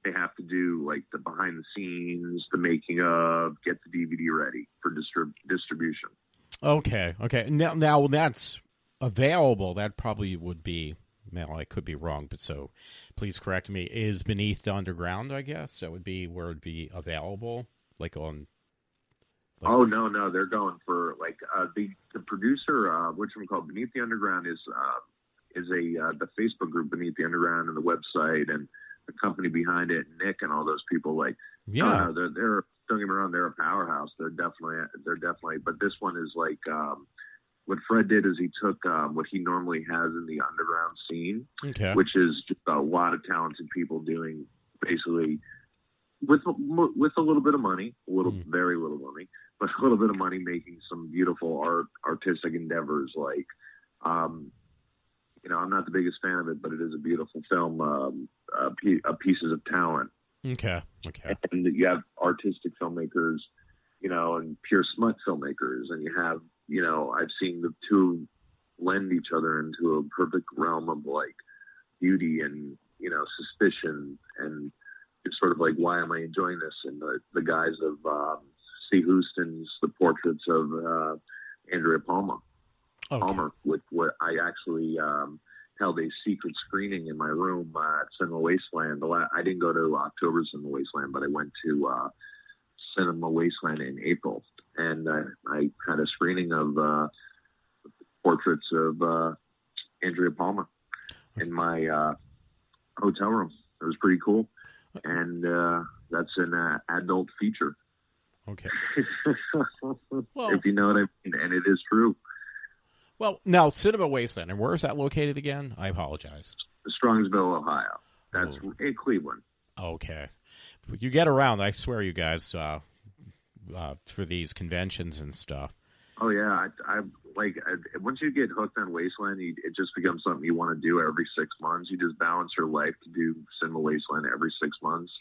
Speaker 3: they have to do like the behind the scenes, the making of, get the DVD ready for distribution.
Speaker 2: Okay. Now that's available. That probably would be, well, I could be wrong, but so please correct me, is Beneath the Underground, I guess. That would be where it would be available, like on... Like...
Speaker 3: Oh, no, they're going for, like, the producer, which one called Beneath the Underground is the Facebook group Beneath the Underground and the website and the company behind it, Nick and all those people, like,
Speaker 2: yeah,
Speaker 3: they're don't get me wrong, they're a powerhouse. They're definitely, but this one is like, what Fred did is he took what he normally has in the underground scene,
Speaker 2: okay,
Speaker 3: which is just a lot of talented people doing basically with a little bit of money, very little money, but a little bit of money, making some beautiful artistic endeavors. Like, I'm not the biggest fan of it, but it is a beautiful film, pieces of talent.
Speaker 2: Okay.
Speaker 3: And you have artistic filmmakers, and pure smut filmmakers, and you have, I've seen the two lend each other into a perfect realm of like beauty and, suspicion, and it's sort of like, why am I enjoying this? And the guys of C. Houston's The Portraits of Andrea Palmer, with what I actually held a secret screening in my room at Cinema Wasteland. I didn't go to October's Cinema Wasteland, but I went to Cinema Wasteland in April, and I had a screening of Portraits of Andrea Palmer in my hotel room. It was pretty cool, and that's an adult feature.
Speaker 2: Okay.
Speaker 3: Well, if you know what I mean, and it is true.
Speaker 2: Well, now, Cinema Wasteland, and where is that located again? I apologize.
Speaker 3: Strongsville, Ohio. That's in Cleveland.
Speaker 2: Okay. You get around, I swear, you guys, for these conventions and stuff.
Speaker 3: Oh, yeah. I once you get hooked on Wasteland, it just becomes something you want to do every 6 months. You just balance your life to do Cinema Wasteland every 6 months.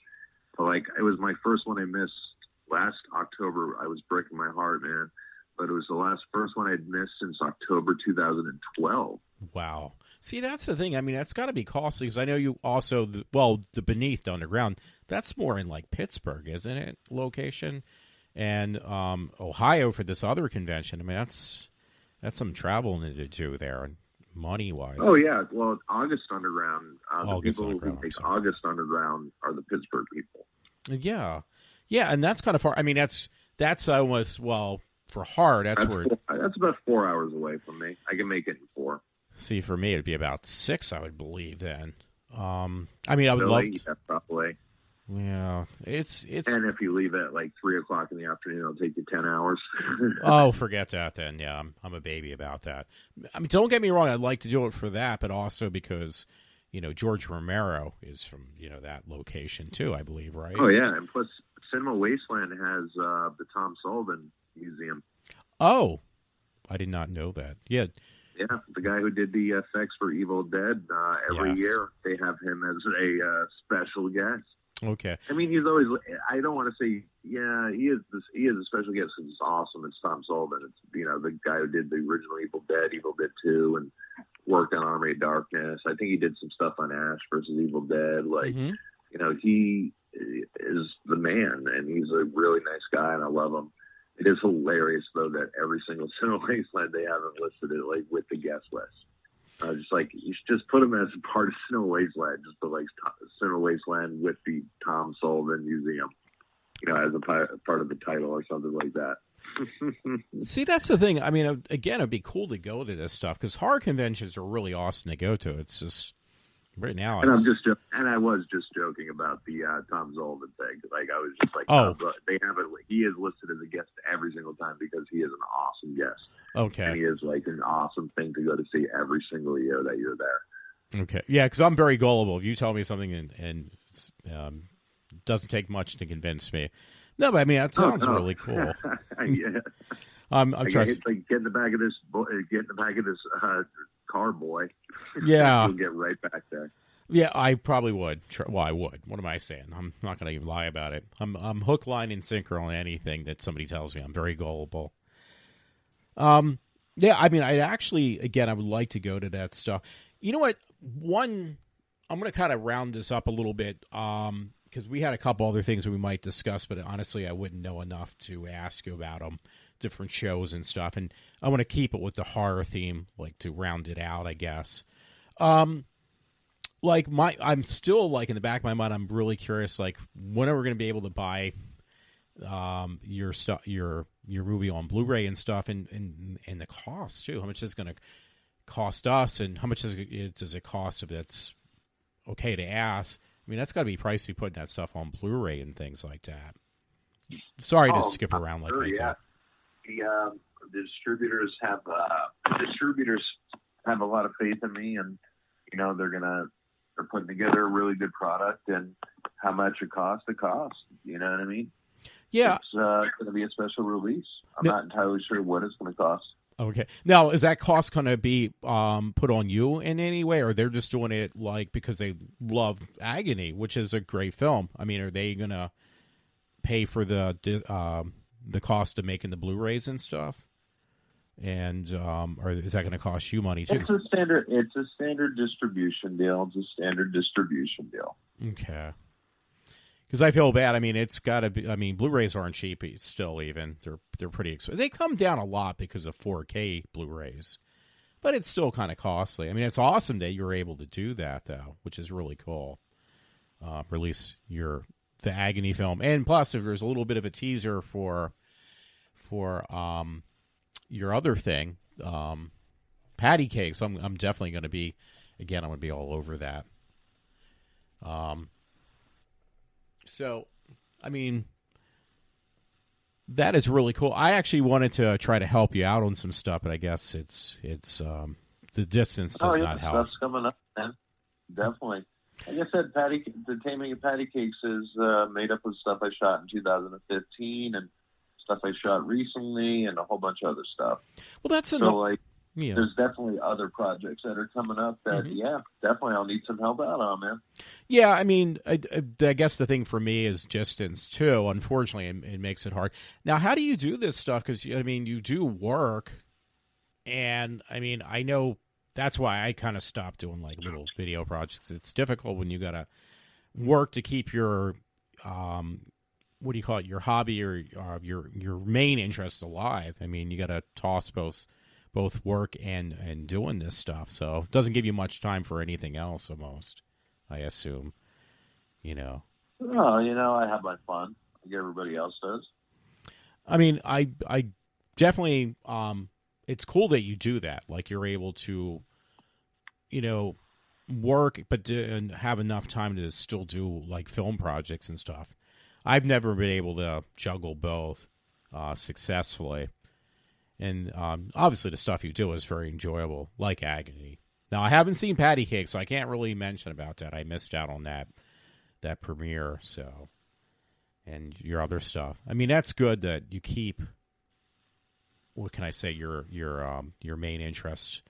Speaker 3: But, it was my first one I missed last October. I was breaking my heart, man. But it was the first one I'd missed since October 2012.
Speaker 2: Wow. See, that's the thing. I mean, that's got to be costly, because I know you also, the Beneath the Underground, that's more in, Pittsburgh, isn't it, location? And Ohio for this other convention. I mean, that's some traveling to do there, money-wise.
Speaker 3: Oh, yeah. Well, August Underground, the
Speaker 2: August
Speaker 3: people who make August Underground are the Pittsburgh people.
Speaker 2: Yeah. Yeah, and that's kind of far. I mean, that's almost, for hard, that's
Speaker 3: about 4 hours away from me. I can make it in 4.
Speaker 2: See, for me, it'd be about 6, I would believe. Then, I mean, I would love.
Speaker 3: Yeah, probably.
Speaker 2: Yeah, it's.
Speaker 3: And if you leave at 3:00 in the afternoon, it'll take you 10 hours.
Speaker 2: Oh, forget that then. Yeah, I'm a baby about that. I mean, don't get me wrong. I'd like to do it for that, but also because George Romero is from that location too. I believe, right?
Speaker 3: Oh yeah, and plus Cinema Wasteland has the Tom Sullivan Museum.
Speaker 2: Oh, I did not know that. Yeah,
Speaker 3: the guy who did the effects for Evil Dead. Every year they have him as a special guest.
Speaker 2: Okay.
Speaker 3: I mean, he's always. I don't want to say. Yeah, he is a special guest. It's awesome. It's Tom Sullivan. It's the guy who did the original Evil Dead 2, and worked on Army of Darkness. I think he did some stuff on Ash versus Evil Dead. He is the man, and he's a really nice guy, and I love him. It is hilarious, though, that every single Cinema Wasteland they haven't listed it with the guest list. You should just put him as a part of Cinema Wasteland, just put Cinema Wasteland with the Tom Sullivan Museum, as a part of the title or something like that.
Speaker 2: See, that's the thing. I mean, again, it'd be cool to go to this stuff, because horror conventions are really awesome to go to. It's just right now.
Speaker 3: And I was just joking about the Tom Sullivan thing. I was just they have it. He is listed as a guest every single time because he is an awesome guest.
Speaker 2: Okay,
Speaker 3: and he is an awesome thing to go to see every single year that you're there.
Speaker 2: Okay, yeah, because I'm very gullible. If you tell me something and doesn't take much to convince me. No, but I mean that sounds really cool.
Speaker 3: Yeah.
Speaker 2: I'm trying.
Speaker 3: It's get in the back of this car, boy.
Speaker 2: Yeah,
Speaker 3: you'll get right back there.
Speaker 2: Yeah, I probably would. Well, I would. What am I saying? I'm not going to even lie about it. I'm hook, line, and sinker on anything that somebody tells me. I'm very gullible. Yeah, I mean, I would like to go to that stuff. You know what? I'm going to kind of round this up a little bit because we had a couple other things that we might discuss, but honestly, I wouldn't know enough to ask you about them, different shows and stuff. And I want to keep it with the horror theme, like to round it out, I guess. I'm still like in the back of my mind, I'm really curious, like when are we going to be able to buy your stuff, your movie on Blu-ray and stuff, and the cost too. How much is it going to cost us, and how much does it cost if that's okay to ask? I mean, that's got to be pricey putting that stuff on Blu-ray and things like that. Sorry to skip around like that.
Speaker 3: Yeah. The distributors have a lot of faith in me, and you know they're putting together a really good product, and how much it costs. You know what I mean?
Speaker 2: Yeah,
Speaker 3: it's going to be a special release. I'm not entirely sure what it's going to cost.
Speaker 2: Okay. Now, is that cost going to be put on you in any way, or they're just doing it like because they love Agony, which is a great film? I mean, are they going to pay for the cost of making the Blu-rays and stuff? And or is that going to cost you money too?
Speaker 3: It's a standard distribution deal.
Speaker 2: Okay. Because I feel bad. I mean, it's got to be. I mean, Blu-rays aren't cheap still. Even they're pretty expensive. They come down a lot because of 4K Blu-rays, but it's still kind of costly. I mean, it's awesome that you're able to do that though, which is really cool. Release the Agony film, and plus, if there's a little bit of a teaser for your other thing, patty cakes. I'm definitely going to be. Again, I'm going to be all over that. So, I mean, that is really cool. I actually wanted to try to help you out on some stuff, but I guess it's the distance does not help.
Speaker 3: Stuff's coming up, man. Definitely. Like I said, the Taming of Patty Cakes is made up of stuff I shot in 2015 and stuff I shot recently and a whole bunch of other stuff.
Speaker 2: Well, that's
Speaker 3: there's definitely other projects that are coming up that, definitely I'll need some help out on, man.
Speaker 2: Yeah, I mean, I guess the thing for me is distance, too. Unfortunately, it makes it hard. Now, how do you do this stuff? Because, I mean, you do work, and, I mean, I know that's why I kind of stopped doing, like, little video projects. It's difficult when you got to work to keep your, what do you call it, your hobby or your main interest alive. I mean, you got to toss both work and doing this stuff, so it doesn't give you much time for anything else almost, I assume. Well,
Speaker 3: I have my fun like everybody else does.
Speaker 2: I mean, I definitely it's cool that you do that, like you're able to work but and have enough time to still do like film projects and stuff. I've never been able to juggle both successfully. And obviously the stuff you do is very enjoyable, like Agony. Now, I haven't seen Patty Cake, so I can't really mention about that. I missed out on that premiere, so. And your other stuff. I mean, that's good that you keep, what can I say, your main interest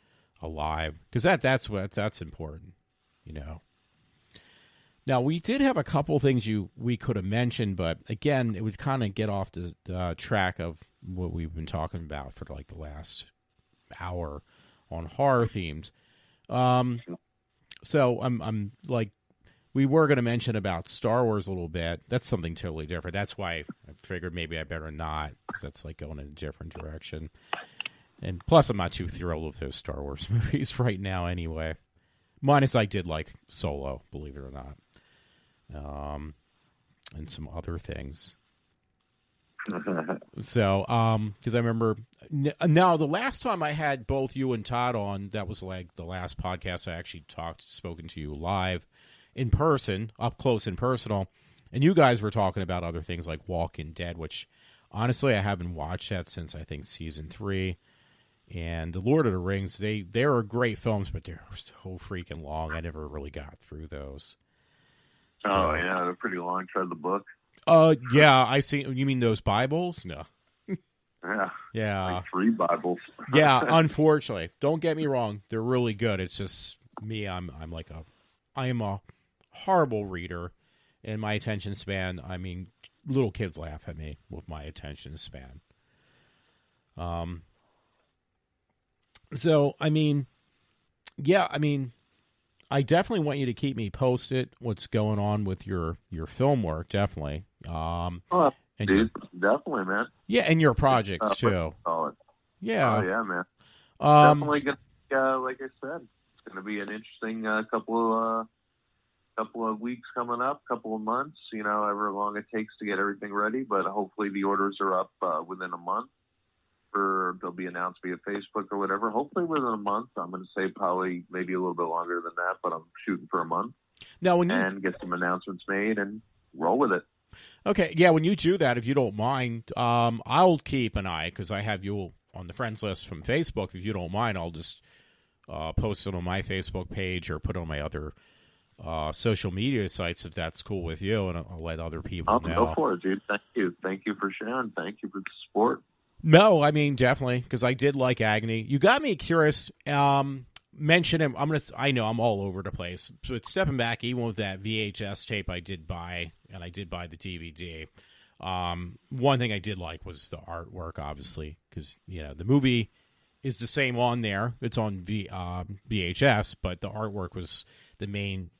Speaker 2: alive. Because that's important, Now, we did have a couple things we could have mentioned, but again, it would kind of get off the track of what we've been talking about for like the last hour on horror themes. So I'm like, we were going to mention about Star Wars a little bit. That's something totally different. That's why I figured maybe I better not, because that's like going in a different direction. And plus, I'm not too thrilled with those Star Wars movies right now anyway. Minus I did like Solo, believe it or not. And some other things. So, because I remember now the last time I had both you and Todd on, that was like the last podcast I actually spoken to you live in person, up close and personal, and you guys were talking about other things like Walking Dead, which honestly I haven't watched that since I think season 3. And The Lord of the Rings, they are great films, but they're so freaking long. I never really got through those. So,
Speaker 3: oh yeah, they're pretty long. Try the book.
Speaker 2: Yeah, I see. You mean those Bibles? No.
Speaker 3: Yeah. Like 3 Bibles.
Speaker 2: Yeah, unfortunately. Don't get me wrong. They're really good. It's just me. I am a horrible reader, and my attention span, I mean, little kids laugh at me with my attention span. So, I mean, yeah, I mean, I definitely want you to keep me posted what's going on with your film work, definitely.
Speaker 3: Oh,
Speaker 2: And
Speaker 3: dude, definitely, man.
Speaker 2: yeah, and your projects too.
Speaker 3: Solid.
Speaker 2: Yeah.
Speaker 3: Oh yeah, man.
Speaker 2: Um,
Speaker 3: Definitely gonna, like I said, it's gonna be an interesting couple of weeks coming up, couple of months. However long it takes to get everything ready, but hopefully the orders are up within a month. Or they'll be announced via Facebook or whatever. Hopefully within a month. I'm going to say probably maybe a little bit longer than that, but I'm shooting for a month.
Speaker 2: Now,
Speaker 3: and get some announcements made and roll with it.
Speaker 2: Okay, yeah, when you do that, if you don't mind, I'll keep an eye because I have you on the friends list from Facebook. If you don't mind, I'll just post it on my Facebook page or put it on my other social media sites if that's cool with you, and I'll let other people know.
Speaker 3: Go for it, dude. Thank you. Thank you for sharing. Thank you for the support.
Speaker 2: No, I mean, definitely, because I did like Agony. You got me curious. Mention him. I know I'm all over the place. So stepping back, even with that VHS tape I did buy, and I did buy the DVD. One thing I did like was the artwork, obviously, because the movie is the same on there. It's on VHS, but the artwork was the main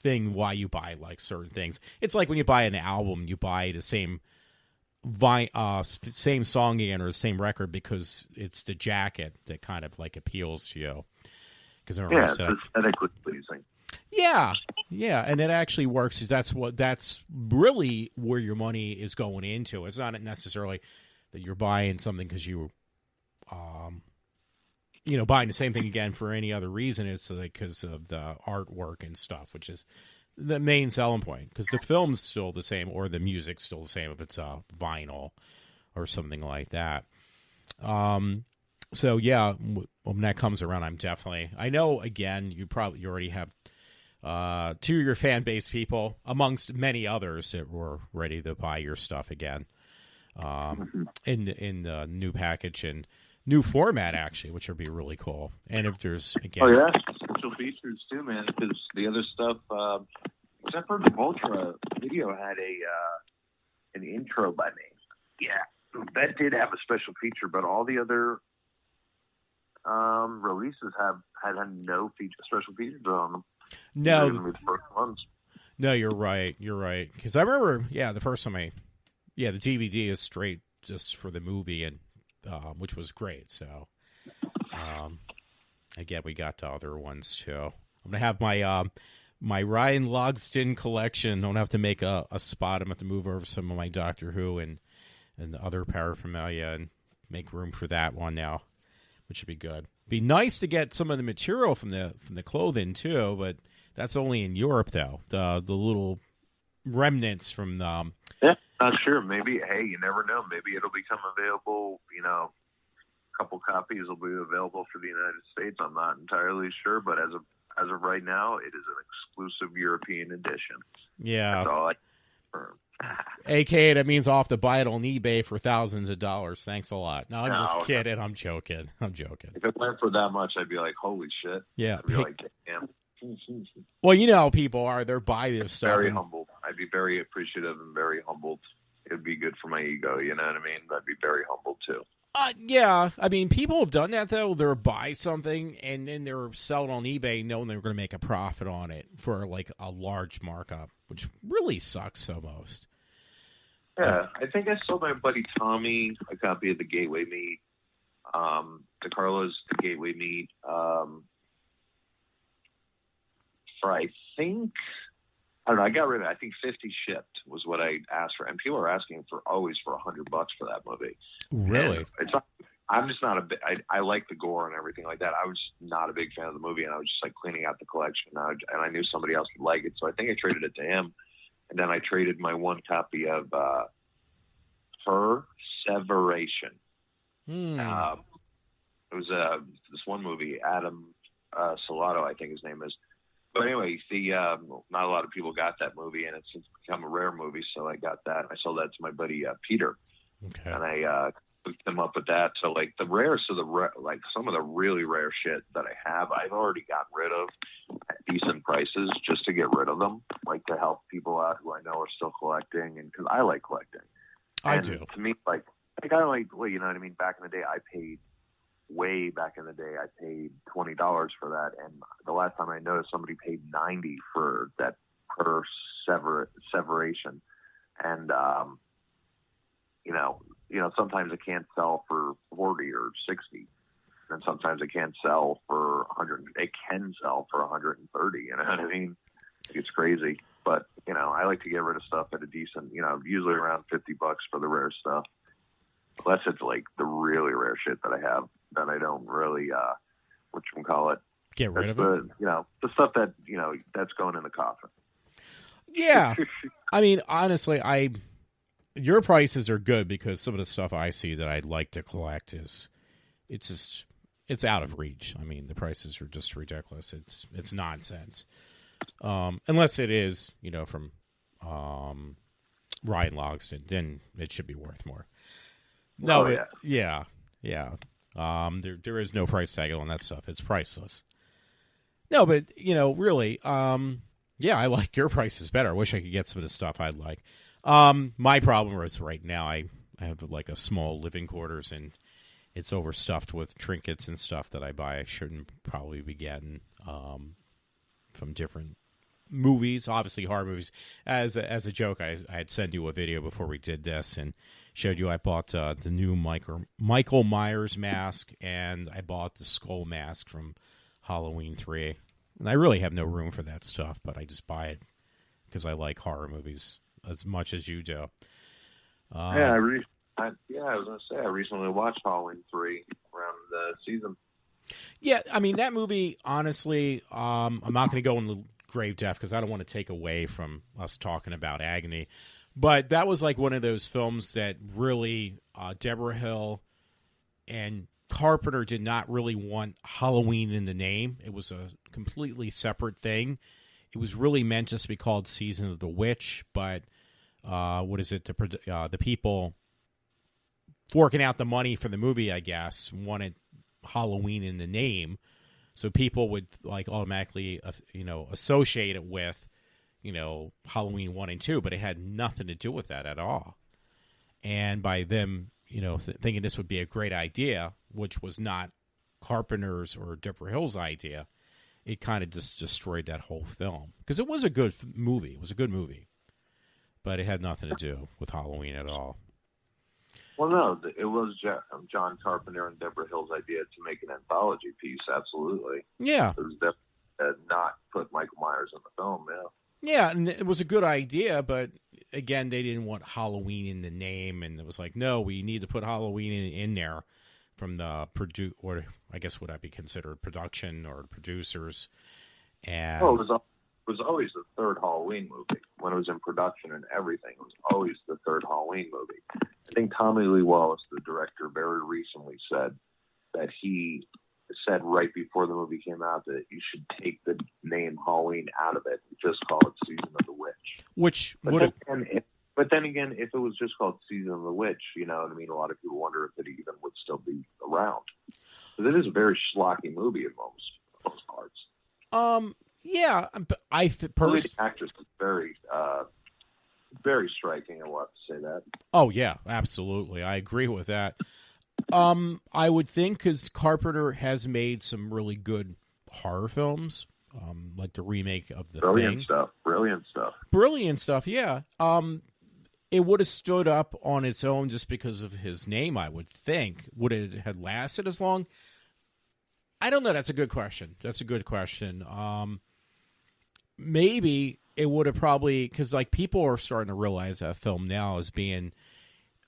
Speaker 2: thing why you buy like certain things. It's like when you buy an album, you buy the same song again or the same record because it's the jacket that kind of like appeals to you. Because
Speaker 3: it's aesthetically pleasing.
Speaker 2: Yeah, and it actually works. That's really where your money is going into. It's not necessarily that you're buying something because you, buying the same thing again for any other reason. It's like because of the artwork and stuff, which is the main selling point, because the film's still the same or the music's still the same if it's vinyl or something like that. So yeah, when that comes around, I know again, you already have two of your fan base people amongst many others that were ready to buy your stuff again in the new package and new format, actually, which would be really cool. And if there's
Speaker 3: special features too, man, because the other stuff, except for the Ultra video, had an intro by me. Yeah, that did have a special feature, but all the other releases had no special features on them.
Speaker 2: No,
Speaker 3: the first ones.
Speaker 2: No, you're right. Because I remember, the first time the DVD is straight just for the movie, and which was great. So, again, we got the other ones too. I'm gonna have my Ryan Logsdon collection. I don't have to make a spot. I'm going to have to move over some of my Doctor Who and the other paraphernalia and make room for that one now, which would be good. Be nice to get some of the material from the clothing too, but that's only in Europe though. The little remnants from
Speaker 3: not sure. Maybe you never know. Maybe it'll become available. A couple copies will be available for the United States. I'm not entirely sure, but as of right now, it is an exclusive European edition.
Speaker 2: Yeah.
Speaker 3: That's all I confirm.
Speaker 2: AKA, that means I'll have to buy it on eBay for thousands of dollars. Thanks a lot. No, I'm just kidding. I'm joking.
Speaker 3: If it went for that much, I'd be like, holy shit.
Speaker 2: Yeah.
Speaker 3: I'd be like, damn.
Speaker 2: Well, you know how people are. They're buying this stuff.
Speaker 3: Very humbled. I'd be very appreciative and very humbled. It'd be good for my ego, you know what I mean? I'd be very humbled, too.
Speaker 2: Yeah, I mean, people have done that, though. They'll buy something, and then they're selling on eBay knowing they're going to make a profit on it for, like, a large markup, which really sucks almost.
Speaker 3: Yeah, I think I sold my buddy Tommy a copy of the Gateway Meat, the Carlos, the Gateway Meat, for, I don't know, I got rid of it. I think 50 shipped was what I asked for. And people are asking always for $100 for that movie.
Speaker 2: Really?
Speaker 3: I'm just not I like the gore and everything like that. I was not a big fan of the movie, and I was just like cleaning out the collection. And I knew somebody else would like it. So I think I traded it to him. And then I traded my one copy of Perseveration. It was this one movie, Adam Salato, I think his name is. But anyway, not a lot of people got that movie, and it's become a rare movie, so I got that. I sold that to my buddy Peter,
Speaker 2: okay.
Speaker 3: And I hooked him up with that. So like like some of the really rare shit that I have, I've already gotten rid of at decent prices just to get rid of them, like to help people out who I know are still collecting, and because I like collecting.
Speaker 2: I do.
Speaker 3: To me, like I like, well, you know what I mean. Back in the day, I paid way back in the day, I paid $20 for that, and the last time I noticed somebody paid $90 for that per separation, and sometimes it can't sell for 40 or 60, and sometimes it can't sell for 100. It can sell for 130. You know what I mean? It's crazy, but I like to get rid of stuff at a decent, usually around $50 for the rare stuff. Unless it's like the really rare shit that I have that I don't really,
Speaker 2: get rid of it.
Speaker 3: The stuff that, that's going in the coffin.
Speaker 2: Yeah. I mean, honestly, your prices are good because some of the stuff I see that I'd like to collect it's out of reach. I mean, the prices are just ridiculous. It's nonsense. Unless it is, from Ryan Logsdon, then it should be worth more. No, yeah. There is no price tag on that stuff. It's priceless. No, but really, I like your prices better. I wish I could get some of the stuff I'd like. My problem is right now I have like a small living quarters and it's overstuffed with trinkets and stuff that I buy. I shouldn't probably be getting from different movies, obviously horror movies. As a joke, I had sent you a video before we did this and showed you I bought the new Michael Myers mask, and I bought the skull mask from Halloween 3. And I really have no room for that stuff, but I just buy it because I like horror movies as much as you do.
Speaker 3: I was going to say, I recently watched Halloween 3 around the season.
Speaker 2: Yeah, I mean, that movie, honestly, I'm not going to go into grave depth because I don't want to take away from us talking about Agony. But that was like one of those films that really Deborah Hill and Carpenter did not really want Halloween in the name. It was a completely separate thing. It was really meant just to be called Season of the Witch, but the people forking out the money for the movie, I guess, wanted Halloween in the name, so people would like automatically associate it with Halloween 1 and 2, but it had nothing to do with that at all. And by them thinking this would be a great idea, which was not Carpenter's or Deborah Hill's idea, it kind of just destroyed that whole film because it was a good movie. It was a good movie, but it had nothing to do with Halloween at all.
Speaker 3: Well, no, it was John Carpenter and Deborah Hill's idea to make an anthology piece. Absolutely.
Speaker 2: Yeah.
Speaker 3: It was definitely not put Michael Myers in the film. Yeah.
Speaker 2: Yeah, and it was a good idea, but again, they didn't want Halloween in the name, and it was like, no, we need to put Halloween in there from the or I guess would that be considered production or producers? And
Speaker 3: it was always the third Halloween movie when it was in production and everything. It was always the third Halloween movie. I think Tommy Lee Wallace, the director, very recently said that he said right before the movie came out that you should take the name Halloween out of it and just call it Season of the Witch. But then again, if it was just called Season of the Witch, you know what I mean? A lot of people wonder if it even would still be around. Because it is a very schlocky movie in most parts.
Speaker 2: Yeah, but
Speaker 3: the actress is very, very striking. I will have to say that.
Speaker 2: Oh yeah, absolutely. I agree with that. I would think because Carpenter has made some really good horror films, like the remake of The Thing. Brilliant stuff. Yeah. It would have stood up on its own just because of his name, I would think. Would it have lasted as long? I don't know. That's a good question. Maybe it would have probably, because like people are starting to realize that film now as being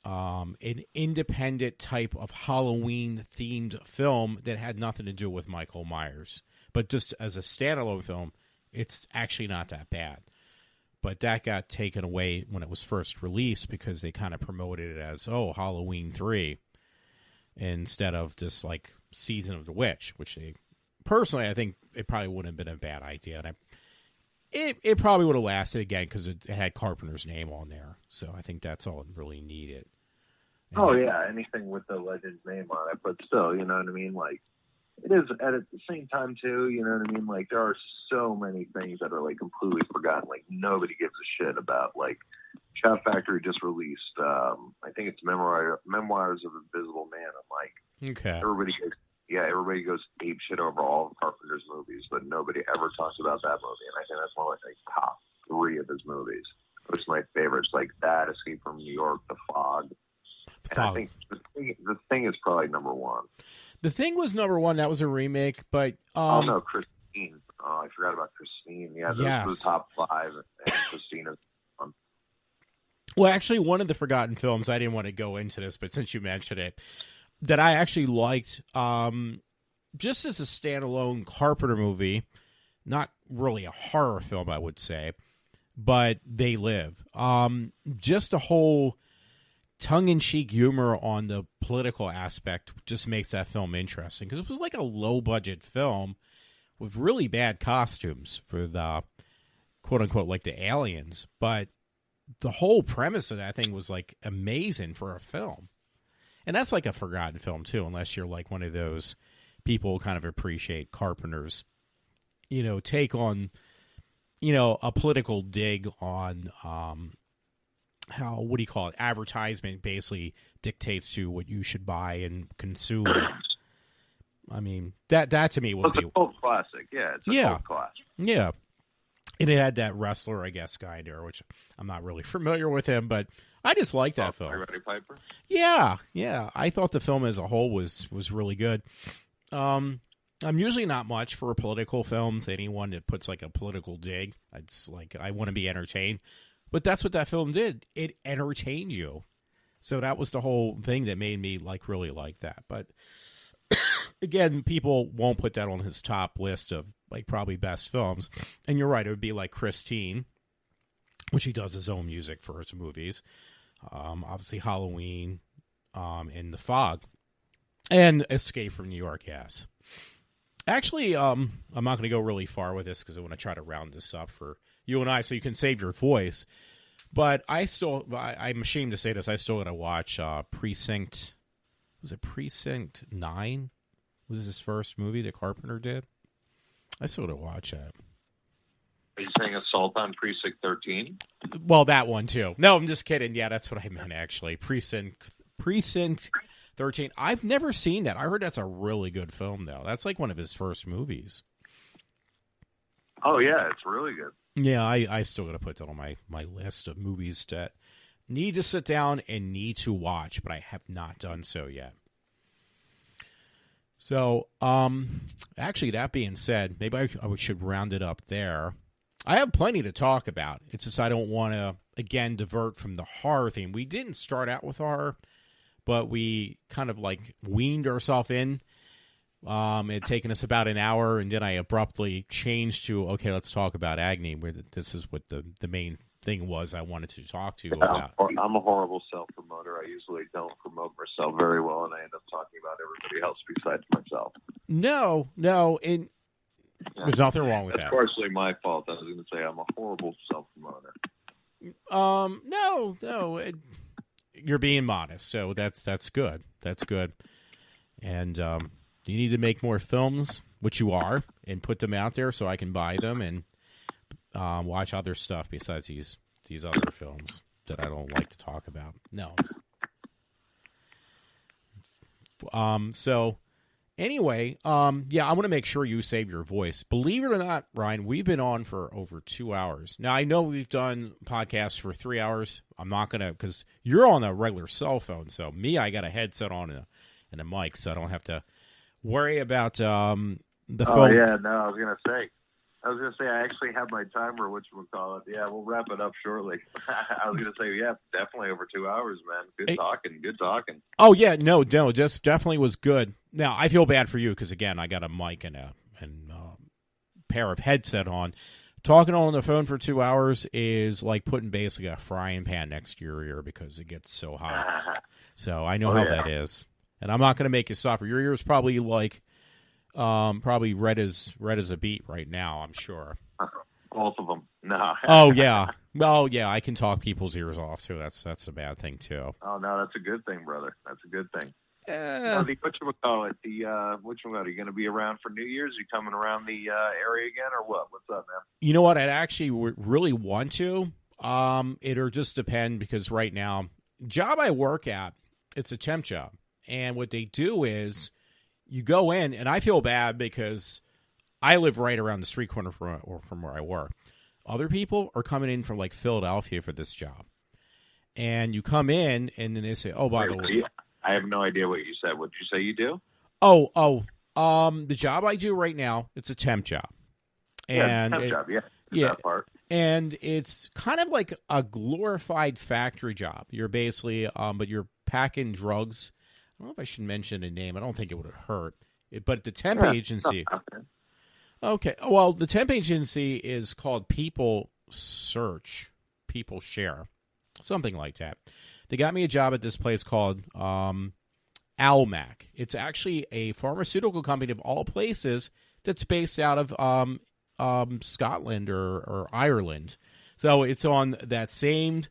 Speaker 2: an independent type of Halloween themed film that had nothing to do with Michael Myers, but just as a standalone film, it's actually not that bad. But that got taken away when it was first released because they kind of promoted it as Halloween 3 instead of just like Season of the Witch, which personally I think it probably wouldn't have been a bad idea. And it probably would have lasted again because it had Carpenter's name on there. So I think that's all it really needed. And
Speaker 3: anything with the legend's name on it. But still, you know what I mean? Like, it is at the same time, too, you know what I mean? Like, there are so many things that are, like, completely forgotten. Like, nobody gives a shit about. Like, Shout Factory just released, I think it's Memoirs of Invisible Man. I'm like,
Speaker 2: okay.
Speaker 3: movies. Those are my favorites, like that, Escape from New York, The Fog. And I think the thing is probably number one.
Speaker 2: The Thing was number one. That was a remake, but
Speaker 3: oh no, Christine. Oh, I forgot about Christine. Yeah, those are the top five, and Christine is one.
Speaker 2: Well, actually, one of the forgotten films, I didn't want to go into this, but since you mentioned it, that I actually liked, just as a standalone Carpenter movie, not really a horror film, I would say, but They Live. Just a whole tongue-in-cheek humor on the political aspect just makes that film interesting, because it was like a low-budget film with really bad costumes for the quote-unquote like the aliens, but the whole premise of that thing was like amazing for a film. And that's like a forgotten film too, unless you're like one of those people who kind of appreciate Carpenter's, take on, a political dig on how, what do you call it? Advertisement basically dictates to what you should buy and consume. I mean, that to me would be
Speaker 3: a cult classic. Yeah, it's a cult classic.
Speaker 2: Yeah. And it had that wrestler, I guess, guy there, which I'm not really familiar with him, but I just like that film.
Speaker 3: Roddy Piper?
Speaker 2: Yeah. I thought the film as a whole was really good. I'm usually not much for political films. Anyone that puts like a political dig, it's like I want to be entertained. But that's what that film did. It entertained you. So that was the whole thing that made me really like that. But again, people won't put that on his top list of like probably best films. And you're right, it would be like Christine, which he does his own music for his movies. Obviously Halloween, and The Fog, and Escape from New York. Yes. Actually, I'm not going to go really far with this because I want to try to round this up for you and I, so you can save your voice. But I'm ashamed to say this, I still got to watch Precinct. Was it Precinct 9? Was this his first movie that Carpenter did? I still got to watch that.
Speaker 3: Are you saying Assault on Precinct 13?
Speaker 2: Well, that one too. No, I'm just kidding. Yeah, that's what I meant actually. Precinct 13. I've never seen that. I heard that's a really good film though. That's like one of his first movies.
Speaker 3: Oh yeah, it's really good.
Speaker 2: Yeah, I still got to put that on my list of movies that need to sit down and need to watch, but I have not done so yet. So, actually, that being said, maybe I should round it up there. I have plenty to talk about. It's just I don't want to, again, divert from the horror theme. We didn't start out with horror, but we kind of like weaned ourselves in. It had taken us about an hour, and then I abruptly changed to, okay, let's talk about Agni, where this is what the main thing was I wanted to talk to you about.
Speaker 3: I'm a horrible self-promoter. I usually don't promote myself very well, and I end up talking about everybody else besides myself. No, and there's nothing wrong with that. That's partially my fault. I was going to say I'm a horrible self-promoter.
Speaker 2: No, you're being modest, so that's good. That's good. And you need to make more films, which you are, and put them out there so I can buy them and watch other stuff besides these other films that I don't like to talk about. No. So anyway, yeah, I want to make sure you save your voice. Believe it or not, Ryan, we've been on for over 2 hours. Now, I know we've done podcasts for 3 hours. I'm not going to, because you're on a regular cell phone. So me, I got a headset on and a mic, so I don't have to worry about the phone.
Speaker 3: Oh, yeah, no, I was going to say, I actually have my timer, whatchamacallit. Yeah, we'll wrap it up shortly. I was going to say, yeah, definitely over 2 hours, man. Good talking.
Speaker 2: Oh, yeah, no, just definitely was good. Now, I feel bad for you because, again, I got a mic and a pair of headset on. Talking on the phone for 2 hours is like putting basically a frying pan next to your ear because it gets so hot. So I know how that is. And I'm not going to make you suffer. Your ear's probably like... probably red as a beet right now, I'm sure.
Speaker 3: Both of them. No.
Speaker 2: Oh yeah. Well, yeah, I can talk people's ears off too. That's a bad thing too.
Speaker 3: Oh no, that's a good thing, brother. That's a good thing. Whatchamacallit? Are you going to be around for New Year's? You coming around the area again, or what? What's up, man?
Speaker 2: You know what? I'd actually really want to. It'll just depend because right now, job I work at, it's a temp job, and what they do is. You go in, and I feel bad because I live right around the street corner from where I work. Other people are coming in from like Philadelphia for this job. And you come in, and then they say, "Oh, by the way,
Speaker 3: I have no idea what you said. What did you say you do?"
Speaker 2: The job I do right now, it's a temp job. And
Speaker 3: temp job, that part.
Speaker 2: And it's kind of like a glorified factory job. You're basically, but you're packing drugs. I don't know if I should mention a name. I don't think it would hurt. But the temp agency. Okay. Well, the temp agency is called People Search, People Share, something like that. They got me a job at this place called Almac. It's actually a pharmaceutical company of all places that's based out of Scotland or Ireland. So it's on that same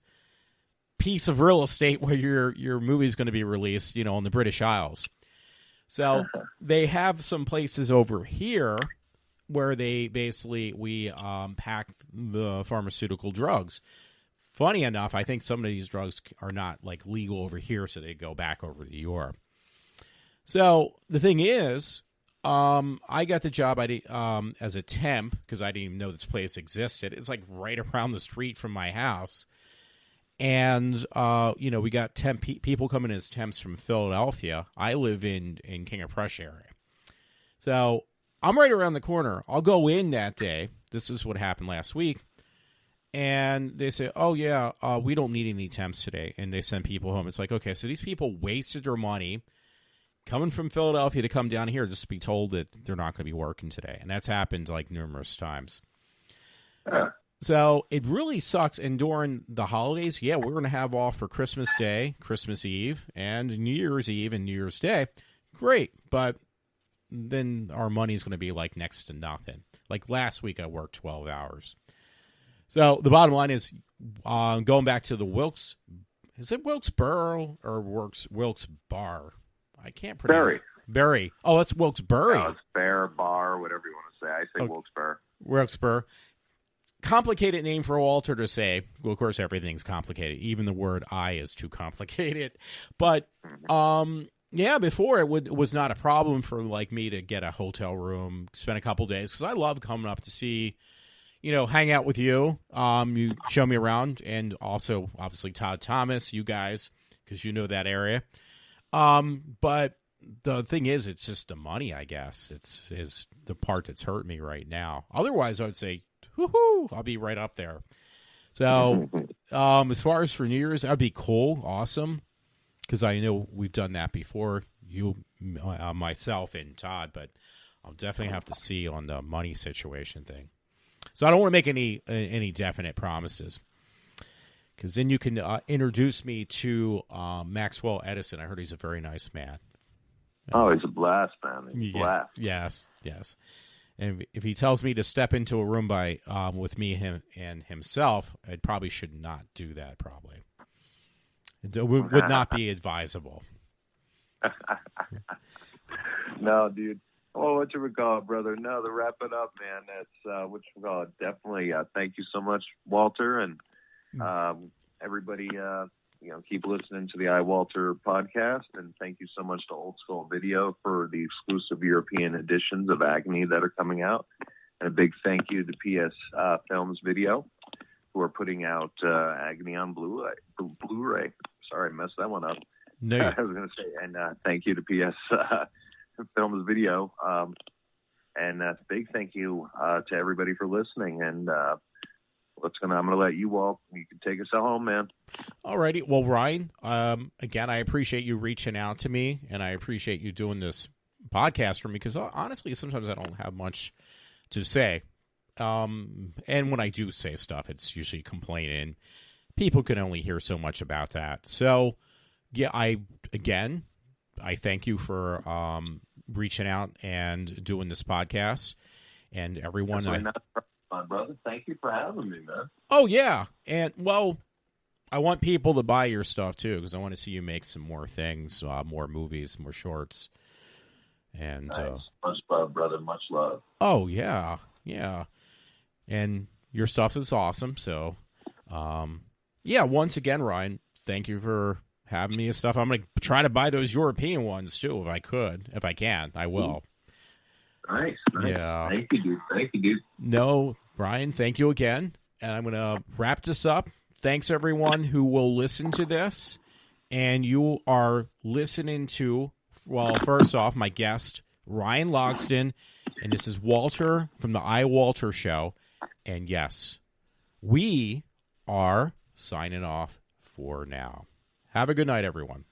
Speaker 2: piece of real estate where your movie's going to be released, on the British Isles. So they have some places over here where we pack the pharmaceutical drugs. Funny enough, I think some of these drugs are not like legal over here, so they go back over to Europe. So the thing is, I got the job as a temp because I didn't even know this place existed. It's like right around the street from my house. And, we got temp people coming in as temps from Philadelphia. I live in King of Prussia area. So I'm right around the corner. I'll go in that day. This is what happened last week. And they say, "Oh, yeah, we don't need any temps today." And they send people home. It's like, okay, so these people wasted their money coming from Philadelphia to come down here just to be told that they're not going to be working today. And that's happened like numerous times. So it really sucks. And during the holidays, we're going to have off for Christmas Day, Christmas Eve, and New Year's Eve and New Year's Day. Great. But then our money's going to be like next to nothing. Like last week I worked 12 hours. So the bottom line is going back to the Wilkes. Is it Wilkes-Barre or Wilkes-Barre? I can't pronounce. Barry. Oh, that's Wilkes-Barre.
Speaker 3: No, it's Bar, whatever you want to say. I say Wilkes-Barre.
Speaker 2: Wilkes-Barre. Complicated name for Walter to say. Well, of course, everything's complicated. Even the word "I" is too complicated. But before it was not a problem for like me to get a hotel room, spend a couple days because I love coming up to see, hang out with you. You show me around, and also obviously Todd Thomas, you guys, because you know that area. But the thing is, it's just the money, I guess. It's the part that's hurt me right now. Otherwise, I would say, woohoo, I'll be right up there. So, as far as for New Year's, that'd be cool, awesome, because I know we've done that before, you, myself, and Todd, but I'll definitely have to see on the money situation thing. So I don't want to make any definite promises. Because then you can introduce me to Maxwell Edison. I heard he's a very nice man.
Speaker 3: Oh, he's a blast, man. He's a blast.
Speaker 2: Yes. And if he tells me to step into a room with me, him, and himself, I probably should not do that, probably. It would not be advisable.
Speaker 3: No, dude. Oh, what you would call it, brother? No, to wrap it up, man, that's what you call it. Definitely thank you so much, Walter, and everybody, keep listening to the iWalter podcast, and thank you so much to Old School Video for the exclusive European editions of Agony that are coming out. And a big thank you to PS Films Video, who are putting out Agony on Blu-ray. Sorry, I messed that one up.
Speaker 2: No.
Speaker 3: I was going to say, and thank you to PS Films Video. And a big thank you to everybody for listening. And I'm going to let you, Walt. You can take us home, man.
Speaker 2: All righty. Well, Ryan, again, I appreciate you reaching out to me, and I appreciate you doing this podcast for me because, honestly, sometimes I don't have much to say. And when I do say stuff, it's usually complaining. People can only hear so much about that. So, yeah, I thank you for reaching out and doing this podcast. And everyone...
Speaker 3: My brother, thank you for having me, man.
Speaker 2: Oh, yeah. And, well, I want people to buy your stuff, too, because I want to see you make some more things, more movies, more shorts. And
Speaker 3: nice. Much love, brother. Much love.
Speaker 2: Oh, yeah. And your stuff is awesome. So, once again, Ryan, thank you for having me and stuff. I'm going to try to buy those European ones, too, if I could. If I can, I will.
Speaker 3: Nice.
Speaker 2: Yeah.
Speaker 3: Thank you, dude.
Speaker 2: No, Brian, thank you again. And I'm going to wrap this up. Thanks, everyone who will listen to this. And you are listening to, well, first off, my guest, Ryan Logsdon. And this is Walter from the iWalter Show. And yes, we are signing off for now. Have a good night, everyone.